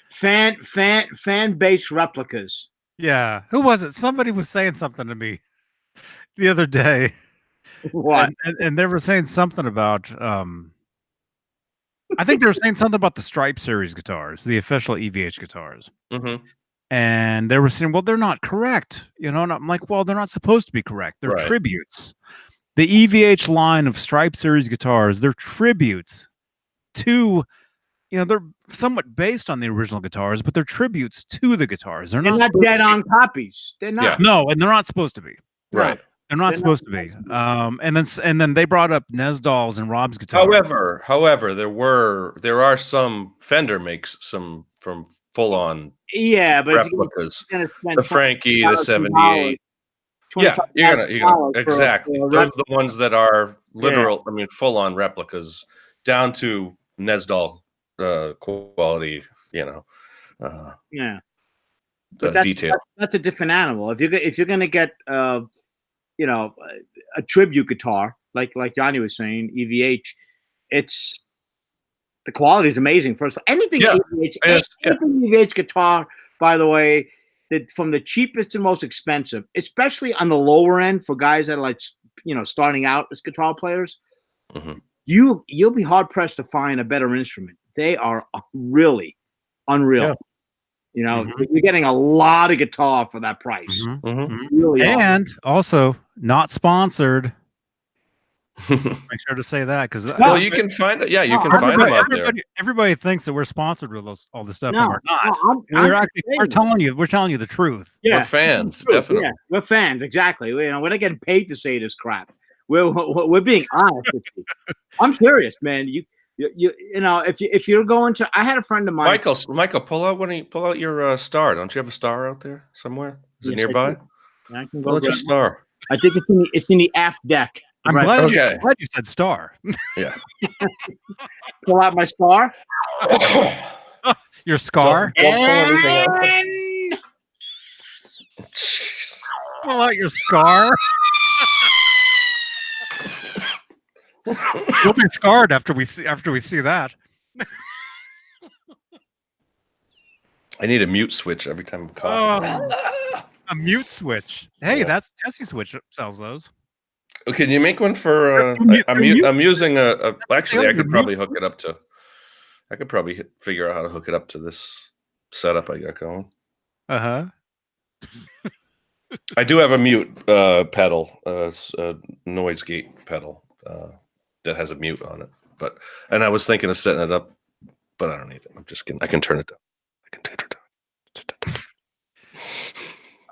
Fan base replicas. Yeah, who was it? Somebody was saying something to me the other day. What? And they were saying something about I think they were saying something about the Stripe series guitars, the official EVH guitars. Mm-hmm. And they were saying, well, they're not correct. And I'm like, well, they're not supposed to be correct. They're tributes. The EVH line of Stripe series guitars, they're tributes to, they're somewhat based on the original guitars, but they're tributes to the guitars. They're not dead on copies. They're not. Yeah. No, and they're not supposed to be. Right. They're not supposed to be. And then they brought up Nesdal's and Rob's guitar. However, there are some Fender makes some from full on but replicas. The Frankie, the 78. Yeah, you're gonna exactly. Those are the ones that are literal. I mean, full on replicas down to Nesdal quality. Detail. That's a different animal. If you're gonna get a tribute guitar like Johnny was saying, EVH, it's the quality is amazing. First of all, anything EVH guitar, by the way, from the cheapest to most expensive, especially on the lower end for guys that are starting out as guitar players, you'll be hard pressed to find a better instrument. They are really unreal. Yeah. You're getting a lot of guitar for that price. Really, and also not sponsored. Make sure to say that because you can find it. Yeah, you can find them out there. Everybody thinks that we're sponsored with all this stuff, and we're not. We're telling you the truth. Yeah, we're fans, definitely. Yeah, we're fans, exactly. We're not getting paid to say this crap. We're being honest with you. I'm serious, man. If you're going to, I had a friend of mine. Michael, pull out your star. Don't you have a star out there somewhere? Is it nearby? I can go get your star. I think it's in the aft deck. I'm Right. glad, Okay. I'm glad you said star. Yeah. Pull out my star. Your scar? Don't pull anything out. And Jeez. Pull out your scar. You'll be scarred after we see that. I need a mute switch every time I'm coughing. A mute switch. Hey, Yeah. that's Tessie Switch sells those. Oh, can you make one for? I'm using a. Actually, I could probably hook it up to. I could probably figure out how to hook it up to this setup I got going. Uh-huh. I do have a mute pedal, a noise gate pedal that has a mute on it. And I was thinking of setting it up, but I don't need it. I'm just kidding. I can turn it down. I can turn it down.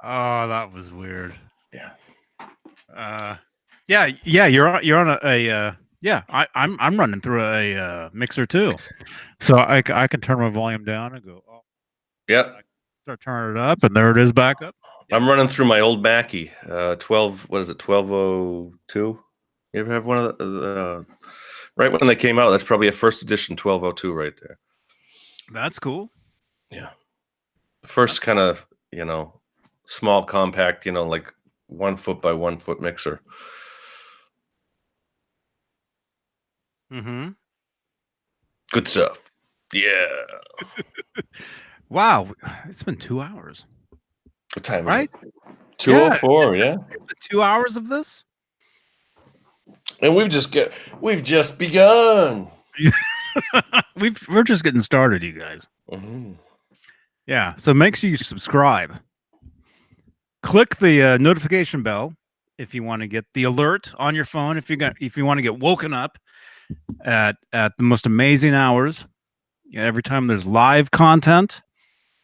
Oh, that was weird. Yeah. Yeah. You're on a yeah. I'm running through a mixer too, so I can turn my volume down and go. Oh, Yeah. start turning it up, and there it is back up. I'm running through my old Mackie, 12. What is it? 1202. You ever have one of the right when they came out? That's probably a first edition 1202 right there. That's cool. Yeah. First kind of small compact, like 1 foot by 1 foot mixer. Mm-hmm. Good stuff. Yeah. Wow, it's been 2 hours. What time Right? is it? 2:04, yeah. It's been 2 hours of this. And we've just begun. We're just getting started, you guys. Mm-hmm. Yeah, so make sure you subscribe. Click the notification bell if you want to get the alert on your phone. If you want to get woken up at the most amazing hours, every time there's live content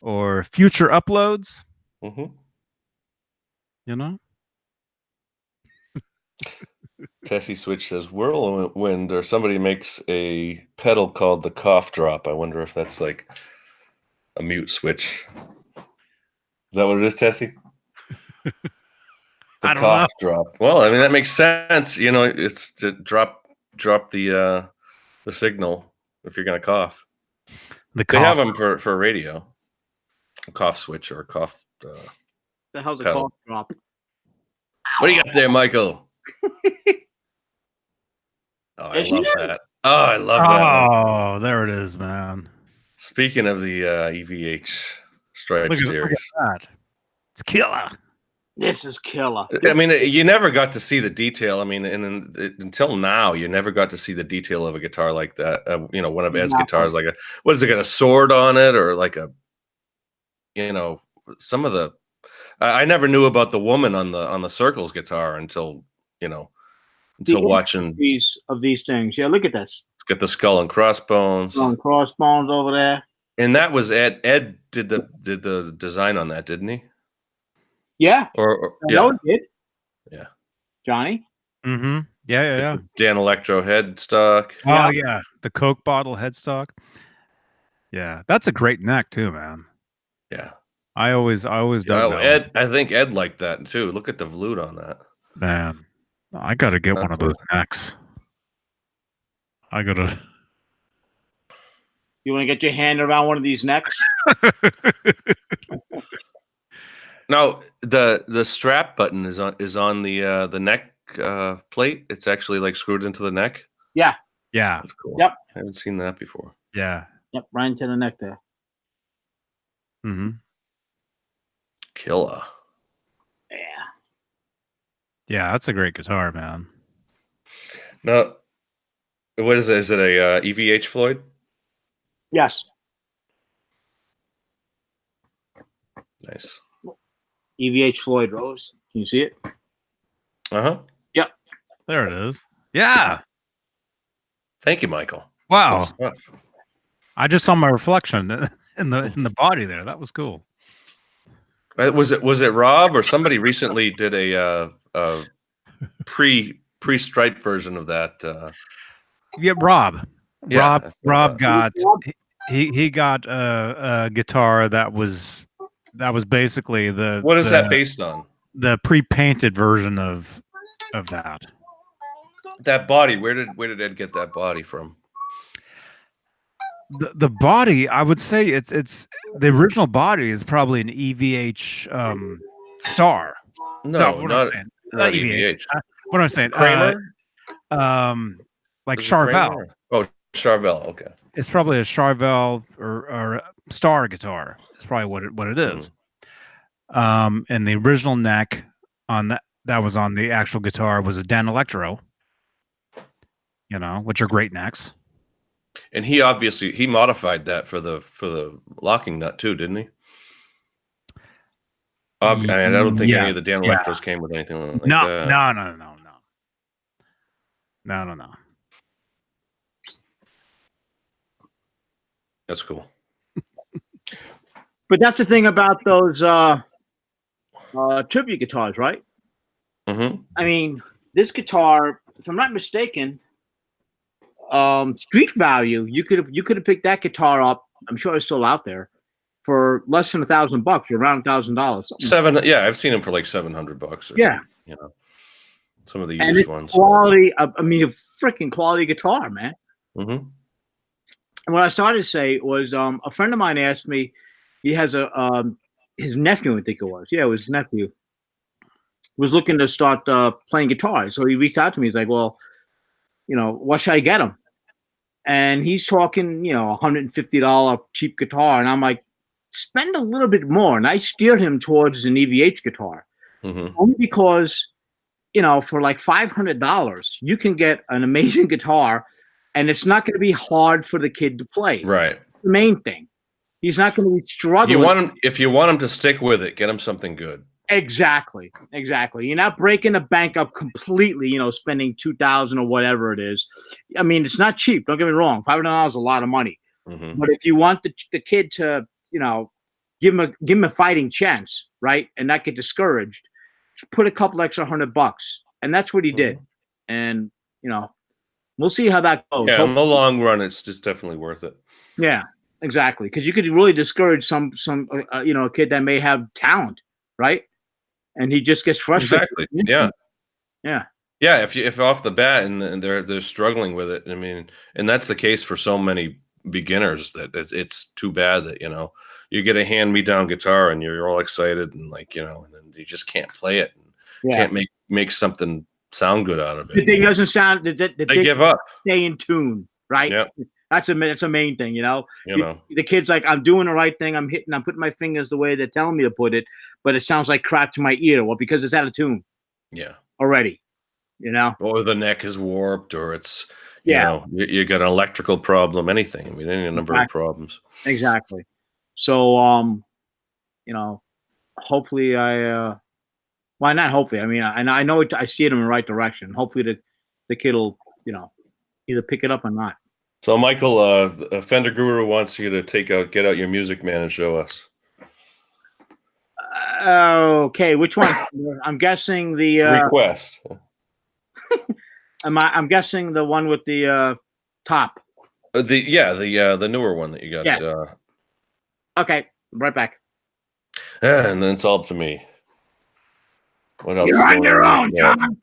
or future uploads, Mm-hmm. Tessie Switch says Whirlwind, or somebody makes a pedal called the cough drop. I wonder if that's like a mute switch. Is that what it is, Tessie? The I don't cough drop. Well, I mean that makes sense. It's to drop the signal if you're gonna cough. They have them for radio. A cough switch or a cough. the hell's a pedal. cough drop? What do you got there, Michael? Oh, I love that. Oh, I love that. Oh, there it is, man. Speaking of the EVH Strike Look series, at that. It's killer. This is killer. I mean, you never got to see the detail. I mean, until now, you never got to see the detail of a guitar like that. One of Ed's guitars, like what is it, got a sword on it, or like a, some of the. I never knew about the woman on the Circles guitar until watching of these things. Yeah, look at this. It's got the skull and crossbones. Crossbones over there. And that was Ed. Ed did the design on that, didn't he? Yeah. Or I know it did. Yeah. Johnny. Mm-hmm. Yeah. Dan Electro headstock. Oh yeah, the Coke bottle headstock. Yeah, that's a great neck too, man. Yeah. I always dug that Ed. I think Ed liked that too. Look at the flute on that. Man, I gotta get one of those necks. I gotta. You want to get your hand around one of these necks? Now the strap button is on the neck plate. It's actually like screwed into the neck. Yeah. Yeah. That's cool. Yep. I haven't seen that before. Yeah. Yep. Right into the neck there. Mm-hmm. Killer. Yeah. Yeah, that's a great guitar, man. Now, what is it? Is it a EVH Floyd? Yes. Nice. EVH Floyd Rose. Can you see it? Uh-huh. Yep. There it is. Yeah. Thank you, Michael. Wow. Good stuff. I just saw my reflection in the body there. That was cool. Was it Rob or somebody recently did a pre-stripe version of that? Yeah, Rob. Yeah, Rob got he got a guitar that was basically What is that based on? The pre-painted version of that. That body, where did Ed get that body from? The body, I would say it's the original body is probably an EVH Star. No, what am I not saying? EVH. What am I saying? Kramer? Like Is it Charvel. Kramer? Oh, Charvel. Okay. It's probably a Charvel or a Star guitar. It's probably what it is. And the original neck on that was on the actual guitar was a Dan Electro. You know, which are great necks. And he obviously modified that for the locking nut too, didn't he? And I don't think any of the Dan Electros came with anything like that. No. That's cool. But that's the thing about those tribute guitars, right? Mm-hmm. I mean, this guitar, if I'm not mistaken, street value, you could have picked that guitar up. I'm sure it's still out there for less than $1,000, or around $1,000. Yeah, I've seen them for like $700. Yeah, you know, some of the used ones. Quality. I mean, a freaking quality guitar, man. Mm-hmm. And what I started to say was, a friend of mine asked me. He has his nephew, I think it was. Yeah, it was his nephew. Was looking to start playing guitar, so he reached out to me. He's like, "Well, you know, what should I get him?" And he's talking, you know, $150 cheap guitar, and I'm like, spend a little bit more. And I steered him towards an EVH guitar, only because, you know, for like $500, you can get an amazing guitar, and it's not going to be hard for the kid to play. Right. The main thing, he's not going to be struggling. If you want him to stick with it, get him something good. Exactly. You're not breaking the bank up completely, you know, spending $2,000 or whatever it is. I mean, it's not cheap. Don't get me wrong. $500 is a lot of money. But if you want the kid to, you know, give him a fighting chance, right, and not get discouraged, put a couple extra $100, and that's what he did. And you know, we'll see how that goes. Yeah, in the long run, it's just definitely worth it. Yeah, exactly, because you could really discourage some you know, a kid that may have talent, right? And he just gets frustrated. Exactly. Yeah. If off the bat and they're struggling with it, I mean, and that's the case for so many beginners that it's too bad that, you know, you get a hand-me-down guitar and you're all excited and like, you know, and then you just can't play it and can't make something sound good out of it. The thing doesn't sound. They give up. Stay in tune, right? Yeah. That's a main thing, you know. You the kid's like, I'm doing the right thing. I'm putting my fingers the way they're telling me to put it, but it sounds like crap to my ear. Well, because it's out of tune. Yeah. Already, you know. Or the neck is warped, or it's you know, you got an electrical problem. Anything. I mean, any number of problems. Exactly. So, you know, hopefully why not? Hopefully, I mean, I know I see it in the right direction. Hopefully, the kid will, you know, either pick it up or not. So, Michael, Fender Guru wants you to get out your Music Man and show us. Okay, which one? I'm guessing the request. I'm guessing the one with the top. The newer one that you got. Yeah. Okay, right back. Yeah, and then it's all up to me. What else? You're on your own, John.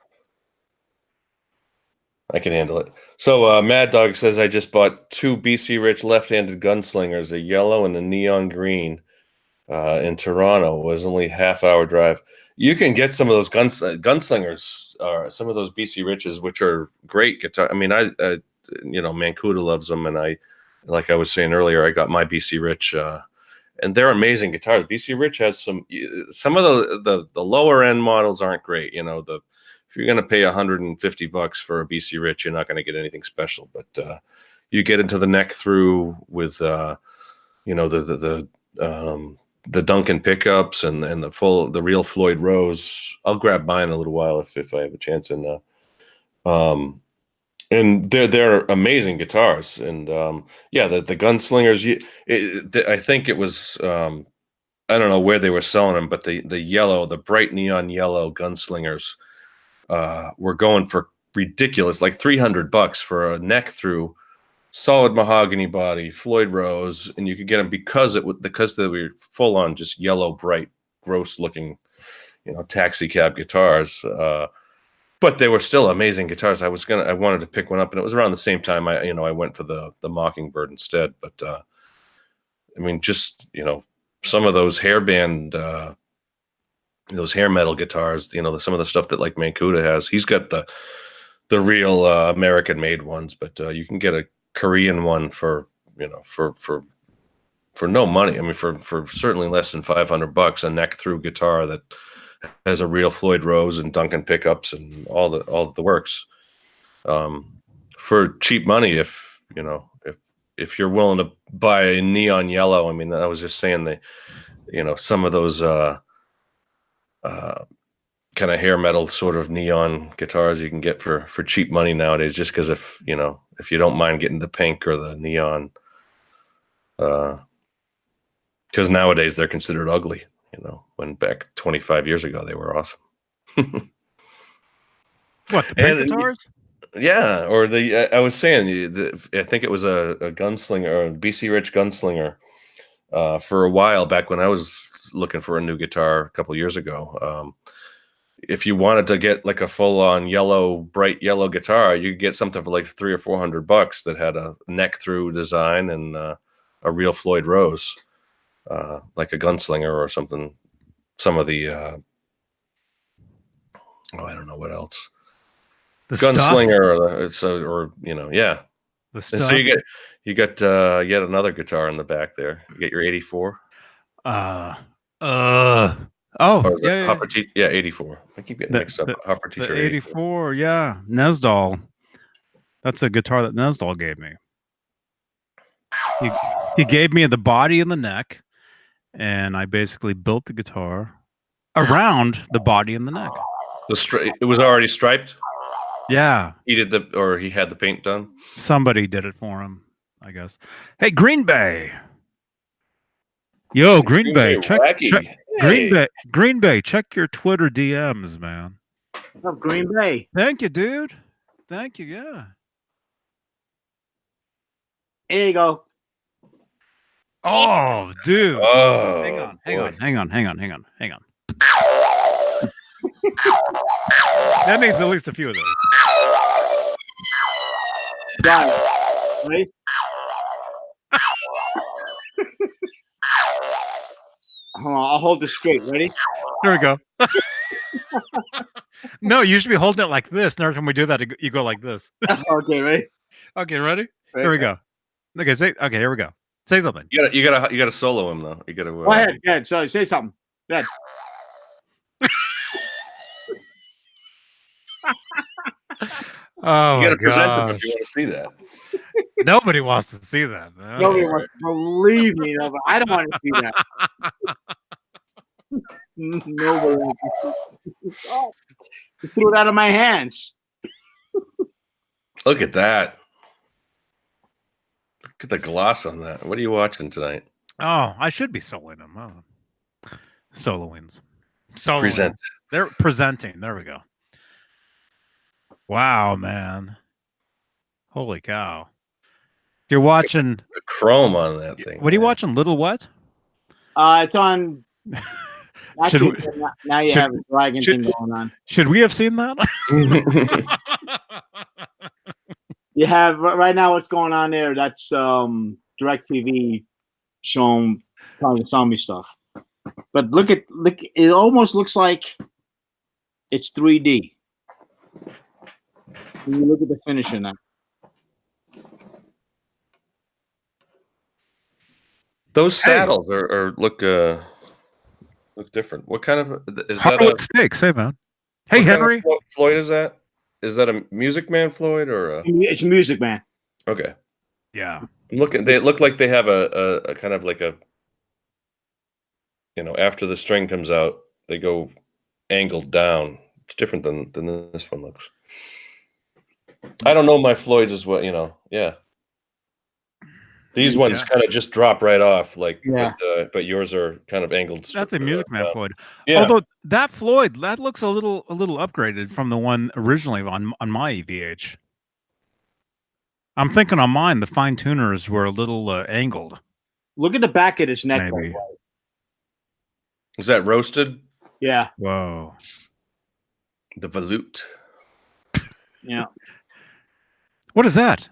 I can handle it. So Mad Dog says, I just bought 2 BC Rich left-handed gunslingers, a yellow and a neon green in Toronto. It was only a half-hour drive. You can get some of those gunslingers, some of those BC Riches, which are great guitar. I mean, you know, Mancuda loves them, and like I was saying earlier, I got my BC Rich, and they're amazing guitars. BC Rich has some of the lower end models aren't great. You know, if you're going to pay $150 for a BC Rich, you're not going to get anything special. But you get into the neck through with, you know, the Duncan pickups and the real Floyd Rose. I'll grab mine in a little while if I have a chance. And they're amazing guitars. And the gunslingers. I think it was. I don't know where they were selling them, but the bright neon yellow gunslingers. We're going for ridiculous, like $300 for a neck through, solid mahogany body, Floyd Rose, and you could get them because they were full on just yellow, bright, gross looking, you know, taxi cab guitars. but they were still amazing guitars. I wanted to pick one up, and it was around the same time I went for the Mockingbird instead. But I mean, just some of those hairband, those hair metal guitars, some of the stuff that like Mancuda has. He's got the real American made ones, but you can get a Korean one for no money. I mean, for certainly less than $500, a neck through guitar that has a real Floyd Rose and Duncan pickups and all the works. For cheap money, if you're willing to buy a neon yellow. I mean, I was just saying some of those kind of hair metal sort of neon guitars you can get for cheap money nowadays, just because if you don't mind getting the pink or the neon, because nowadays they're considered ugly, when back 25 years ago they were awesome. What, the pink guitars? Yeah, or I was saying, I think it was a gunslinger, or a BC Rich gunslinger, for a while back when I was looking for a new guitar a couple years ago. If you wanted to get like a full-on bright yellow guitar, you could get something for like $300 or $400 that had a neck-through design and a real Floyd Rose, like a gunslinger or something. Some of the I don't know what else. The gunslinger, yeah. The stuff. And so you got yet another guitar in the back there. You get your 84. Yeah, 84. I keep getting mixed up. Hoffer Teacher 84, yeah. Nesdal. That's a guitar that Nesdal gave me. He gave me the body and the neck, and I basically built the guitar around the body and the neck. It was already striped? Yeah. He had the paint done? Somebody did it for him, I guess. Hey, Green Bay. Yo, Green Bay, check Green Bay, check your Twitter DMs, man. What's up, Green Bay? Thank you, dude. Thank you, yeah. Here you go. Oh, dude. Oh, hang on. That needs at least a few of those. Got it. Ready? Hold on, I'll hold this straight. Ready? There we go. No, you should be holding it like this. And every time we do that, you go like this. Okay, ready? Okay, ready? Here we go. Okay, here we go. Say something. You gotta solo him though. You gotta. Go ahead. So say something. Go ahead. Oh, you gotta present him if you want to see that. Nobody wants to see that, man. Nobody wants to believe me. No, but I don't want to see that. Nobody wants to see that. Just threw it out of my hands. Look at that. Look at the gloss on that. What are you watching tonight? Oh, I should be soloing them. Oh. Soloings. Present. They're presenting. There we go. Wow, man. Holy cow. You're watching the chrome on that thing. What are you watching? Little what? It's on. Actually, now you have a dragon thing going on. Should we have seen that? You have right now what's going on there. That's DirecTV showing kind of zombie stuff. But look, it almost looks like it's 3D. When you look at the finish in that. Those saddles look different. What kind of is that? Steaks, hey man. Hey Henry. Kind of Floyd is that? Is that a Music Man Floyd or? It's Music Man. Okay. Yeah. I'm looking. They look like they have a kind of like a. After the string comes out, they go angled down. It's different than this one looks. I don't know my Floyds as well. Yeah. These ones kind of just drop right off, but yours are kind of angled. That's a Music Man Floyd. Yeah. Although that Floyd, that looks a little upgraded from the one originally on my EVH. I'm thinking on mine, the fine tuners were a little angled. Look at the back of his neck. Maybe. Is that roasted? Yeah. Whoa. The volute. Yeah. What is that?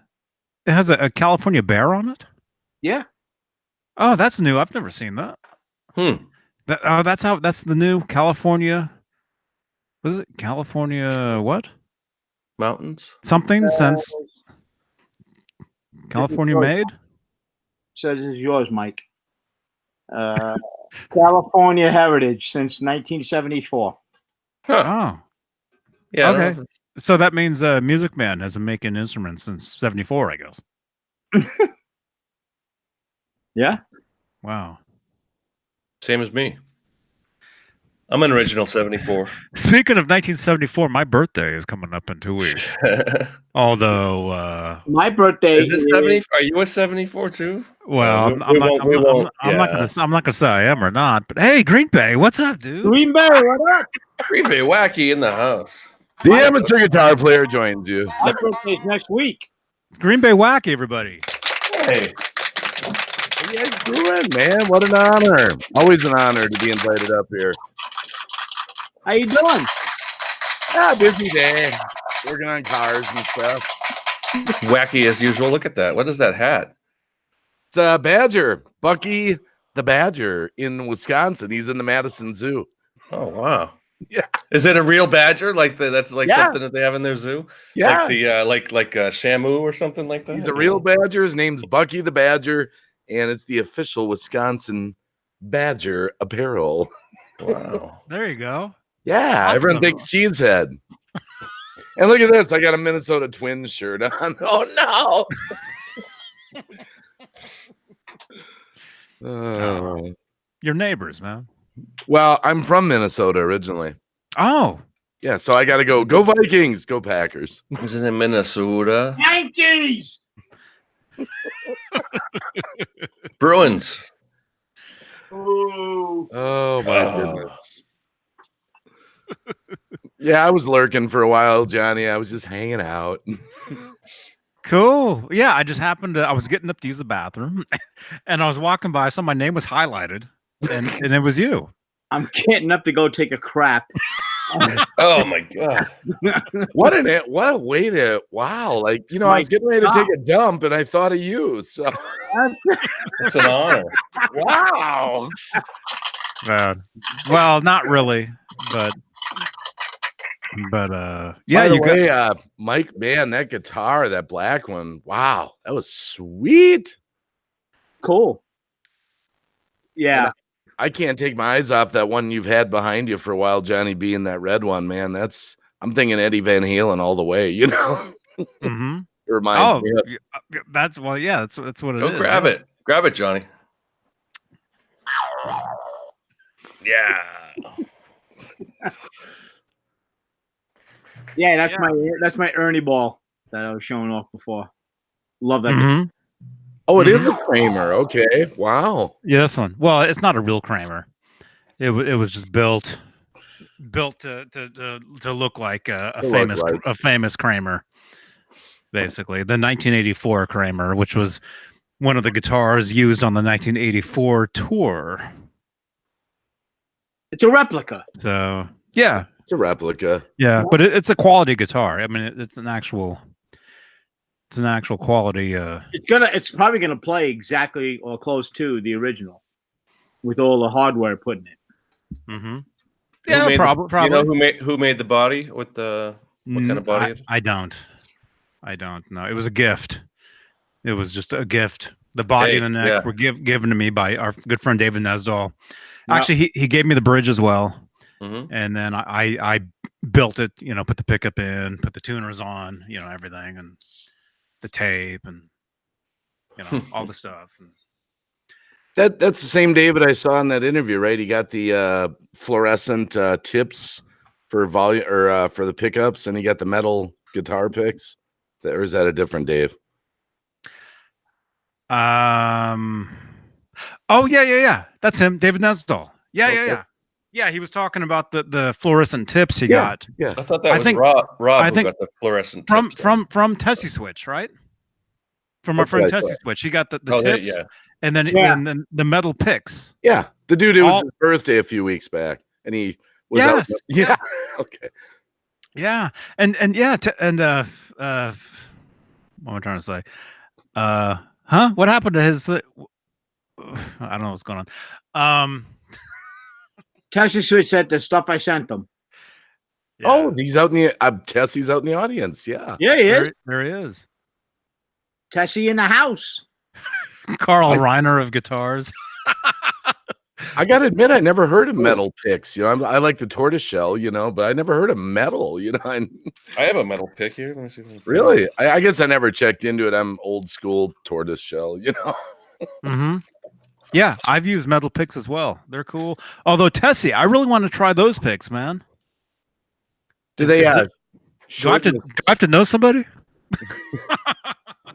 It has a California bear on it? Yeah. Oh, that's new. I've never seen that. That's the new California. Was it California what? Mountains. Something since California made? So this is yours, Mike. California Heritage since 1974. Huh. Oh. Yeah. I don't Okay. know if- So that means Music Man has been making instruments since 74, I guess. Yeah. Wow. Same as me. I'm an original 74. Speaking of 1974, my birthday is coming up in 2 weeks. Although, My birthday Is this 70? Are you a 74 too? well, we won't. I'm not gonna say I am or not. But hey, Green Bay, what's up, dude? Green Bay, what up? Green Bay Wacky in the house. The amateur guitar player joins you. My birthday's next week. Green Bay Wacky, everybody. Hey, What are you guys doing, man? What an honor. Always an honor to be invited up here. How you doing? Busy day. Working on cars and stuff. wacky as usual. Look at that. What is that hat? It's a badger. Bucky the Badger in Wisconsin. He's in the Madison Zoo. Oh wow. Yeah. Is it a real badger? That's like Yeah. something that they have in their zoo? Yeah. Like the like Shamu or something like that? He's a real badger. His name's Bucky the Badger, and it's the official Wisconsin Badger apparel. Wow. There you go. Yeah, Awesome. everyone thinks Cheesehead. And look at this. I got a Minnesota Twins shirt on. Oh, no. Oh. Your neighbors, man. Well, I'm from Minnesota originally. Oh, Yeah, so I got to go. Go Vikings. Go Packers. Isn't it Minnesota? Yankees. Bruins. Ooh. Oh, my Oh. goodness. Yeah, I was lurking for a while, Johnny. I was just hanging out. cool. Yeah, I just happened to. I was getting up to use the bathroom, and I was walking by. I saw my name was highlighted, and it was you. I'm getting up to go take a crap. Oh my god. What a way to like, I My was getting ready to take a dump and I thought of you. So It's an honor. wow. Well, not really, but yeah, By the you way, got. Mike, man, that guitar, that black one, wow, that was sweet. Cool. Yeah. I can't take my eyes off that one you've had behind you for a while, Johnny Beane, that red one, man. I'm thinking Eddie Van Halen all the way, Mm-hmm. It reminds me of. That's what it is. Go grab it. Grab it, Johnny. Yeah. Yeah, that's my Ernie ball that I was showing off before. Love that. Mhm. Oh, it is a Kramer. Okay. Wow. Yeah, this one. Well, it's not a real Kramer. It was just built to look like a famous Kramer, basically. The 1984 Kramer, which was one of the guitars used on the 1984 tour. It's a replica. So yeah, It's a replica. yeah, but it's a quality guitar. I mean, it's an actual quality. It's probably gonna play exactly or close to the original, with all the hardware put in it. Mm-hmm. Who Yeah, made probably. You know who made the body with the what kind of body? I don't know. It was a gift. It was just a gift. The body and the neck were given to me by our good friend David Nesdahl. Yep. Actually, he gave me the bridge as well, Mm-hmm. and then I built it. Put the pickup in, put the tuners on, everything, and the tape, and all the stuff. And That's the same David I saw in that interview, right? He got the fluorescent tips for volume or for the pickups, and he got the metal guitar picks. Or is that a different Dave? Oh yeah. That's him, David Nesdahl. Okay. Yeah. He was talking about the fluorescent tips he got. Yeah. I thought that was think- Rob I who think got the fluorescent From tips on. Tessie Switch, right? From our That's friend what I Tessie thought. Switch. He got the Oh, tips, yeah. and then Yeah. and then the metal picks. Yeah. The dude, it was All- his birthday a few weeks back, and he was out. Yes. Yeah. Okay. Yeah, and yeah, what am I trying to say? Huh? What happened to his? I don't know what's going on. Texas Switch said the stuff I sent them. Yeah. Oh, he's out in the Tessie's out in the audience. Yeah. Yeah, he is. There he is. Tessie in the house. Carl Reiner of guitars. I gotta admit, I never heard of metal picks. You know, I like the tortoise shell, you know, but I never heard of metal. You know, I have a metal pick here. Let me see. really, I guess I never checked into it. I'm old school tortoise shell. You know. Mm-hmm. Yeah, I've used metal picks as well. They're cool. Although Tessie, I really want to try those picks, man. Do they? Do I have to know somebody?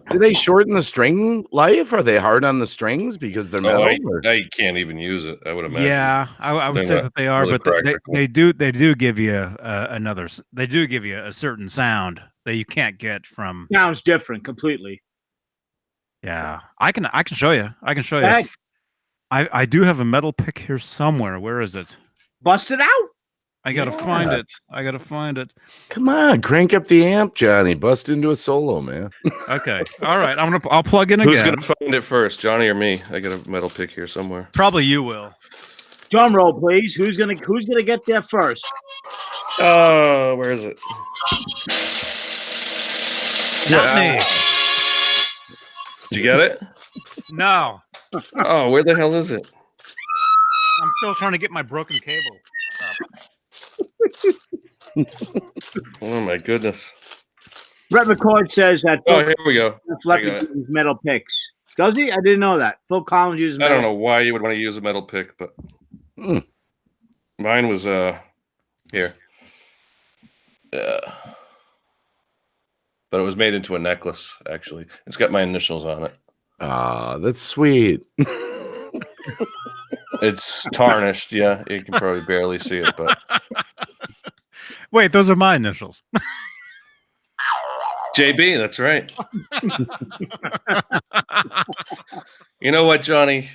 Do they shorten the string life? Are they hard on the strings because they're metal? I can't even use it. I would imagine. Yeah, I would say that they are, really but they do give you another. They do give you a certain sound that you can't get from. Sounds different completely. Yeah, I can show you. I can show you. Heck, I do have a metal pick here somewhere. Where is it? bust it out. I gotta find it. I gotta find it. Come on, crank up the amp, Johnny. Bust into a solo, man. Okay. All right. I'll plug in again. Who's gonna find it first, Johnny or me? I got a metal pick here somewhere. Probably you will. Drum roll, please. Who's gonna get there first? Oh, where is it? Not me. Did you get it? No. Oh, where the hell is it? I'm still trying to get my broken cable. Oh my goodness. Brett McCord says that Oh, here we go. Flecky uses metal picks. Does he? I didn't know that. Phil Collins uses I metal. don't know why you would want to use a metal pick, but mine was here. But it was made into a necklace, actually. It's got my initials on it. Ah, that's sweet. It's tarnished, yeah. You can probably barely see it, but Wait, those are my initials. JB, that's right. You know what, Johnny?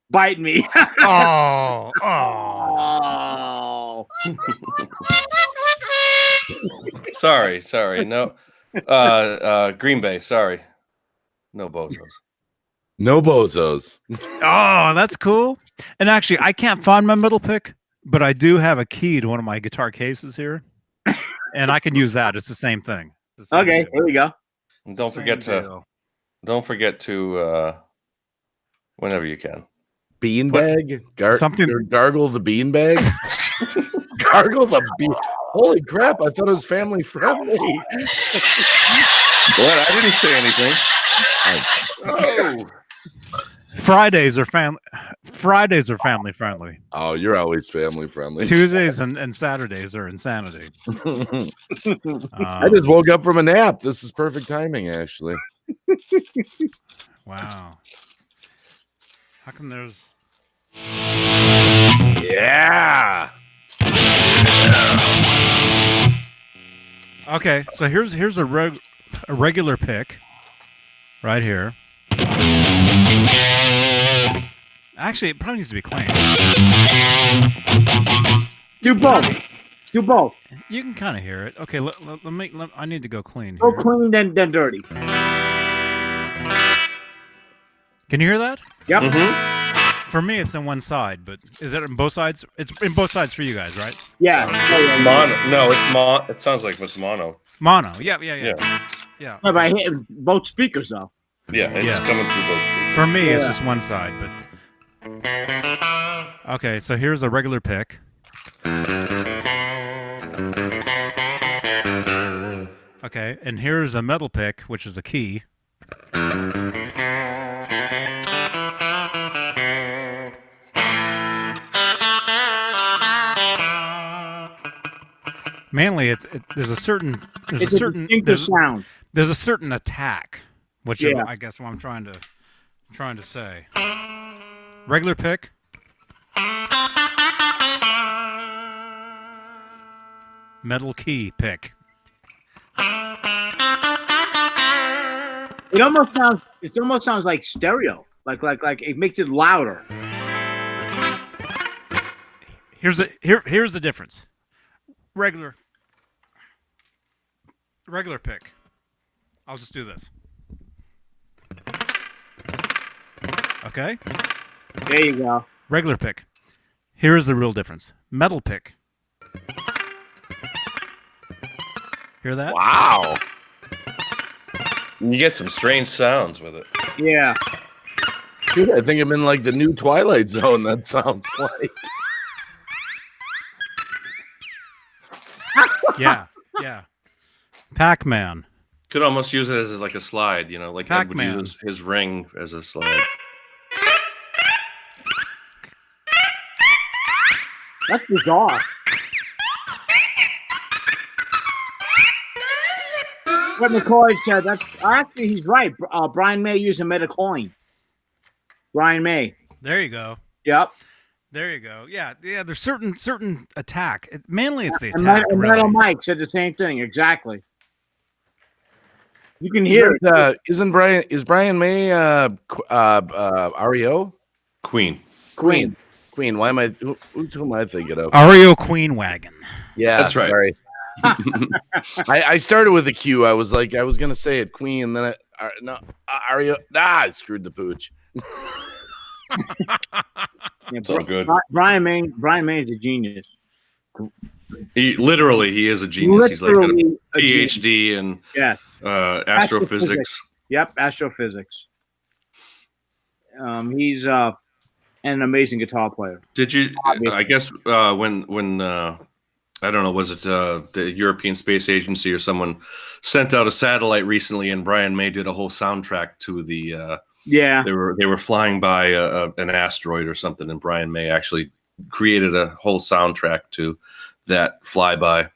Bite me. Oh. Oh. Sorry. No. Green Bay, sorry. No bozos. No bozos. Oh, that's cool. And actually, I can't find my metal pick, but I do have a key to one of my guitar cases here, and I can use that. It's the same thing. Okay, here we go. And don't forget to whenever you can. Beanbag? Something- Gargle the beanbag? Gargle the bean. Holy crap, I thought it was family friendly. What? I didn't say anything. Oh. Fridays are family friendly. Oh, you're always family friendly. Tuesdays and Saturdays are insanity. I just woke up from a nap. This is perfect timing, actually. Wow. How come there's Yeah. Okay, so here's a regular pick right here. Actually, it probably needs to be clean. Do both. Do both. You can kind of hear it. Okay, I need to go clean Go here. clean, then dirty. Can you hear that? Yep. Mm-hmm. For me, it's on one side, but is it on both sides? It's in both sides for you guys, right? Yeah. Mono. No, it's mono. It sounds like it's mono. Mono. Yeah. Yeah. Yeah, but I hit both speakers though. Yeah, it's Yeah. coming through both. For me, it's just one side, but okay. So here's a regular pick. Okay, and here's a metal pick, which is a key. Mainly, there's a certain sound. there's a certain attack, which Yeah. I guess what I'm trying to say. Regular pick. Metal key pick. It almost sounds like stereo. Like it makes it louder. Here's the difference. regular pick. I'll just do this. Okay. There you go. Regular pick. Here's the real difference. Metal pick. Hear that? Wow. You get some strange sounds with it. Yeah. Dude, I think I'm in like the new Twilight Zone. That sounds like. Yeah. Yeah. Pac-Man. Could almost use it as like a slide, you know, like Ed would Pac-Man. use his ring as a slide. That's bizarre. What McCoy said, actually, he's right. Brian May used a Metacoin. Brian May. There you go. Yep. There you go. Yeah. Yeah. There's certain attack. Mainly it's the And attack. Metal Really. Mike said the same thing. Exactly. You can hear it. Is Brian May REO? Queen. Queen. Queen. Why am I? Who am I thinking of? REO Queen Wagon. Yeah, That's right. Sorry. I started with a Q. I was gonna say it, Queen, and then REO. I screwed the pooch. Yeah, It's all good. Brian May is a genius. He is a genius. He's like got a Literally a genius. PhD in Yeah. astrophysics. Yep, astrophysics. He's an amazing guitar player. Did you? I guess when I don't know, was it the European Space Agency or someone sent out a satellite recently, and Brian May did a whole soundtrack to the. Yeah. They were flying by an asteroid or something, and Brian May actually created a whole soundtrack to that flyby.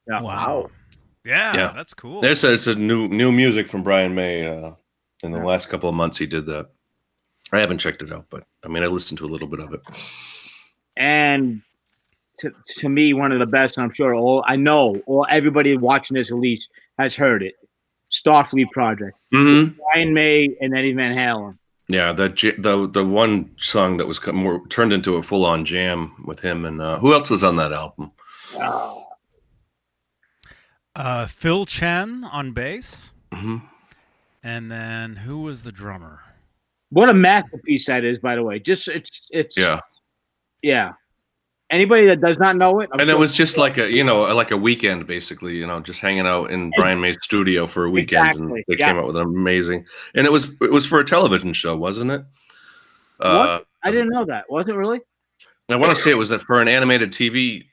Yeah. Wow. Yeah, Yeah. that's cool. It's a new music from Brian May. In the last couple of months, he did that. I haven't checked it out, but I mean, I listened to a little bit of it. And to me, one of the best, and I'm sure everybody watching this at least has heard it. Starfleet Project. Mm-hmm. Brian May and Eddie Van Halen. Yeah, the one song that was more turned into a full on jam with him, and who else was on that album? Phil Chen on bass. Mm-hmm. And then who was the drummer? What a masterpiece that is, by the way. Just it's yeah. Anybody that does not know it, it was just like a weekend, basically, just hanging out in Brian May's studio for a weekend, Exactly. and they came out with an amazing. And it was for a television show, wasn't it? What? I didn't know that. Was it really? I want to say it was for an animated TV.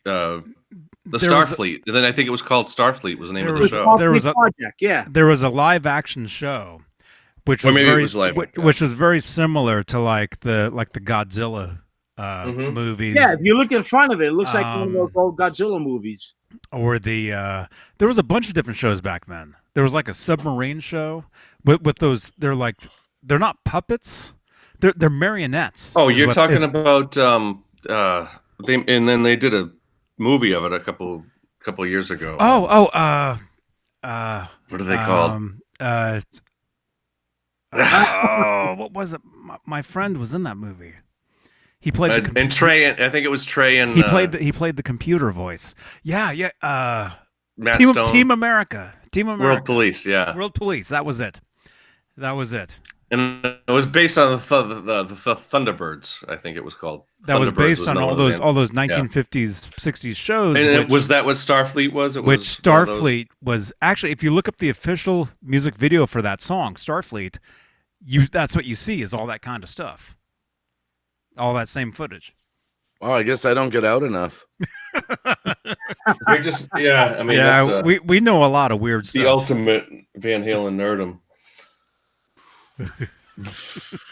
The Starfleet. And then I think it was called Starfleet. Was the name of the show. Starfleet Project. Yeah. There was a live action show, which was which was very similar to like the Godzilla movies. Yeah, if you look in front of it, it looks like one of those old Godzilla movies. Or there was a bunch of different shows back then. There was like a submarine show with those. They're not puppets. They're marionettes. Oh, you're talking about they did a movie of it a couple of years ago. What are they called? What was it? My friend was in that movie. He played and Trey. I think it was Trey, and he played the computer voice. Yeah. Matt Team Stone. America. World Police. Yeah. World Police. That was it. And it was based on the Thunderbirds. I think it was called. That was based on all those 1950s, 60s shows. And was that what Starfleet was? Starfleet was actually, if you look up the official music video for that song, Starfleet, that's what you see is all that kind of stuff, all that same footage. Well, I guess I don't get out enough. You're just I mean, that's, we know a lot of weird stuff. The ultimate Van Halen nerdum.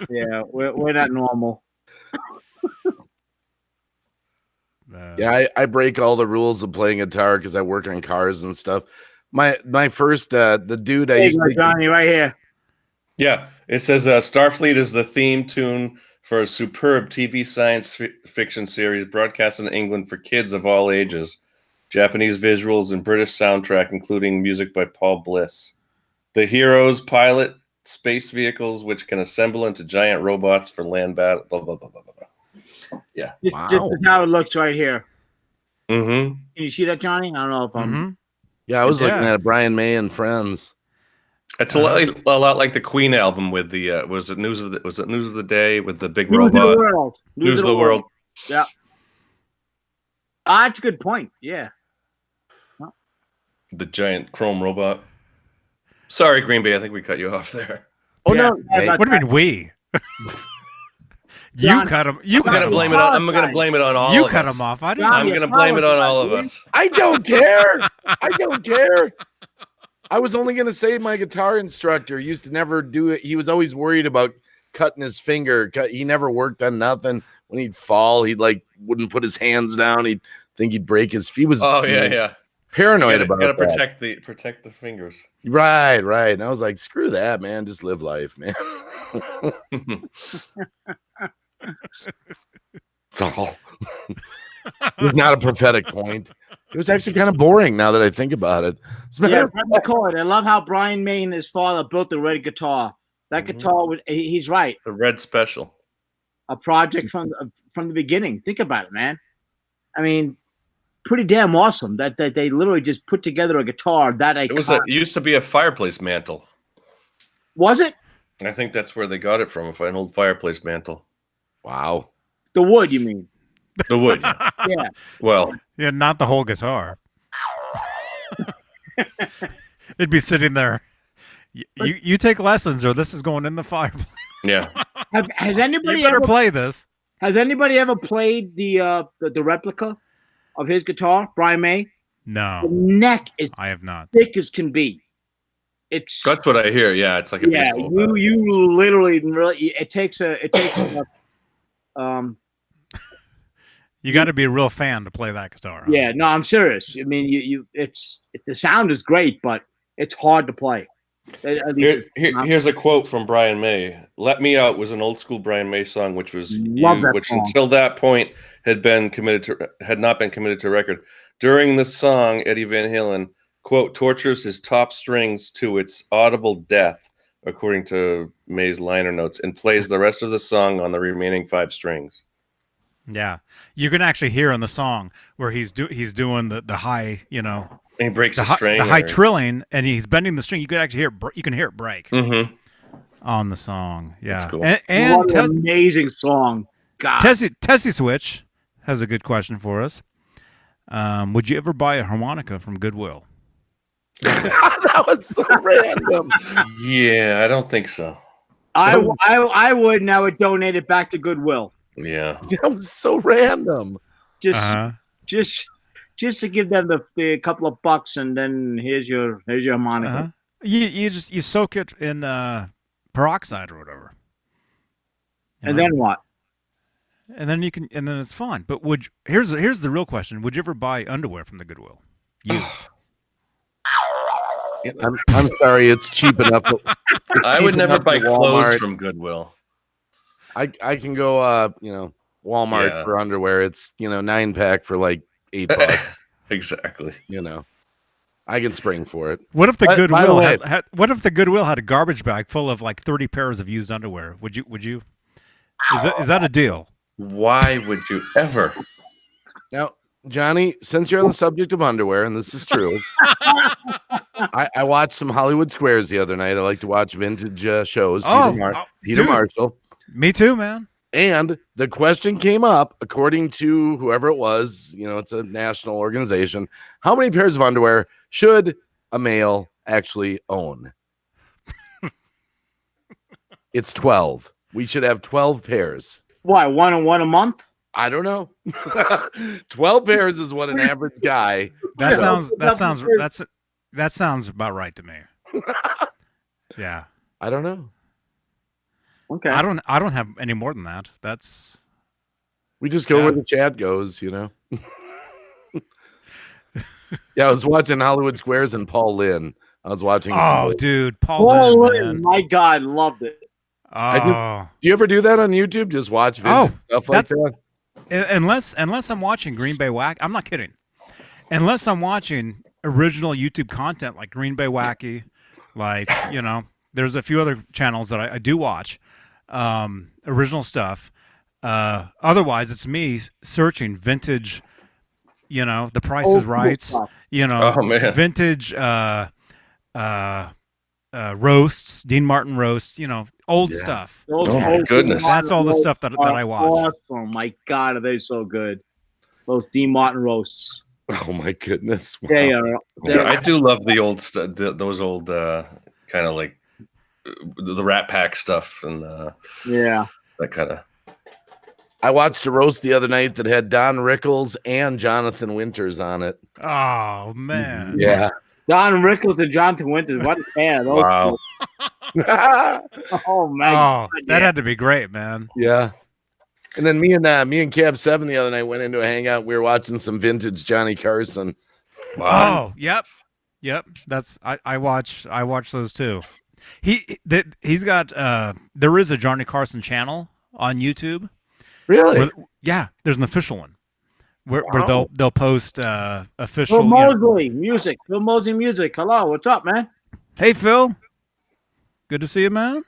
Yeah, we're not normal. Yeah, I break all the rules of playing guitar because I work on cars and stuff. My first the dude I used to Johnny right here. Yeah, it says Starfleet is the theme tune for a superb TV science fiction series broadcast in England for kids of all ages. Japanese visuals and British soundtrack, including music by Paul Bliss. The heroes pilot space vehicles which can assemble into giant robots for land battle. Blah, blah, blah, blah, blah. Yeah. Just how it looks right here. Mm-hmm. Can you see that, Johnny? I don't know if I'm. Mm-hmm. Yeah, I was looking Yeah. at Brian May and Friends. It's a lot like the Queen album with the was it News of the Day with the big News of the robot? World. News of the World. Yeah. That's a good point. Yeah. The giant chrome robot. Sorry, Green Bay. I think we cut you off there. Oh Yeah. no, hey, What do you mean we? You John, cut him. You I'm cut gonna him blame off. it on. I'm gonna blame it on all You of cut us. him off. I John, didn't. I'm you gonna blame it on all of apologize, us. I don't care. I don't care. I was only gonna say my guitar instructor used to never do it. He was always worried about cutting his finger. He never worked on nothing. When he'd fall, he'd wouldn't put his hands down. He'd think he'd break his. He was paranoid about gotta that. protect the fingers. Right. And I was like, screw that, man. Just live life, man. It's all. It was not a prophetic point. It was actually kind of boring now that I think about it. Yeah, Brett McCord. I love how Brian May and his father built the red guitar. That guitar was. He's right. The Red Special. A project from the beginning. Think about it, man. I mean, pretty damn awesome that they literally just put together a guitar that It used to be a fireplace mantle. Was it? I think that's where they got it from. An old fireplace mantle. Wow. The wood, you mean? The wood. Yeah. Yeah. Well. Yeah, not the whole guitar. It'd be sitting there. You take lessons, or this is going in the fireplace. Yeah. Has anybody You better ever play this? Has anybody ever played the replica of his guitar, Brian May? No, The neck is I have not. thick as can be. It's That's what I hear. Yeah, it's like a baseball bat. you literally it takes You got to be a real fan to play that guitar. Huh? yeah, no, I'm serious. I mean, the sound is great, but it's hard to play. At least Here's a quote from Brian May. "Let Me Out" was an old school Brian May song, which was which song. until that point had not been committed to record. During the song, Eddie Van Halen, quote, tortures his top strings to its audible death, according to May's liner notes, and plays the rest of the song on the remaining 5 strings. Yeah, you can actually hear in the song where he's doing the high, and he breaks the string, the high trilling, and he's bending the string. You can actually hear it break on the song. Yeah, that's cool. And what an amazing song. God, Tessie Switch has a good question for us. Would you ever buy a harmonica from Goodwill? That was so random. Yeah, I don't think so. I would, and I would donate it back to Goodwill. Yeah, That was so random. Just to give them the couple of bucks, and then here's your harmonica. You soak it in peroxide or whatever, And then what? And then and then it's fine. But here's the real question: would you ever buy underwear from the Goodwill? You. I'm sorry, it's cheap enough. I would never buy clothes from Goodwill. I can go Walmart for underwear. It's 9-pack for like $8. Exactly. I can spring for it. What if the By Goodwill the way, what if the Goodwill had a garbage bag full of like 30 pairs of used underwear? Would you? Is that a deal? Why would you ever? Now, Johnny, since you're on the subject of underwear, and this is true, I watched some Hollywood Squares the other night. I like to watch vintage shows. Peter Marshall. Me too, man. And the question came up, according to whoever it was, it's a national organization. How many pairs of underwear should a male actually own? It's 12. We should have 12 pairs. Why, one a month? I don't know. 12 pairs is what an average guy. That sounds about right to me. Yeah. I don't know. Okay. I don't have any more than that. We just go where the chat goes, Yeah, I was watching Hollywood Squares and Paul Lynn. I was watching. Dude, Paul Lynn, my God, loved it. Oh. Do you ever do that on YouTube? Just watch vintage stuff like that? Unless I'm watching Green Bay Wacky, I'm not kidding. Unless I'm watching original YouTube content like Green Bay Wacky, like there's a few other channels that I do watch, original stuff. Otherwise, it's me searching vintage. The Price is Right. Stuff. Oh, man. Vintage roasts, Dean Martin roasts. Old Yeah. stuff. Those Oh, my old goodness. Dean That's all the Martin stuff that roasts I are watch. Awesome. My God, are they so good? Those Dean Martin roasts. Oh my goodness! Wow. They are. Yeah, I do love the old those old kind of like the Rat Pack stuff and Yeah. that kind of. I watched a roast the other night that had Don Rickles and Jonathan Winters on it. Oh man. Yeah. Don Rickles and Jonathan Winters. What a pair. Those Wow. two. Oh man. Oh, that yeah. had to be great, man. Yeah. And then me and Cab 7 the other night went into a hangout. We were watching some vintage Johnny Carson. Wow. Oh, yep. That's I watch those too. He's got there is a Johnny Carson channel on YouTube. Really? Yeah, there's an official one where Wow. they'll post official. Phil Mosley, music. Phil Mosley, music. Hello, what's up, man? Hey Phil, good to see you, man.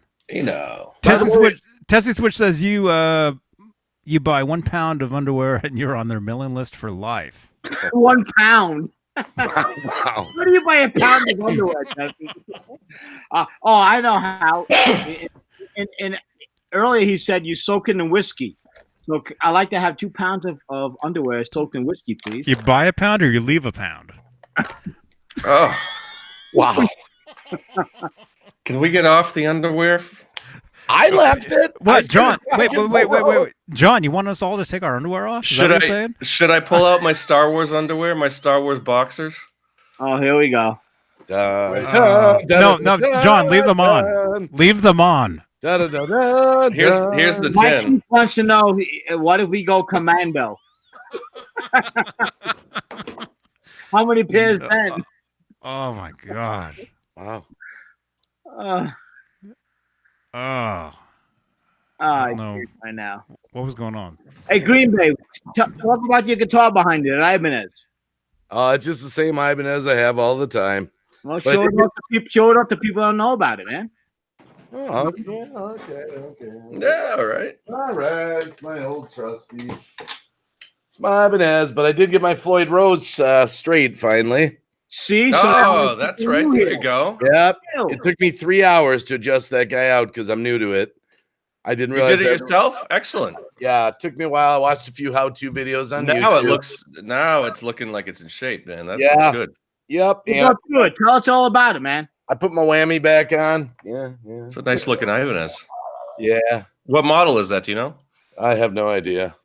Tessie Switch says you buy 1 pound of underwear and you're on their mailing list for life. 1 pound. Wow. What do you buy a pound of underwear, Jesse? I know how. And earlier he said you soak it in whiskey. So I like to have 2 pounds of underwear soaked in whiskey, please. You buy a pound or you leave a pound. Oh, Wow. can we get off the underwear? I left it. What, John? Wait. John, you want us all to take our underwear off? Is that what you're saying? Should I pull out my Star Wars underwear, my Star Wars boxers? Oh, here we go. No, John, leave them on. Leave them on. Here's the Mike 10. wants to know, what if we go commando? How many pairs then? Oh my god. Wow. Oh, I no. right now. What was going on? Hey, Green Bay, talk about your guitar behind it at Ibanez. It's just the same Ibanez I have all the time. Well, But show it up to people that don't know about it, man. Oh, okay. Yeah, all right. All right. It's my old trusty. It's my Ibanez, but I did get my Floyd Rose straight finally. See? Oh, that's right. There you go. Yep. It took me 3 hours to adjust that guy out because I'm new to it. I didn't You realize did it yourself? Excellent. Yeah, it took me a while. I watched a few how-to videos on Now YouTube. it's looking like it's in shape, man. That's good. Yep. Go through it. Tell us all about it, man. I put my whammy back on. Yeah. It's a nice looking Ibanez. Yeah. What model is that? Do you know? I have no idea.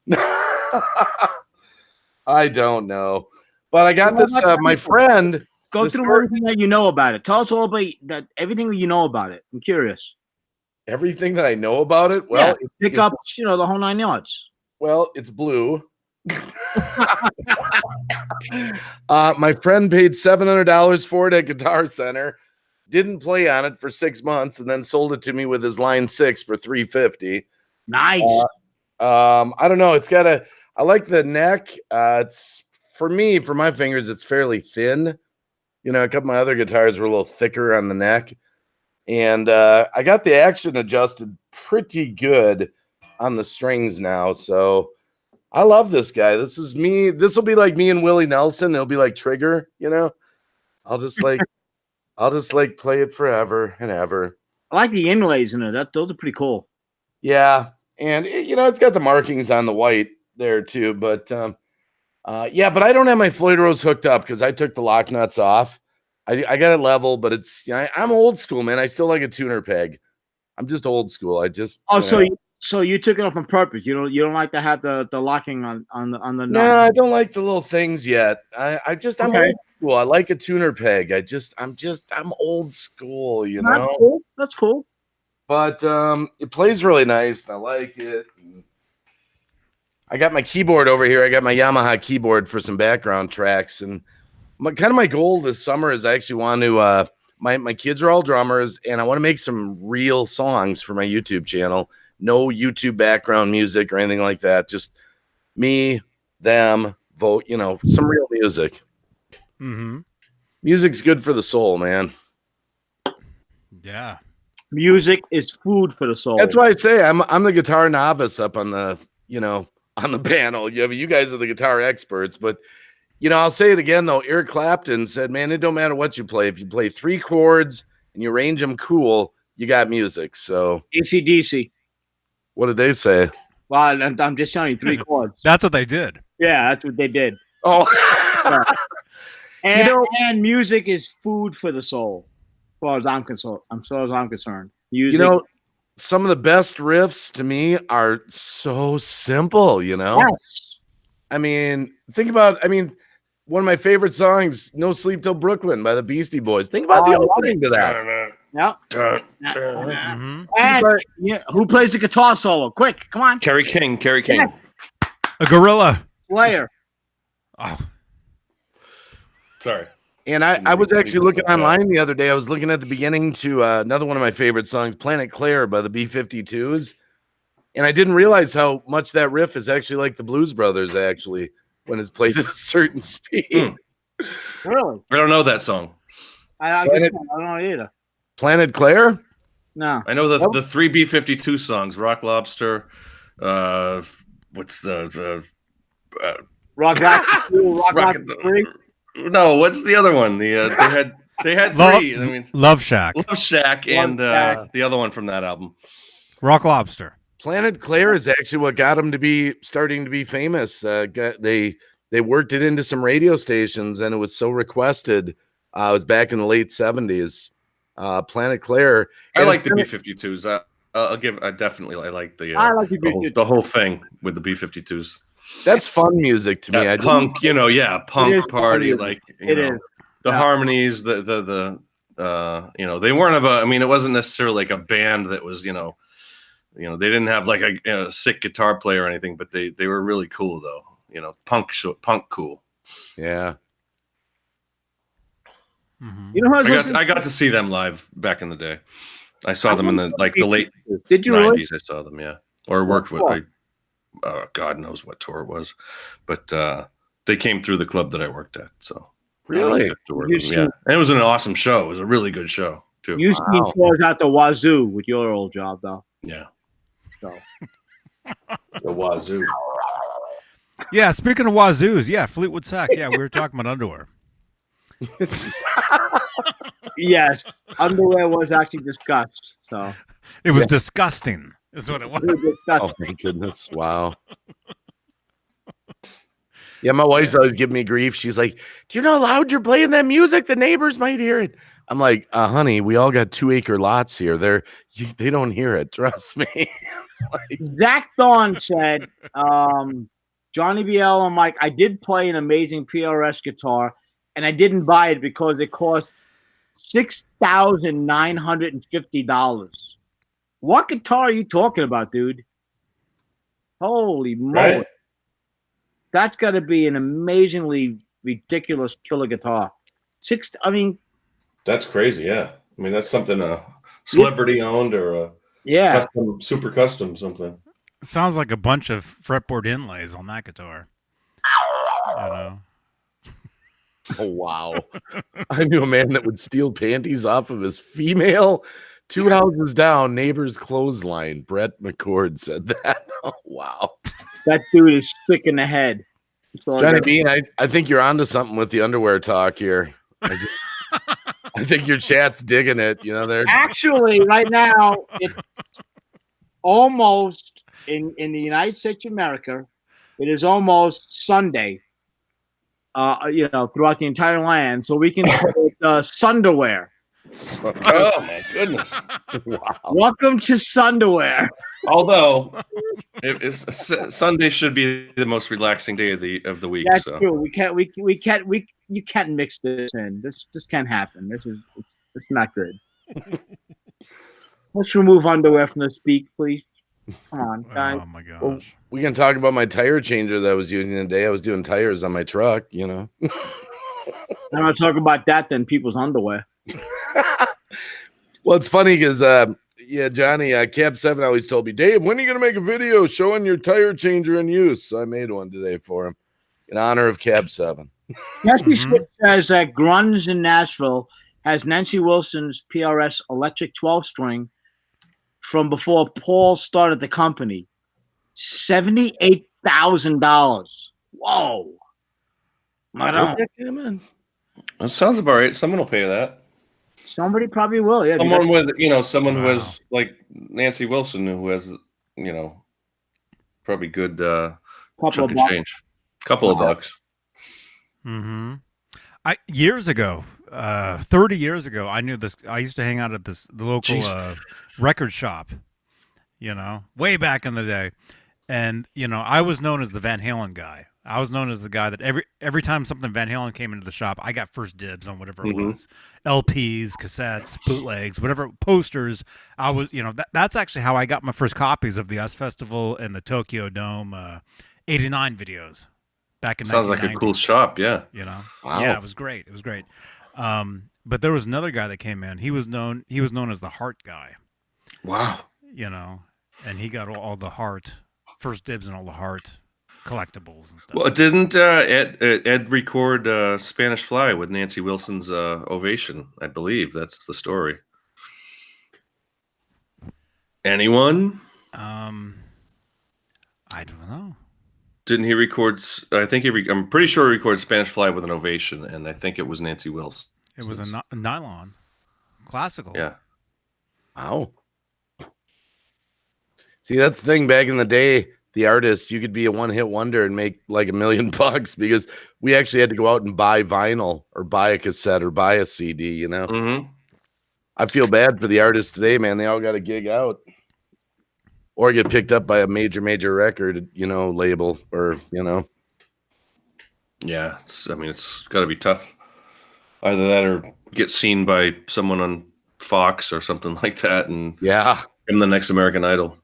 I don't know. But I got this, my friend. Go through everything that you know about it. Tell us all about that. Everything that you know about it. I'm curious. Everything that I know about it. Well, yeah, pick up, the whole 9 yards. Well, it's blue. My friend paid $700 for it at Guitar Center. Didn't play on it for 6 months, and then sold it to me with his Line 6 for $350. Nice. I don't know. I like the neck. It's for my fingers, it's fairly thin. A couple of my other guitars were a little thicker on the neck. And I got the action adjusted pretty good on the strings now. So I love this guy. This is me. This will be like me and Willie Nelson. It'll be like Trigger, I'll just play it forever and ever. I like the inlays in it. Those are pretty cool. Yeah. And it's got the markings on the white there too. But but I don't have my Floyd Rose hooked up because I took the lock nuts off. I got it level, but it's I'm old school, man. I still like a tuner peg. I'm just old school. I just so you took it off on purpose. You don't like to have the locking on the no, I don't like the little things yet. I'm old school. I like a tuner peg. I'm old school, That's cool. But it plays really nice, and I like it. I got my keyboard over here. I got my Yamaha keyboard for some background tracks, and my goal this summer is I actually want to my kids are all drummers, and I want to make some real songs for my YouTube channel. No YouTube background music or anything like that. Just me, them, vote, some real music. Mm-hmm. Music's good for the soul, man. Yeah. Music is food for the soul. That's why I say I'm the guitar novice up on the on the panel. You guys are the guitar experts, but I'll say it again though. Eric Clapton said, "Man, it don't matter what you play. If you play 3 chords and you arrange them cool, you got music." So AC/DC. what did they say? Well, I'm just telling you 3 chords. That's what they did. Yeah, that's what they did. Oh, and, and music is food for the soul, as far as I'm concerned. Music. Some of the best riffs to me are so simple. Yes. I mean, think about. One of my favorite songs, "No Sleep Till Brooklyn" by the Beastie Boys. Think about the opening to that. Yep. And who plays the guitar solo? Quick, come on. Kerry King. Yeah. A gorilla. Slayer. Oh, Sorry. And I was actually looking online the other day. I was looking at the beginning to another one of my favorite songs, "Planet Claire" by the B-52s. And I didn't realize how much that riff is actually like the Blues Brothers, actually, when it's played at a certain speed. Really? I don't know that song. I don't know either. "Planet Claire"? No. I know the 3 B-52 songs, Rock Lobster, what's the Rock Rock 3? No, what's the other one? They had 3. Love Shack. Love Shack and the other one from that album. Rock Lobster. "Planet Claire" is actually what got them to be starting to be famous. They worked it into some radio stations, and it was so requested. It was back in the late 70s. "Planet Claire." I like the B-52s. I like the whole thing with the B-52s. That's fun music to me. Punk, punk party, the harmonies, they weren't about. It wasn't necessarily like a band that was, they didn't have like a sick guitar player or anything, but they were really cool though. Punk cool. Yeah. Mm-hmm. I got to see them live back in the day. I saw them in the late Did you 90s. really? I saw them, yeah, or worked with. God knows what tour it was, but they came through the club that I worked at. So really, and it was an awesome show. It was a really good show too. You seen tours out the wazoo with your old job though. Yeah. So the wazoo. Yeah, speaking of wazoos, yeah, Fleetwood Sack. Yeah, we were talking about underwear. Yes, underwear was actually discussed. So it was disgusting. Is what it was. Oh my goodness! Wow. Yeah, my wife's always giving me grief. She's like, "Do you know how loud you're playing that music? The neighbors might hear it." I'm like, honey, we all got 2-acre lots here. They don't hear it. Trust me." Zach Thorne said, "Johnny BL and Mike, I did play an amazing PRS guitar, and I didn't buy it because it cost $6,950. What guitar are you talking about, dude? Holy moly. Right. That's got to be an amazingly ridiculous killer guitar. That's crazy, yeah. That's something a celebrity owned or a super custom something. Sounds like a bunch of fretboard inlays on that guitar. Oh, wow. I knew a man that would steal panties off of his female. 2 houses down, neighbor's clothesline. Brett McCord said that. Oh, wow. That dude is sick in the head. Johnny Beane, I think you're onto something with the underwear talk here. I think your chat's digging it. They're actually right now it's almost in the United States of America. It is almost Sunday. Throughout the entire land, so we can call it Sunderwear. Oh my goodness! Wow. Welcome to Sunderwear. Although Sunday should be the most relaxing day of the week. That's true. You can't mix this in. This can't happen. It's not good. Let's remove underwear from the speak, please. Come on, guys. Oh my gosh. Well, we can talk about my tire changer that I was using today. I was doing tires on my truck, I'm gonna talk about that then people's underwear. Well, it's funny because Johnny, Cab 7 always told me, "Dave, when are you gonna make a video showing your tire changer in use?" So I made one today for him in honor of Cab 7. Nancy Switch says that Grunge in Nashville has Nancy Wilson's PRS electric 12-string from before Paul started the company. $78,000. Whoa. Yeah, man. That sounds about right. Someone will pay that. Somebody probably will. Yeah. Someone with, someone who Wow. has like Nancy Wilson, who has, probably good Couple chunk of of change. Couple of bucks. Mm-hmm. Years ago, 30 years ago, I knew this. I used to hang out at the local record shop, way back in the day. And, I was known as the Van Halen guy. I was known as the guy that every time something Van Halen came into the shop, I got first dibs on whatever it was. LPs, cassettes, bootlegs, whatever, posters. I was, that's actually how I got my first copies of the US Festival and the Tokyo Dome 89 videos back in Sounds like a cool shop, yeah. Wow. Yeah, it was great. It was great. But there was another guy that came in. He was known as the Heart guy. Wow. And he got all the Heart, first dibs and all the Heart collectibles and stuff. Well, didn't Ed record Spanish Fly with Nancy Wilson's Ovation? I believe that's the story. Anyone? I don't know. Didn't he record? I think I'm pretty sure he recorded Spanish Fly with an Ovation, and I think it was Nancy Wilson. It was a nylon, classical. Yeah. Wow. See, that's the thing. Back in the day, the artist, you could be a one-hit wonder and make like $1 million because we actually had to go out and buy vinyl or buy a cassette or buy a CD. Mm-hmm. I feel bad for the artists today, man. They all got to gig out or get picked up by a major record, label or. Yeah, it's got to be tough. Either that or get seen by someone on Fox or something like that, and yeah, become the next American Idol.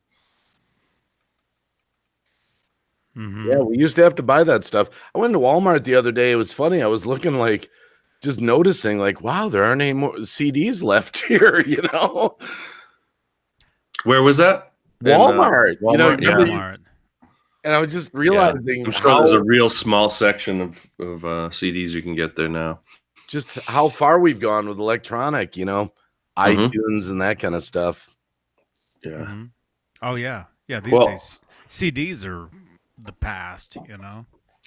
Mm-hmm. Yeah, we used to have to buy that stuff. I went to Walmart the other day. It was funny. I was looking just noticing wow, there aren't any more CDs left here, Where was that? Walmart. Walmart, yeah. Walmart. And I was just realizing I'm sure there's a real small section of CDs you can get there now. Just how far we've gone with electronic, iTunes and that kind of stuff. Yeah. Mm-hmm. Oh yeah. Yeah. These days CDs are the past,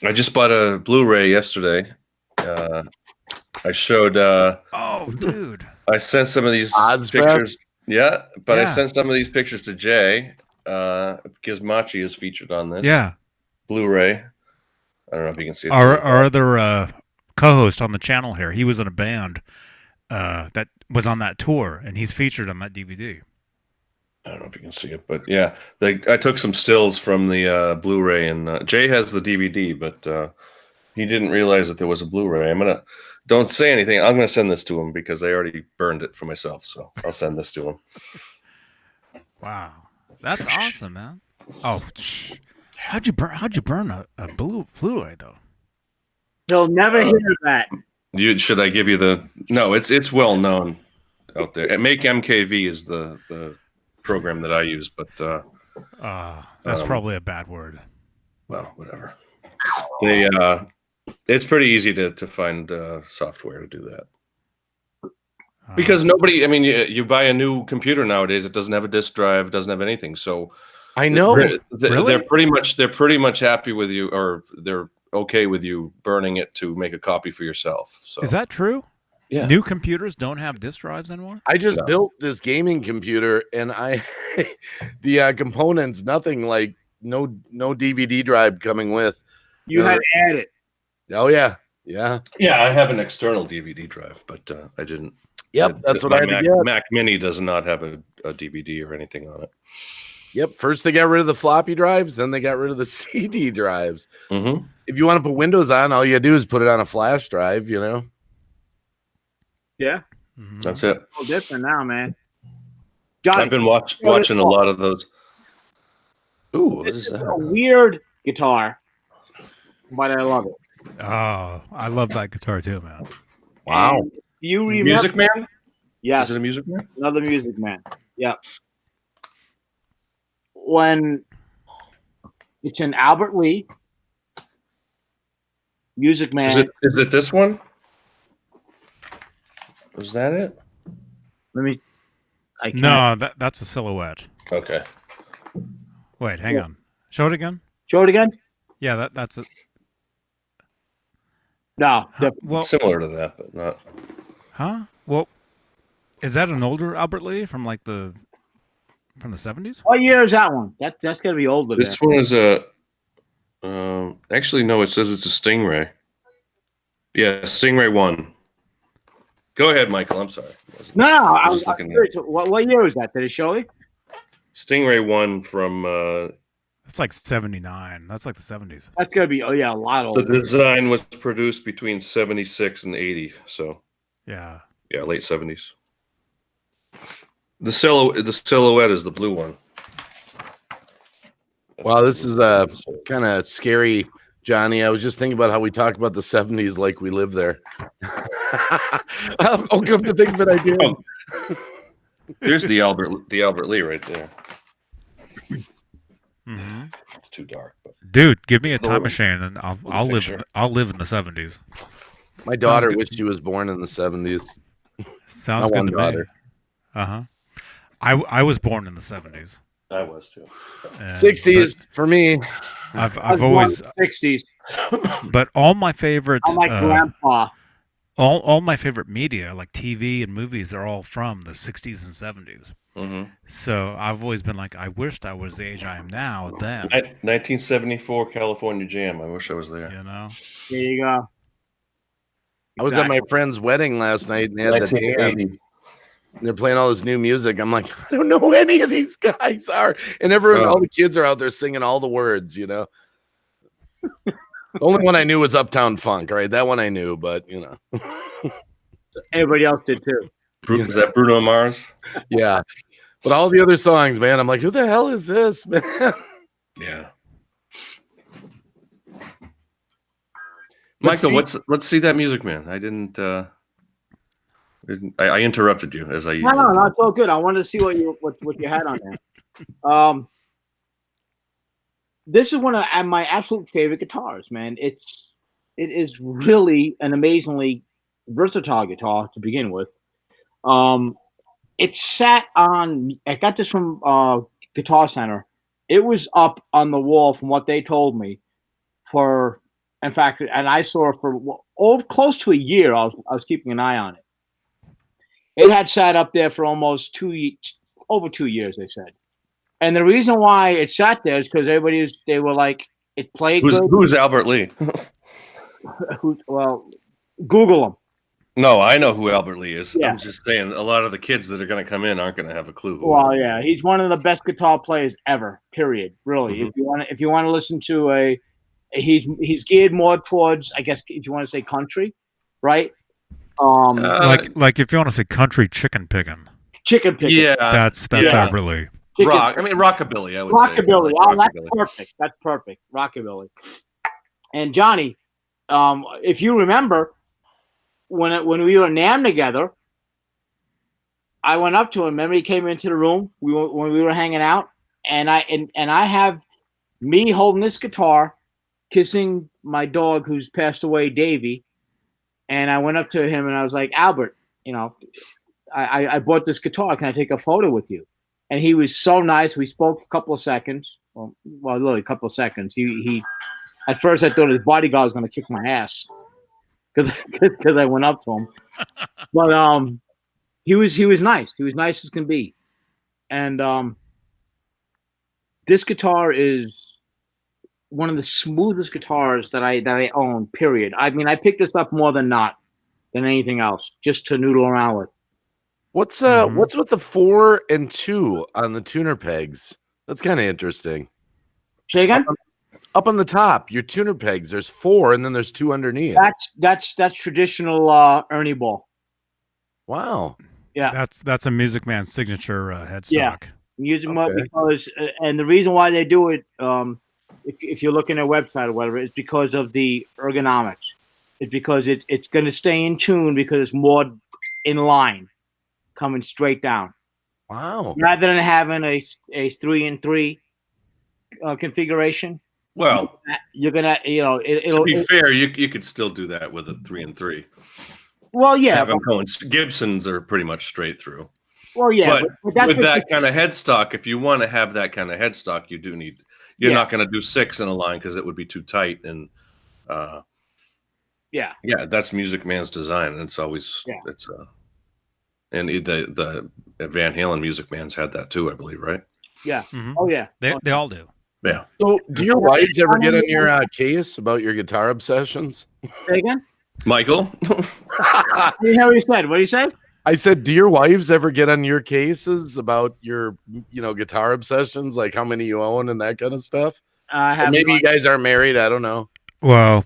I just bought a Blu-ray yesterday. I showed oh dude. I sent some of these pictures. Yeah, but I sent some of these pictures to Jay because Machi is featured on this. Yeah. Blu-ray. I don't know if you can see it. Our other co-host on the channel here, he was in a band that was on that tour, and he's featured on that DVD. I don't know if you can see it, but yeah, I took some stills from the Blu-ray, and Jay has the DVD, but he didn't realize that there was a Blu-ray. Don't say anything. I'm gonna send this to him because I already burned it for myself, so I'll send this to him. Wow, that's awesome, man. Oh, how'd you burn a Blu-ray though? He'll never hear that. Should I give you the? No, it's well known out there. Make MKV is the program that I use, but that's probably a bad word. Well, whatever. It's pretty easy to find software to do that. Because nobody, you buy a new computer nowadays, it doesn't have a disk drive, doesn't have anything. So I know really? they're pretty much happy with you, or they're okay with you burning it to make a copy for yourself. So is that true? Yeah. New computers don't have disk drives anymore? I just built this gaming computer, and the components, nothing like no DVD drive coming with. You had to add it. Oh yeah. Yeah. Yeah, I have an external DVD drive, but I didn't. Yep, that's what I had to get. Mac Mini does not have a DVD or anything on it. Yep. First they got rid of the floppy drives, then they got rid of the CD drives. Mm-hmm. If you want to put Windows on, all you do is put it on a flash drive, Yeah. Mm-hmm. That's it. Oh, different now, man. Johnny, I've been watching a lot of those. Ooh, what is that? A weird guitar, but I love it. Oh, I love that guitar too, man. Wow. And you remember Music Man? Yes. Is it a Music Man? Another Music Man. Yeah. When it's an Albert Lee Music Man. Is it this one? Was that it? No, that's a silhouette. Okay. Wait, hang on. Show it again. Show it again. Yeah, that's it. No. Well, Similar to that, but not. huh? Well, is that an older Albert Lee from like from the 70s? What year is that one? That's gonna be older. This one is a. Actually, no. It says it's a Stingray. Yeah, Stingray 1. Go ahead, Michael. I'm sorry. No. I was looking curious. What year was that? Did it show you? Stingray 1 from. It's like 79. That's like the 70s. That's gonna be a lot older. The design was produced between 76 and 80. So. Yeah. Yeah, late 70s. The silhouette is the blue one. Wow, this is kind of scary, Johnny. I was just thinking about how we talk about the 70s like we live there. I'll come to think of it, I did. Oh, there's the Albert Lee right there. Mm-hmm. It's too dark. But. Dude, give me a time machine and I'll live. Picture. I'll live in the 70s. My daughter wished she was born in the 70s. Sounds My good to daughter. me. Uh-huh. I was born in the 70s. I was too. 60s for me. I've always 60s. But all my favorite I'm like grandpa. all my favorite media, like TV and movies, are all from the 60s and 70s. Mm-hmm. So I've always been like, I wished I was the age I am now then. 1974 California Jam. I wish I was there. You know? There you go. I was at my friend's wedding last night and they had the jam. 1980. They're playing all this new music. I'm like, I don't know who any of these guys are. And everyone, all the kids are out there singing all the words, you know. The only one I knew was Uptown Funk, right? That one I knew, but you know. Everybody else did too. Was that Bruno Mars? Yeah. But all the other songs, man, I'm like, who the hell is this, man? Yeah. Michael, let's see that music, man. I didn't. I interrupted you as I. No, it's all good. I wanted to see what you had on there. This is one of my absolute favorite guitars, man. It is really an amazingly versatile guitar to begin with. It sat on. I got this from Guitar Center. It was up on the wall, from what they told me, for, in fact, and I saw it for close to a year. I was keeping an eye on it. It had sat up there for almost over 2 years, they said. And the reason why it sat there is because they were like, it played good. Who's Albert Lee? Well, Google him. No, I know who Albert Lee is. Yeah. I'm just saying a lot of the kids that are going to come in aren't going to have a clue. Well, yeah, he's one of the best guitar players ever, period. Really. Mm-hmm. If you want to listen to he's geared more towards, I guess, if you want to say country, right? Like if you want to say country chicken picking. Chicken picking. Yeah. That's Albert Lee. Rockabilly, I would say. Rockabilly. Oh, that's Rockabilly. perfect. That's perfect. Rockabilly. And Johnny, if you remember, when we were in NAMM together, I went up to him. Remember, he came into the room when we were hanging out, and I have me holding this guitar, kissing my dog who's passed away, Davey, and I went up to him and I was like, Albert, you know, I bought this guitar. Can I take a photo with you? And he was so nice. We spoke a couple of seconds. Well, literally a couple of seconds. He at first I thought his bodyguard was going to kick my ass because I went up to him. But he was nice. He was nice as can be. And this guitar is one of the smoothest guitars that I own, period. I mean, I picked this up more than anything else, just to noodle around with. What's with the 4 and 2 on the tuner pegs? That's kind of interesting. Say again? Up on the top, your tuner pegs, there's 4 and then there's 2 underneath. That's traditional Ernie Ball. Wow. Yeah. That's a Music Man signature headstock. Yeah. Using because and the reason why they do it, if you're looking at a website or whatever, is because of the ergonomics. It's because it's going to stay in tune because it's more in line, coming straight down. Wow. Rather than having a 3-in-3 configuration. Well, you're gonna, it'll to be fair, you could still do that with a 3-in-3. Well, yeah, Gibsons are pretty much straight through. Well, yeah, but that's with that kind of headstock, if you want to have that kind of headstock, you You're not going to do 6 in a line because it would be too tight. And yeah, that's Music Man's design. And it's always and the Van Halen Music Man's had that too, I believe, right? Yeah. Mhm. Oh yeah. They all do. Yeah. So, do your wives ever get on your case about your guitar obsessions? Say again. Michael? I didn't hear what he said. What did he say? I said, do your wives ever get on your cases about your, guitar obsessions, like how many you own and that kind of stuff? Or maybe you guys aren't married. I don't know. Well,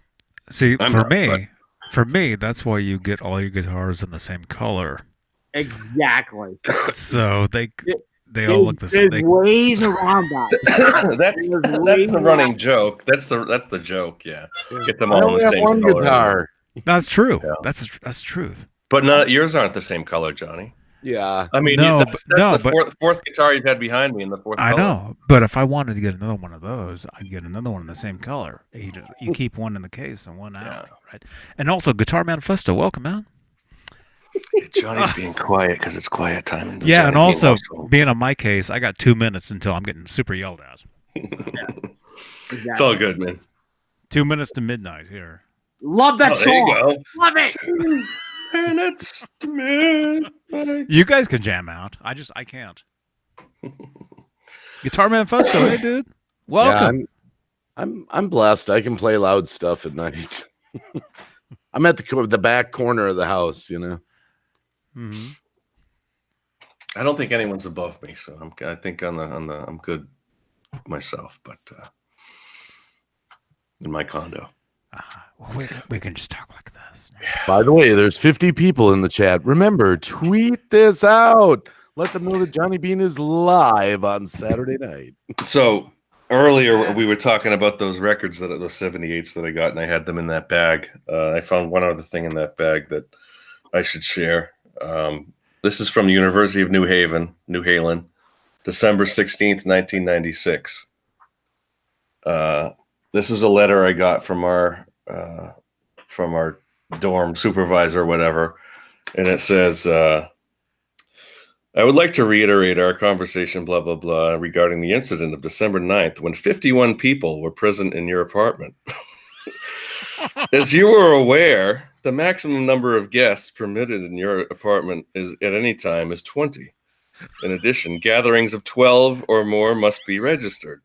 see, I'm for not, me, that's why you get all your guitars in the same color. Exactly. So they all look the same. There's ways around that. that's the running joke. That's the joke. Yeah, get them I all in only the have same one color. guitar. That's true. Yeah. That's truth. But yours aren't the same color, Johnny. Yeah. I mean, No, that's the fourth guitar you've had behind me in the fourth I color. know, but if I wanted to get another one of those, I'd get another one in the same color. You keep one in the case and one out, right? And also, Guitar Manifesto, welcome, man. Johnny's being quiet because it's quiet time. And Yeah, and also household. being on my case, I got 2 minutes until I'm getting super yelled at. It's all good, man. 2 minutes to midnight here. Love that song. There you go. Love it. And it's midnight. You guys can jam out. I can't. Guitar Manifesto, hey dude. Welcome. Yeah, I'm blessed. I can play loud stuff at night. I'm at the back corner of the house, Mm-hmm. I don't think anyone's above me, so I think I'm good myself, but in my condo. Well, we can just talk like this. By the way, there's 50 people in the chat. Remember, tweet this out. Let them know that Johnny Beane is live on Saturday night. So earlier we were talking about those records, those 78s that I got, and I had them in that bag. I found one other thing in that bag that I should share. This is from the University of New Haven, December 16th, 1996. This was a letter I got from our dorm supervisor or whatever, and it says, I would like to reiterate our conversation, blah, blah, blah, regarding the incident of December 9th when 51 people were present in your apartment. As you are aware, the maximum number of guests permitted in your apartment is at any time is 20. In addition, gatherings of 12 or more must be registered.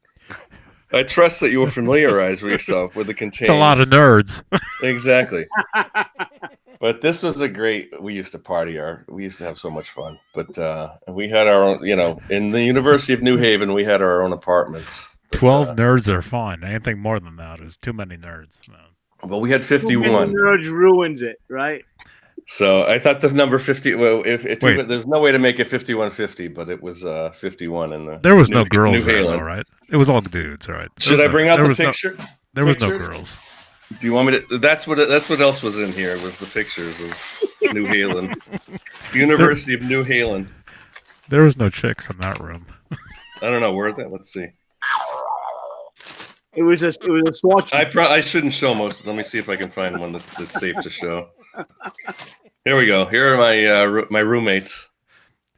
I trust that you will familiarize yourself with the contained. It's a lot of nerds. Exactly. But this was we used to party. We used to have so much fun. But we had our own, in the University of New Haven, we had our own apartments. But, 12 nerds are fine. Anything more than that is too many nerds. Man. Well, we had 51. Nerds ruins it, right? So I thought the number 50. Well, there's no way to make it 5150, but it was 51 in the. There was no girls there, though, right? It was all dudes, all right. Should I bring out the picture? There was no girls. Do you want me to? That's what else was in here. Was the pictures of New Haven, University of New Haven. There was no chicks in that room. I don't know where that. Let's see. It was a swatch. I shouldn't show most. Let me see if I can find one that's safe to show. Here we go. Here are my roommates.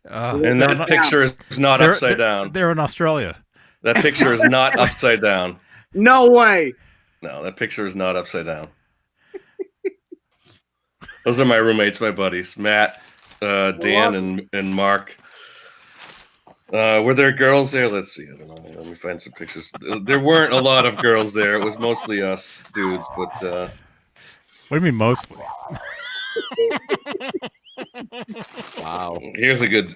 And that picture is not upside down. They're in Australia. That picture is not upside down. No way. No, that picture is not upside down. Those are my roommates, my buddies, Matt, Dan, and Mark. Were there girls there? Let's see. I don't know. Let me find some pictures. There weren't a lot of girls there. It was mostly us dudes. But what do you mean mostly? Wow. Here's a good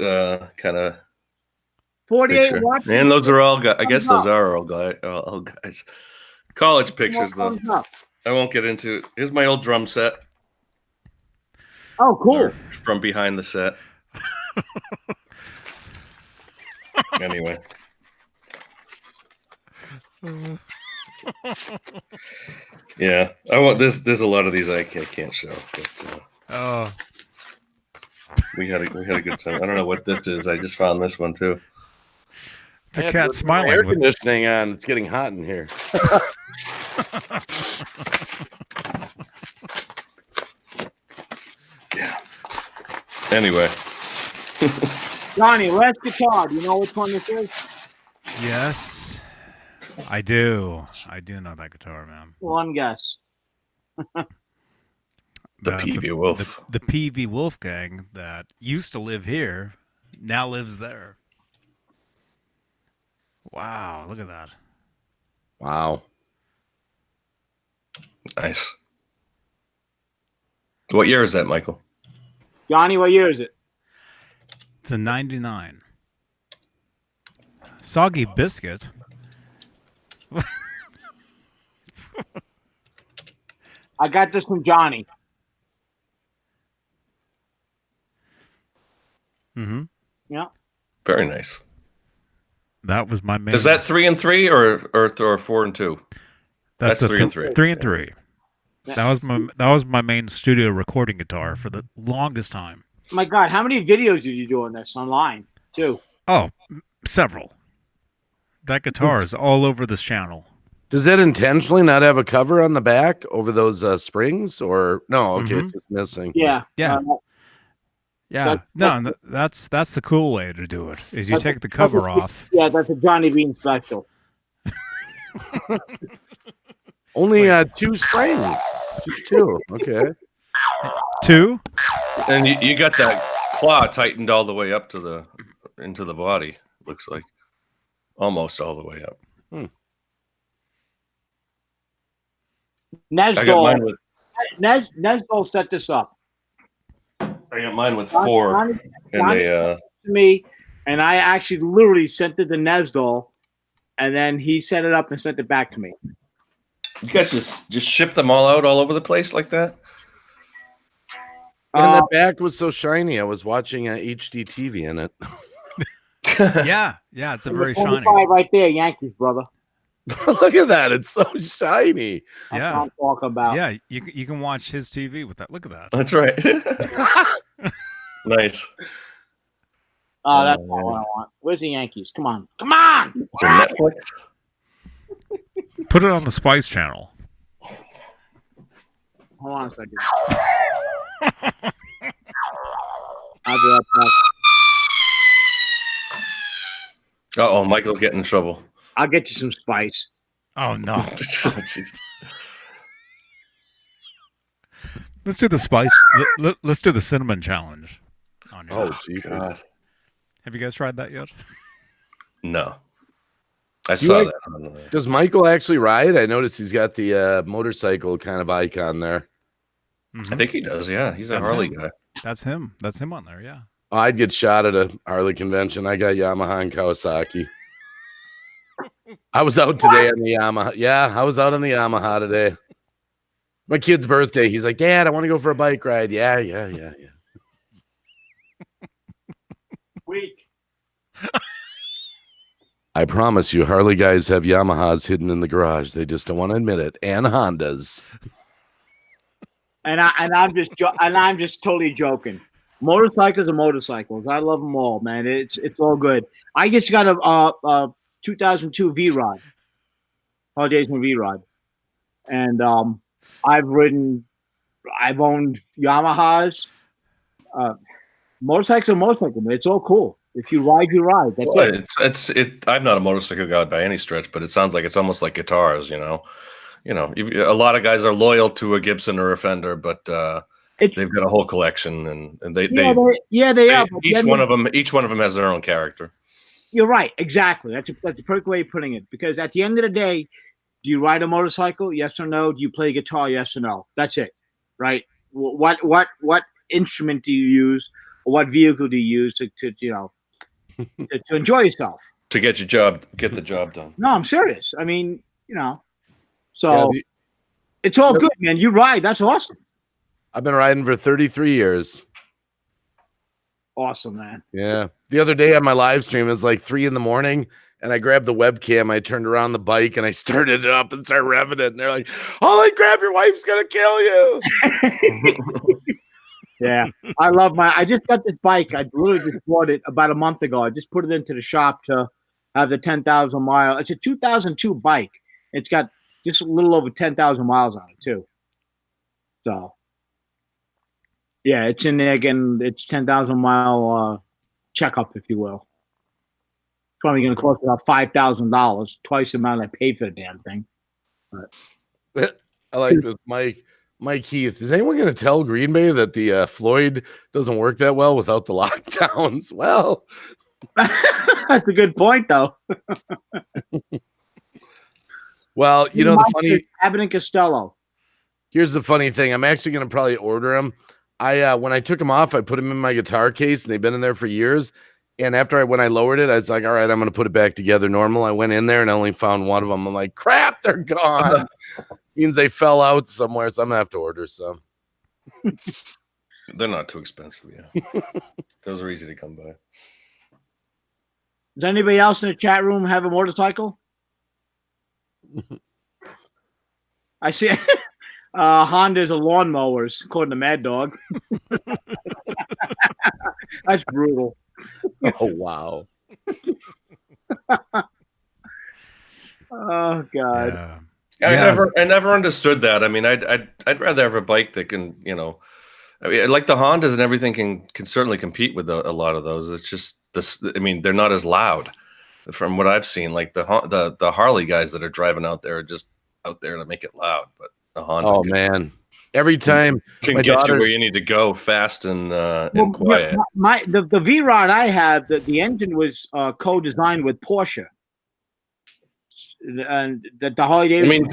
kind of 48. And those are all guys. I guess those are all guys. College pictures, though. I won't get into it. Here's my old drum set. Oh, cool. From behind the set. Anyway. Yeah. There's a lot of these I can't show. But, we had a good time. I don't know what this is. I just found this one too. It's a cat smiling. Air conditioning on. It's getting hot in here. Yeah. Anyway. Johnny, last guitar. Do you know which one this is? Yes. I do know that guitar, man. One guess. The That's PV Wolf. the PV Wolfgang that used to live here, now lives there. Wow, look at that. Wow. Nice. What year is that, Michael? Johnny, what year is it? It's a 99. Soggy Biscuit. I got this from Johnny. Mm-hmm. Yeah. Very nice. That was my main. Is that 3 and 3 or 4 and 2? That's a 3 and 3. 3 and 3. That was my main studio recording guitar for the longest time. My God, how many videos did you do on this online too? Oh, several. That guitar is all over this channel. Does that intentionally not have a cover on the back over those springs, or no? Okay, it's just missing. Yeah. Yeah. That's the cool way to do it. Is you take the cover off. Yeah, that's a Johnny Beane special. Only 2 springs. Just 2. Okay. 2? And you got that claw tightened all the way up to into the body. Looks like almost all the way up. Nesdol set this up. I got mine with 4, and they to me, and I actually literally sent it to Nesdol, and then he set it up and sent it back to me. You guys just ship them all out all over the place like that? And the back was so shiny. I was watching HD TV in it. Yeah, it's a very shiny. Right there, Yankees, brother. Look at that. It's so shiny. That's what I'm talking about. Yeah, you can watch his TV with that. Look at that. That's right. Nice. Oh, that's not what I want. Where's the Yankees? Come on. Come on! Is it Netflix? Put it on the Spice Channel. Hold on a second. I'll be right back. Uh-oh, Michael's getting in trouble. I'll get you some spice. Oh no. Jeez. Let's do the spice. Let's do the cinnamon challenge. Oh, gee, God. Have you guys tried that yet? No. I saw that. Does Michael actually ride? I noticed he's got the motorcycle kind of icon there. Mm-hmm. I think he does, yeah. He's a Harley guy. That's him. That's him on there, yeah. Oh, I'd get shot at a Harley convention. I got Yamaha and Kawasaki. I was out today on the Yamaha. Yeah, I was out on the Yamaha today. My kid's birthday. He's like, Dad, I want to go for a bike ride. Yeah. Weak. I promise you, Harley guys have Yamahas hidden in the garage. They just don't want to admit it. And Hondas. And I'm just totally joking. Motorcycles are motorcycles. I love them all, man. It's all good. I just got a 2002 V-Rod, Harley Davidson V-Rod, and I've owned Yamahas. Motorcycles are motorcycles. It's all cool. If you ride, you ride. That's it. I'm not a motorcycle guy by any stretch, but it sounds like it's almost like guitars. A lot of guys are loyal to a Gibson or a Fender, but they've got a whole collection, and they are. Each one of them has their own character. You're right. Exactly. That's the perfect way of putting it. Because at the end of the day, do you ride a motorcycle? Yes or no? Do you play guitar? Yes or no? That's it. Right? What instrument do you use? Or what vehicle do you use to enjoy yourself? To get the job done. No, I'm serious. I mean, so it's all good, man. You ride. That's awesome. I've been riding for 33 years. Awesome, man. Yeah. The other day on my live stream, it was like 3 a.m, and I grabbed the webcam. I turned around the bike and I started it up and started revving it. And they're like, "Holy crap, your wife's gonna kill you!" Yeah, I just got this bike. I literally just bought it about a month ago. I just put it into the shop to have the 10,000 mile. It's a 2002 bike. It's got just a little over 10,000 miles on it too. So, yeah, it's in there again. It's 10,000 mile checkup, if you will. probably going to cost about $5,000, twice the amount I paid for the damn thing. But I like this, Mike Heath. Is anyone going to tell Green Bay that the Floyd doesn't work that well without the lockdowns? Well, that's a good point, though. Well, you know, the funny Abbott and Costello. Here's the funny thing. I'm actually going to probably order them. When I took them off, I put them in my guitar case, and they've been in there for years. And when I lowered it, I was like, all right, I'm going to put it back together normal. I went in there and I only found one of them. I'm like, crap, they're gone. Means they fell out somewhere, so I'm going to have to order some. They're not too expensive, yeah. Those are easy to come by. Does anybody else in the chat room have a motorcycle? I see Honda's a lawnmowers, according to Mad Dog. That's brutal. Oh, wow. Oh, God. Yeah. I never understood that. I mean, I'd rather have a bike that can, you know, I mean, like the Hondas and everything can certainly compete with a lot of those. It's just this. I mean, they're not as loud, from what I've seen. Like the Harley guys that are driving out there are just out there to make it loud. But the Honda, oh man, every time can get you where you need to go fast and quiet. The V-Rod I have, the engine was co-designed with Porsche. And the Harley Davidson. I mean,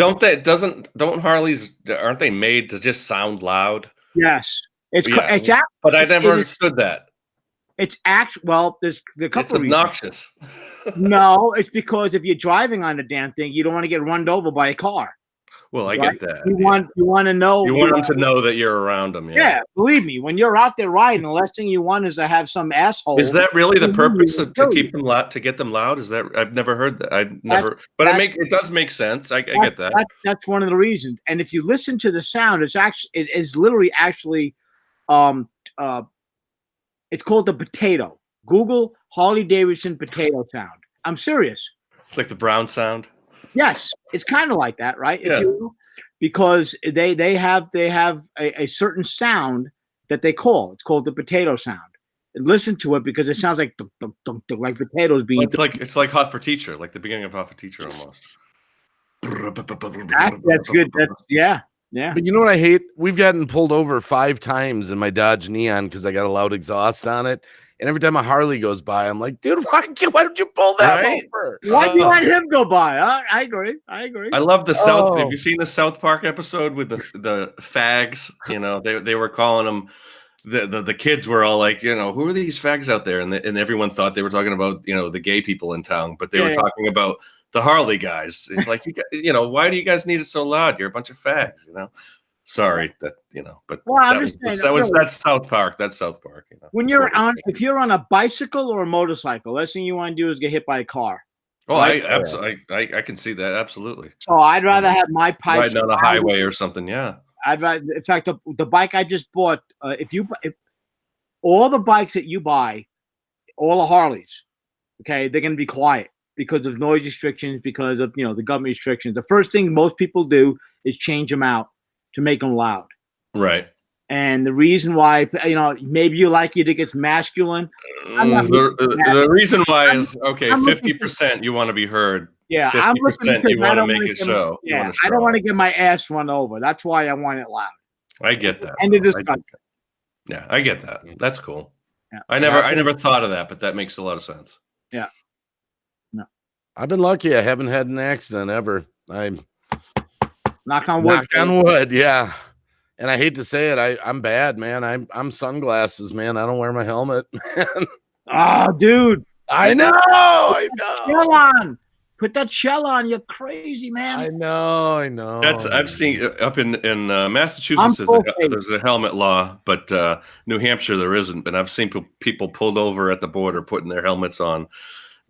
don't Harleys, aren't they made to just sound loud? Yes. But I never understood that. It's well, there's a couple of reasons. Obnoxious. No, it's because if you're driving on the damn thing, you don't want to get run over by a car. Well, I get that. You want to know. You want them to know that you're around them. Yeah, believe me, when you're out there riding, the last thing you want is to have some asshole. Is that really the purpose to keep them loud? To get them loud? Is that? I've never heard that. It does make sense. I get that. That's one of the reasons. And if you listen to the sound, it is literally it's called the potato. Google Harley Davidson potato sound. I'm serious. It's like the brown sound. Yes, it's kind of like that, right? Yeah. Because they have a certain sound that they call. It's called the potato sound. And listen to it because it sounds like like potatoes being. Well, it's like Hot for Teacher, like the beginning of Hot for Teacher almost. That's good. Yeah. But you know what I hate? We've gotten pulled over 5 times in my Dodge Neon because I got a loud exhaust on it. And every time a Harley goes by, I'm like, dude, why did you pull that over? Why did you let him go by? I agree. I love the South. Have you seen the South Park episode with the fags? You know, they were calling them. The kids were all like, you know, who are these fags out there? And everyone thought they were talking about, you know, the gay people in town, but they were talking about the Harley guys. It's like, you know, why do you guys need it so loud? You're a bunch of fags, you know. Sorry that, you know, but that's South Park. That's South Park. You know, when if you're on a bicycle or a motorcycle, last thing you want to do is get hit by a car. Oh, right? I can see that absolutely. So I'd rather have my pipes riding on a highway or something. Yeah. I'd rather. In fact, the bike I just bought. If all the bikes that you buy, all the Harleys, okay, they're going to be quiet because of noise restrictions, because of the government restrictions. The first thing most people do is change them out to make them loud. Right. And the reason why, maybe you like it gets masculine. The reason why is, okay, 50% you want to be heard. Yeah, 50% you want to make it show. Yeah, I don't want to get my ass run over. That's why I want it loud. I get that. End of discussion. Yeah, I get that. That's cool. Yeah. I never thought of that, but that makes a lot of sense. Yeah. No. I've been lucky. I haven't had an accident ever. Knock on wood. Knock on wood, yeah. And I hate to say it, I'm bad, man. I'm sunglasses, man. I don't wear my helmet. Oh, dude. I know. Shell on. Put that shell on. You're crazy, man. I know. I've seen up in Massachusetts. There's a helmet law, but New Hampshire there isn't. And I've seen people pulled over at the border putting their helmets on.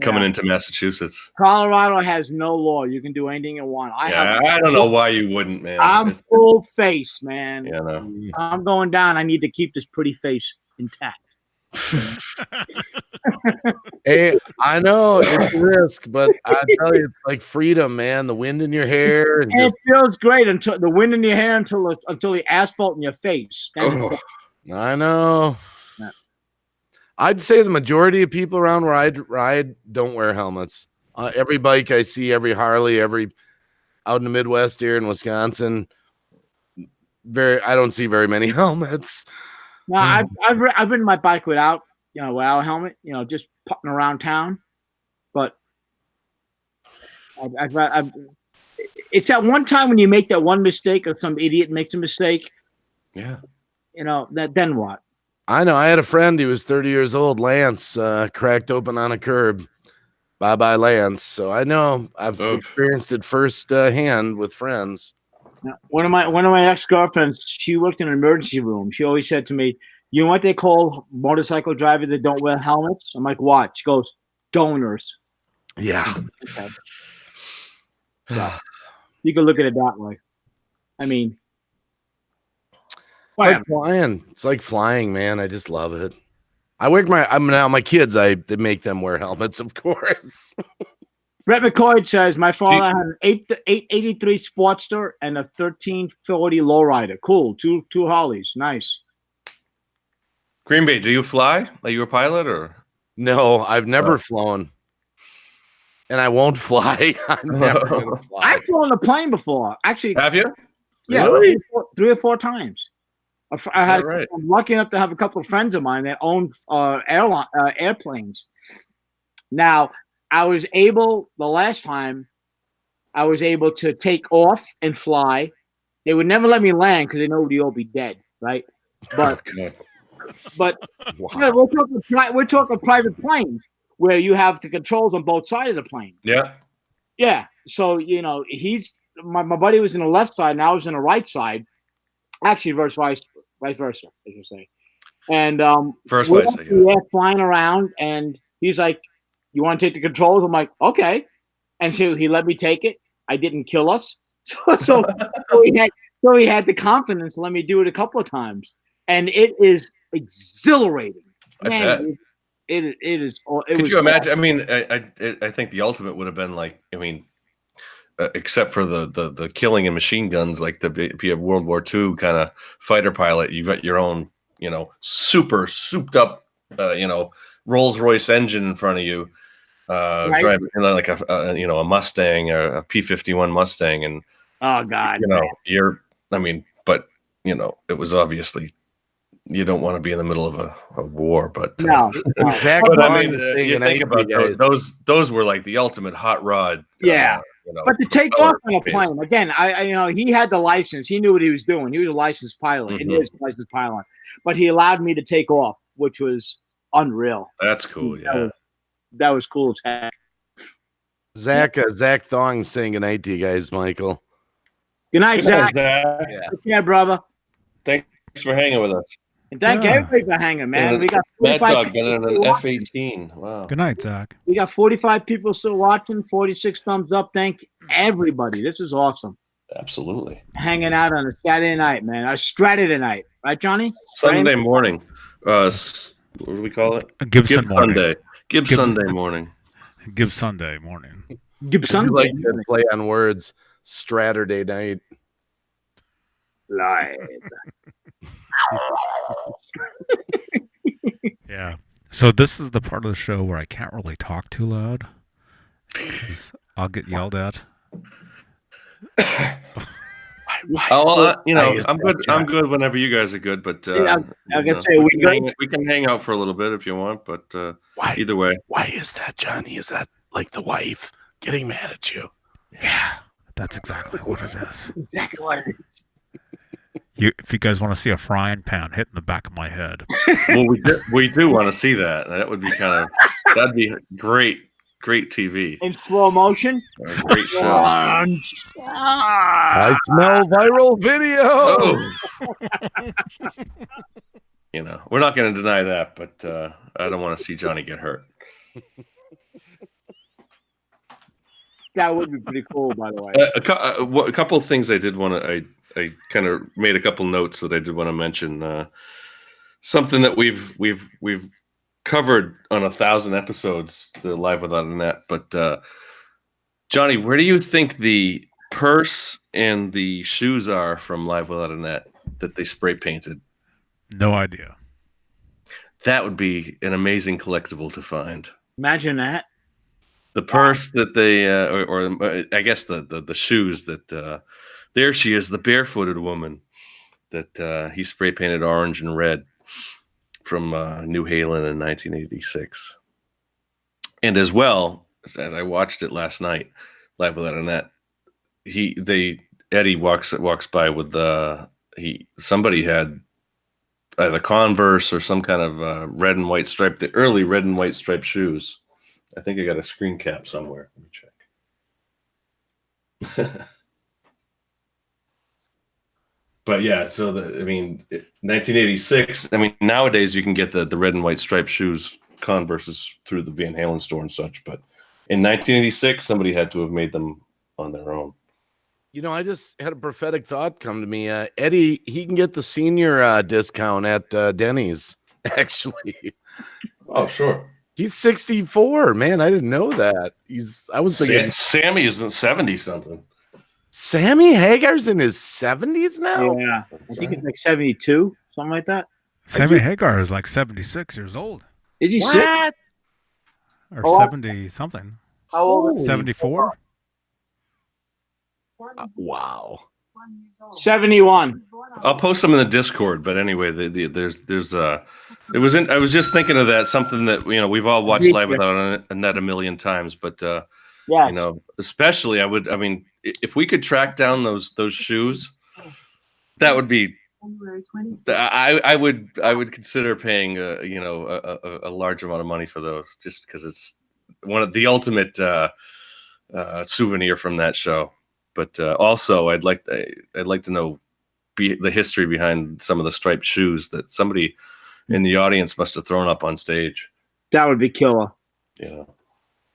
Coming into Massachusetts. Colorado has no law. You can do anything you want. I don't know why you wouldn't, man. I'm full face, man. Yeah, no. I'm going down. I need to keep this pretty face intact. Hey, I know it's a risk, but I tell you, it's like freedom, man. The wind in your hair. And it feels great until the wind in your hair until the asphalt in your face. I know. I'd say the majority of people around where I'd ride don't wear helmets. Every bike I see, every Harley, every out in the Midwest here in Wisconsin, I don't see very many helmets. No, I've ridden my bike without without a helmet, just putting around town. But it's at one time when you make that one mistake or some idiot makes a mistake. Yeah. Then what? I know. I had a friend. He was 30 years old. Lance cracked open on a curb. Bye, Lance. So I know I've experienced it first hand with friends. Now, one of my ex-girlfriends, she worked in an emergency room. She always said to me, "You know what they call motorcycle drivers that don't wear helmets?" I'm like, "What?" She goes, "Donors." Yeah. Okay. So, you can look at it that way. I mean, it's like flying. It's like flying, man. I just love it. My kids, they make them wear helmets, of course. Brett McCoy says, my father had an 883 Sportster and a 1340 Lowrider. Cool. Two Harleys. Nice. Green Bay, do you fly? Are you a pilot or? No, I've never flown. And I won't fly. I'm never going to fly. I've flown a plane before. Actually. Have you? Yeah. Really? 3 or 4 times. I'm lucky enough to have a couple of friends of mine that own airplanes. Now, the last time I was able to take off and fly. They would never let me land because they know we'd all be dead, right? But wow. We're talking private planes where you have the controls on both sides of the plane. Yeah. Yeah. So, my buddy was in the left side and I was in the right side. Actually, vice versa, I should say. And we're flying around and he's like, "You want to take the controls?" I'm like, "Okay." And so he let me take it. I didn't kill us. So he had the confidence to let me do it a couple of times. And it is exhilarating. Man, it is. Could you imagine? I mean, I think the ultimate would have been except for the killing and machine guns, if you have World War II kind of fighter pilot, you've got your own, super souped up, Rolls Royce engine in front of you. Right. Driving a Mustang or a P-51 Mustang, and oh god, it was obviously you don't want to be in the middle of a war, but no. Exactly. But I mean, you think about those were like the ultimate hot rod. Yeah, but to take off on a plane again, he had the license. He knew what he was doing. He was a licensed pilot. Mm-hmm. He was a licensed pilot, but he allowed me to take off, which was unreal. That's cool. Yeah. That was cool as heck. Zach Thong saying goodnight to you guys, Michael. Good night, Zach. Yeah. Take care, brother. Thanks for hanging with us. And thank everybody for hanging, man. We got Mad Dog got an F-18. Wow. Good night, Zach. We got 45 people still watching, 46 thumbs up. Thank everybody. This is awesome. Absolutely. Hanging out on a Saturday night, man. A Straturday night. Right, Johnny? Sunday morning. What do we call it? Gibson morning. Sunday. Gibbs Sunday morning. Gibbs Sunday morning. Gibbs Sunday. Like to play on words. Straturday night. Live. Yeah. So this is the part of the show where I can't really talk too loud. I'll get yelled at. I'm good. I'm good whenever you guys are good. But I can say we can hang out for a little bit if you want. But either way, why is that, Johnny? Is that like the wife getting mad at you? Yeah, that's exactly what it is. Exactly what it is. If you guys want to see a frying pan hitting the back of my head, well, we do want to see that. That would be that'd be great TV in slow motion. Great show. I smell viral video. Oh. We're not going to deny that, but I don't want to see Johnny get hurt. That would be pretty cool, by the way. A couple of things I did want to. I kind of made a couple notes that I did want to mention. Something that we've covered on 1,000 episodes, the Live Without a Net. But Johnny, where do you think the purse and the shoes are from Live Without a Net that they spray painted? No idea. That would be an amazing collectible to find. Imagine that. The purse that they, or I guess the shoes that, there she is, the barefooted woman that he spray painted orange and red from New Halen in 1986. And as well, as I watched it last night, live without a net, Eddie walks by with somebody had either Converse or some kind of red and white stripe, the early red and white striped shoes. I think I got a screen cap somewhere. Let me check. But yeah, so 1986. I mean, nowadays you can get the red and white striped shoes, Converses, through the Van Halen store and such. But in 1986, somebody had to have made them on their own. You know, I just had a prophetic thought come to me. Eddie, he can get the senior discount at Denny's. Actually, Oh, sure. he's 64. Man, I didn't know that. I was thinking Sammy is in 70 something. Sammy Hagar's in his 70s now. Yeah, I think it's like 72, something like that. Sammy Hagar is like 76 years old. Did you see? What? Or 70 something. How old? 74? Wow. 71. I'll post them in the Discord. But anyway, there's it was I was just thinking of that, something that we've all watched live without a net a million times, but Yeah. especially I mean, if we could track down those shoes, that would be. I would consider paying a large amount of money for those, just because it's one of the ultimate souvenir from that show. But also, I'd like to know the history behind some of the striped shoes that somebody in the audience must have thrown up on stage. That would be killer. Yeah,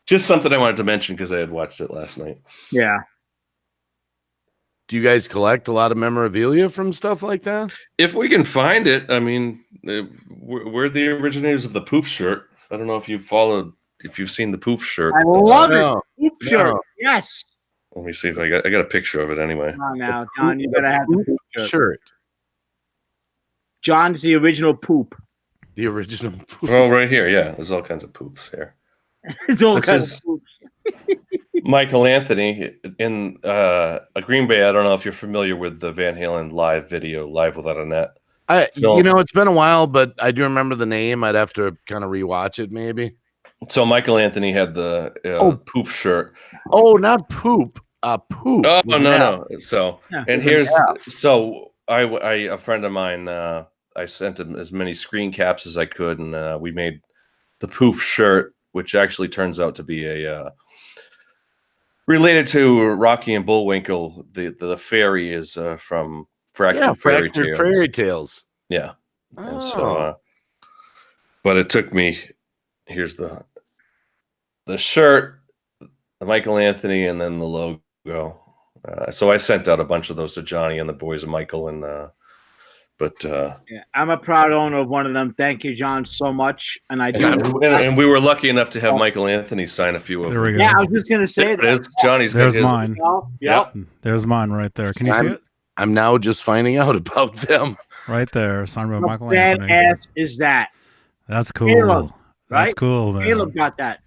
just something I wanted to mention because I had watched it last night. Yeah. Do you guys collect a lot of memorabilia from stuff like that? If we can find it, I mean, we're the originators of the poof shirt. I don't know if you've seen the poof shirt. I love No. it. Poop shirt. Yes. Let me see if I got a picture of it anyway. Come on now, John. You gotta have the poop shirt. Shirt. John's the original poop. The original. Oh, right here. Yeah, there's all kinds of poofs here. It's all This kinds is- of poops. Michael Anthony in Green Bay. I don't know if you're familiar with the Van Halen live video, Live Without a Net. It's been a while, but I do remember the name. I'd have to kind of rewatch it, maybe. So Michael Anthony had the poof shirt. Oh, not poop. Poof. Oh with no. an F. So Yeah, and with an here's F. so I a friend of mine. I sent him as many screen caps as I could, and we made the poof shirt, which actually turns out to be a related to Rocky and Bullwinkle. The fairy is from Fractured Fairy Fractured Tales. Fairy Tales. Yeah. And Oh. so, but it took me. Here's the shirt, the Michael Anthony, and then the logo. So I sent out a bunch of those to Johnny and the boys and Michael, and Yeah, I'm a proud owner of one of them. Thank you, John, so much. And I do. and we were lucky enough to have Michael Anthony sign a few of There them. we go. Yeah, I was just gonna say There it is. Johnny's got There's his. mine. Yep. There's mine right there. Can you see it? I'm now just finding out about them. Right there. Signed by How Michael Anthony. badass is that? That's cool. Caleb, That's right? cool, man. Caleb got that,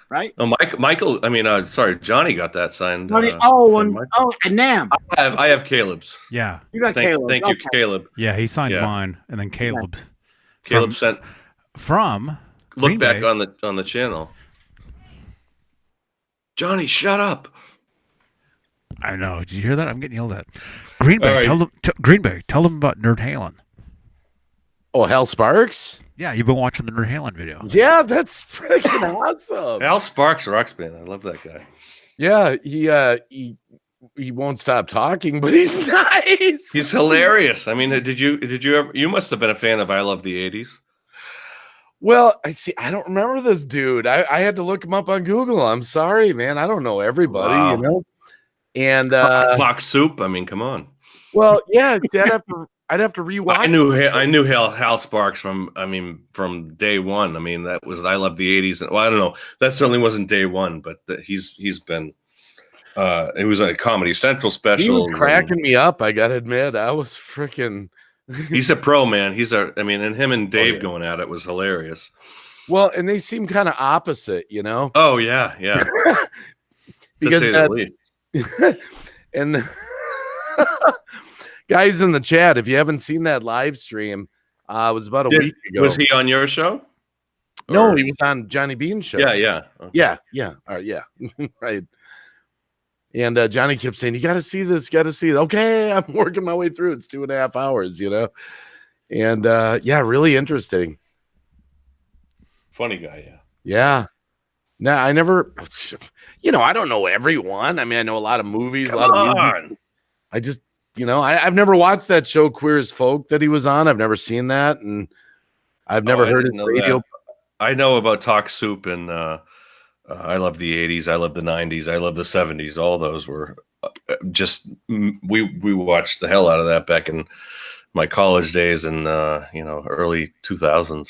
right? Oh, Michael. I mean, sorry, Johnny got that signed. Johnny, from Michael. and Nam. I have Caleb's. Yeah. You got Caleb. Thank you, Okay. Caleb. Yeah, he signed Yeah. mine, and then Caleb. Caleb sent. From Look Green back Bay. on the channel. Johnny, shut up. I know. Did you hear that? I'm getting yelled at. Green Bay. All right. Green Bay. Tell them about Nerd Halen. Oh, Hal Sparks? Yeah, you've been watching the Nerd Halen video. Yeah, that's freaking awesome. Al Sparks rocks, man. I love that guy. Yeah, he won't stop talking, but he's nice. He's hilarious. I mean, did you ever? You must have been a fan of I Love the '80s. Well, I don't remember this dude. I had to look him up on Google. I'm sorry, man. I don't know everybody, Wow. you know. And Clock Soup. I mean, come on. well, yeah, I'd have to rewatch. I knew Hal Sparks from day one. I mean, that was I Love the '80s. Well, I don't know. That certainly wasn't day one, but he's been. It was a Comedy Central He special. was cracking me up. I gotta admit, I was freaking He's a pro, man. I mean, and him and Dave yeah. going at it was hilarious. Well, and they seem kind of opposite, you know? Oh yeah, yeah. Because to say the least. and the guys in the chat, if you haven't seen that live stream, it was about a week ago. Was he on your show? No, Or- he was on Johnny Beane's show. Yeah, yeah. Okay. Yeah. All right, yeah. Right. And Johnny kept saying, you got to see this, got to see it. Okay, I'm working my way through. It's 2.5 hours, you know? And yeah, really interesting. Funny guy, yeah. Yeah. Now, I never, you know, I don't know everyone. I mean, I know a lot of movies, a lot of music. I just, you know, I've never watched that show Queer as Folk that he was on. I've never seen that, and I've never heard his radio. I know about Talk Soup, and I love the 80s. I love the 90s. I love the 70s. All those were just we watched the hell out of that back in my college days and you know, early 2000s.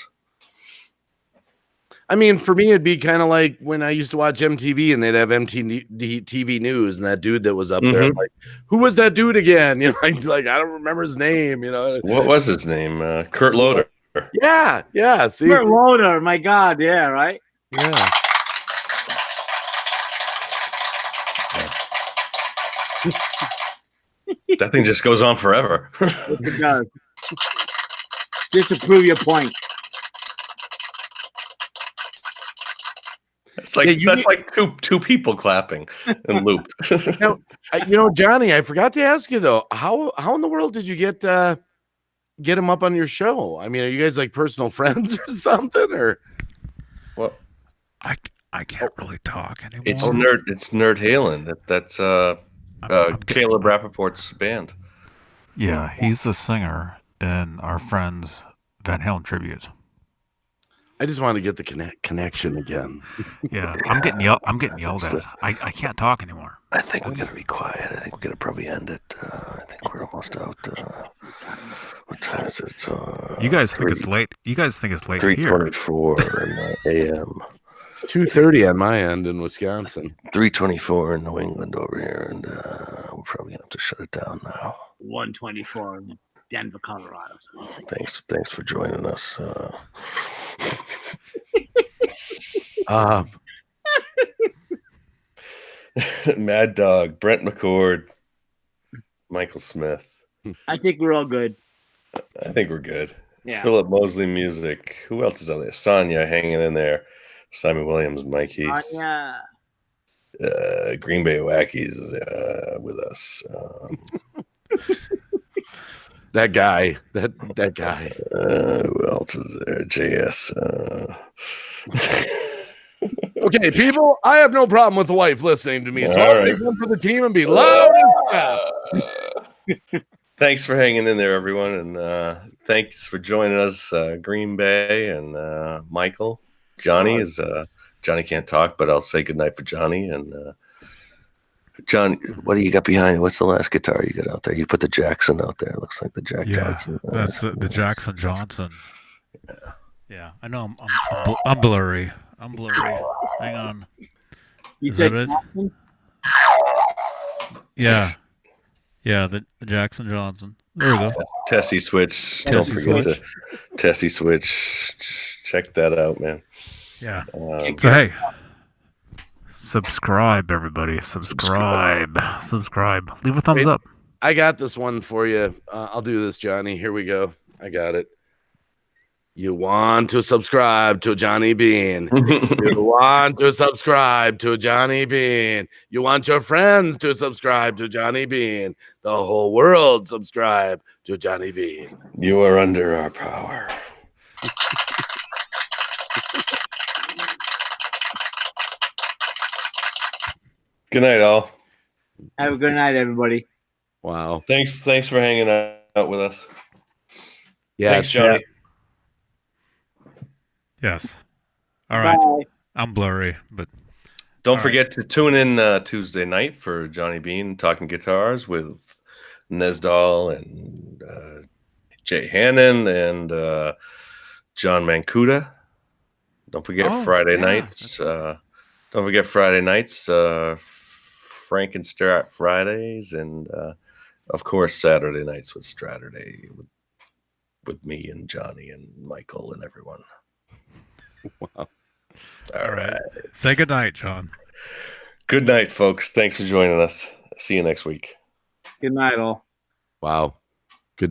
I mean, for me, it'd be kind of like when I used to watch MTV and they'd have MTV News, and that dude that was up there, I'm like, who was that dude again? You know, like I don't remember his name. You know, What was his name? Kurt Loder. Yeah. See, Kurt Loder, my God, yeah, right. yeah. That thing just goes on forever. It does. Just to prove your point. It's like that's like two people clapping and looped. You know, Johnny, I forgot to ask you though, how in the world did you get him up on your show? I mean, are you guys like personal friends or something? Or Well, I can't really talk anymore. it's Nerd Halen. That's Caleb Rapoport's band. Yeah, he's the singer in our friend's Van Halen tribute. I just want to get the connection again. Yeah, I'm getting yelled at. I can't talk anymore. I think we gotta be quiet. I think we gotta probably end it. I think we're almost out. What time is it? You guys think it's late? You guys think it's late here? 3:24 a.m. It's 2:30 on my end in Wisconsin. 3:24 in New England over here, and we're probably gonna have to shut it down now. 124 in Denver, Colorado. Thanks for joining us. Mad Dog, Brent McCord, Michael Smith. I think we're all good. I think we're good. Yeah. Philip Mosley Music. Who else is on there? Sonia hanging in there. Simon Williams, Mike Heath. Yeah. Green Bay Wackies with us. That guy. That guy. Who else is there? JS. Okay, people, I have no problem with the wife listening to me, so All I'll right. take one for the team and be loud and loud. Thanks for hanging in there, everyone, and thanks for joining us, Green Bay and Michael. Johnny is Johnny can't talk, but I'll say goodnight for Johnny. And John, what do you got behind you? What's the last guitar you got out there? You put the Jackson out there. It looks like the Jack Johnson. That's the Jackson Johnson. Yeah, I know. I'm blurry. I'm blurry. Hang on. You Is said that it? Johnson? Yeah, the Jackson Johnson. There we go. Tessie Switch. Tessie Don't forget Switch. to Tessie Switch. Check that out, man. Yeah. So hey, subscribe, everybody. Subscribe. Leave a thumbs up. I got this one for you. I'll do this, Johnny. Here we go. I got it. You want to subscribe to Johnny Beane. You want to subscribe to Johnny Beane. You want your friends to subscribe to Johnny Beane. The whole world subscribe to Johnny Beane. You are under our power. Good night, all. Have a good night, everybody. Wow. Thanks for hanging out with us. Yeah, Thanks, Johnny. Yes. All right. Bye. I'm blurry, but Don't forget to tune in Tuesday night for Johnny Beane Talking Guitars with Nesdal and Jay Hannon and John Mancuda. Don't forget Friday nights. Don't forget Friday nights, Frank and Strat Fridays, and of course Saturday nights with Straturday with with me and Johnny and Michael and everyone. Wow. All right. Say good night, John. Good night, folks. Thanks for joining us. See you next week. Good night, all. Wow.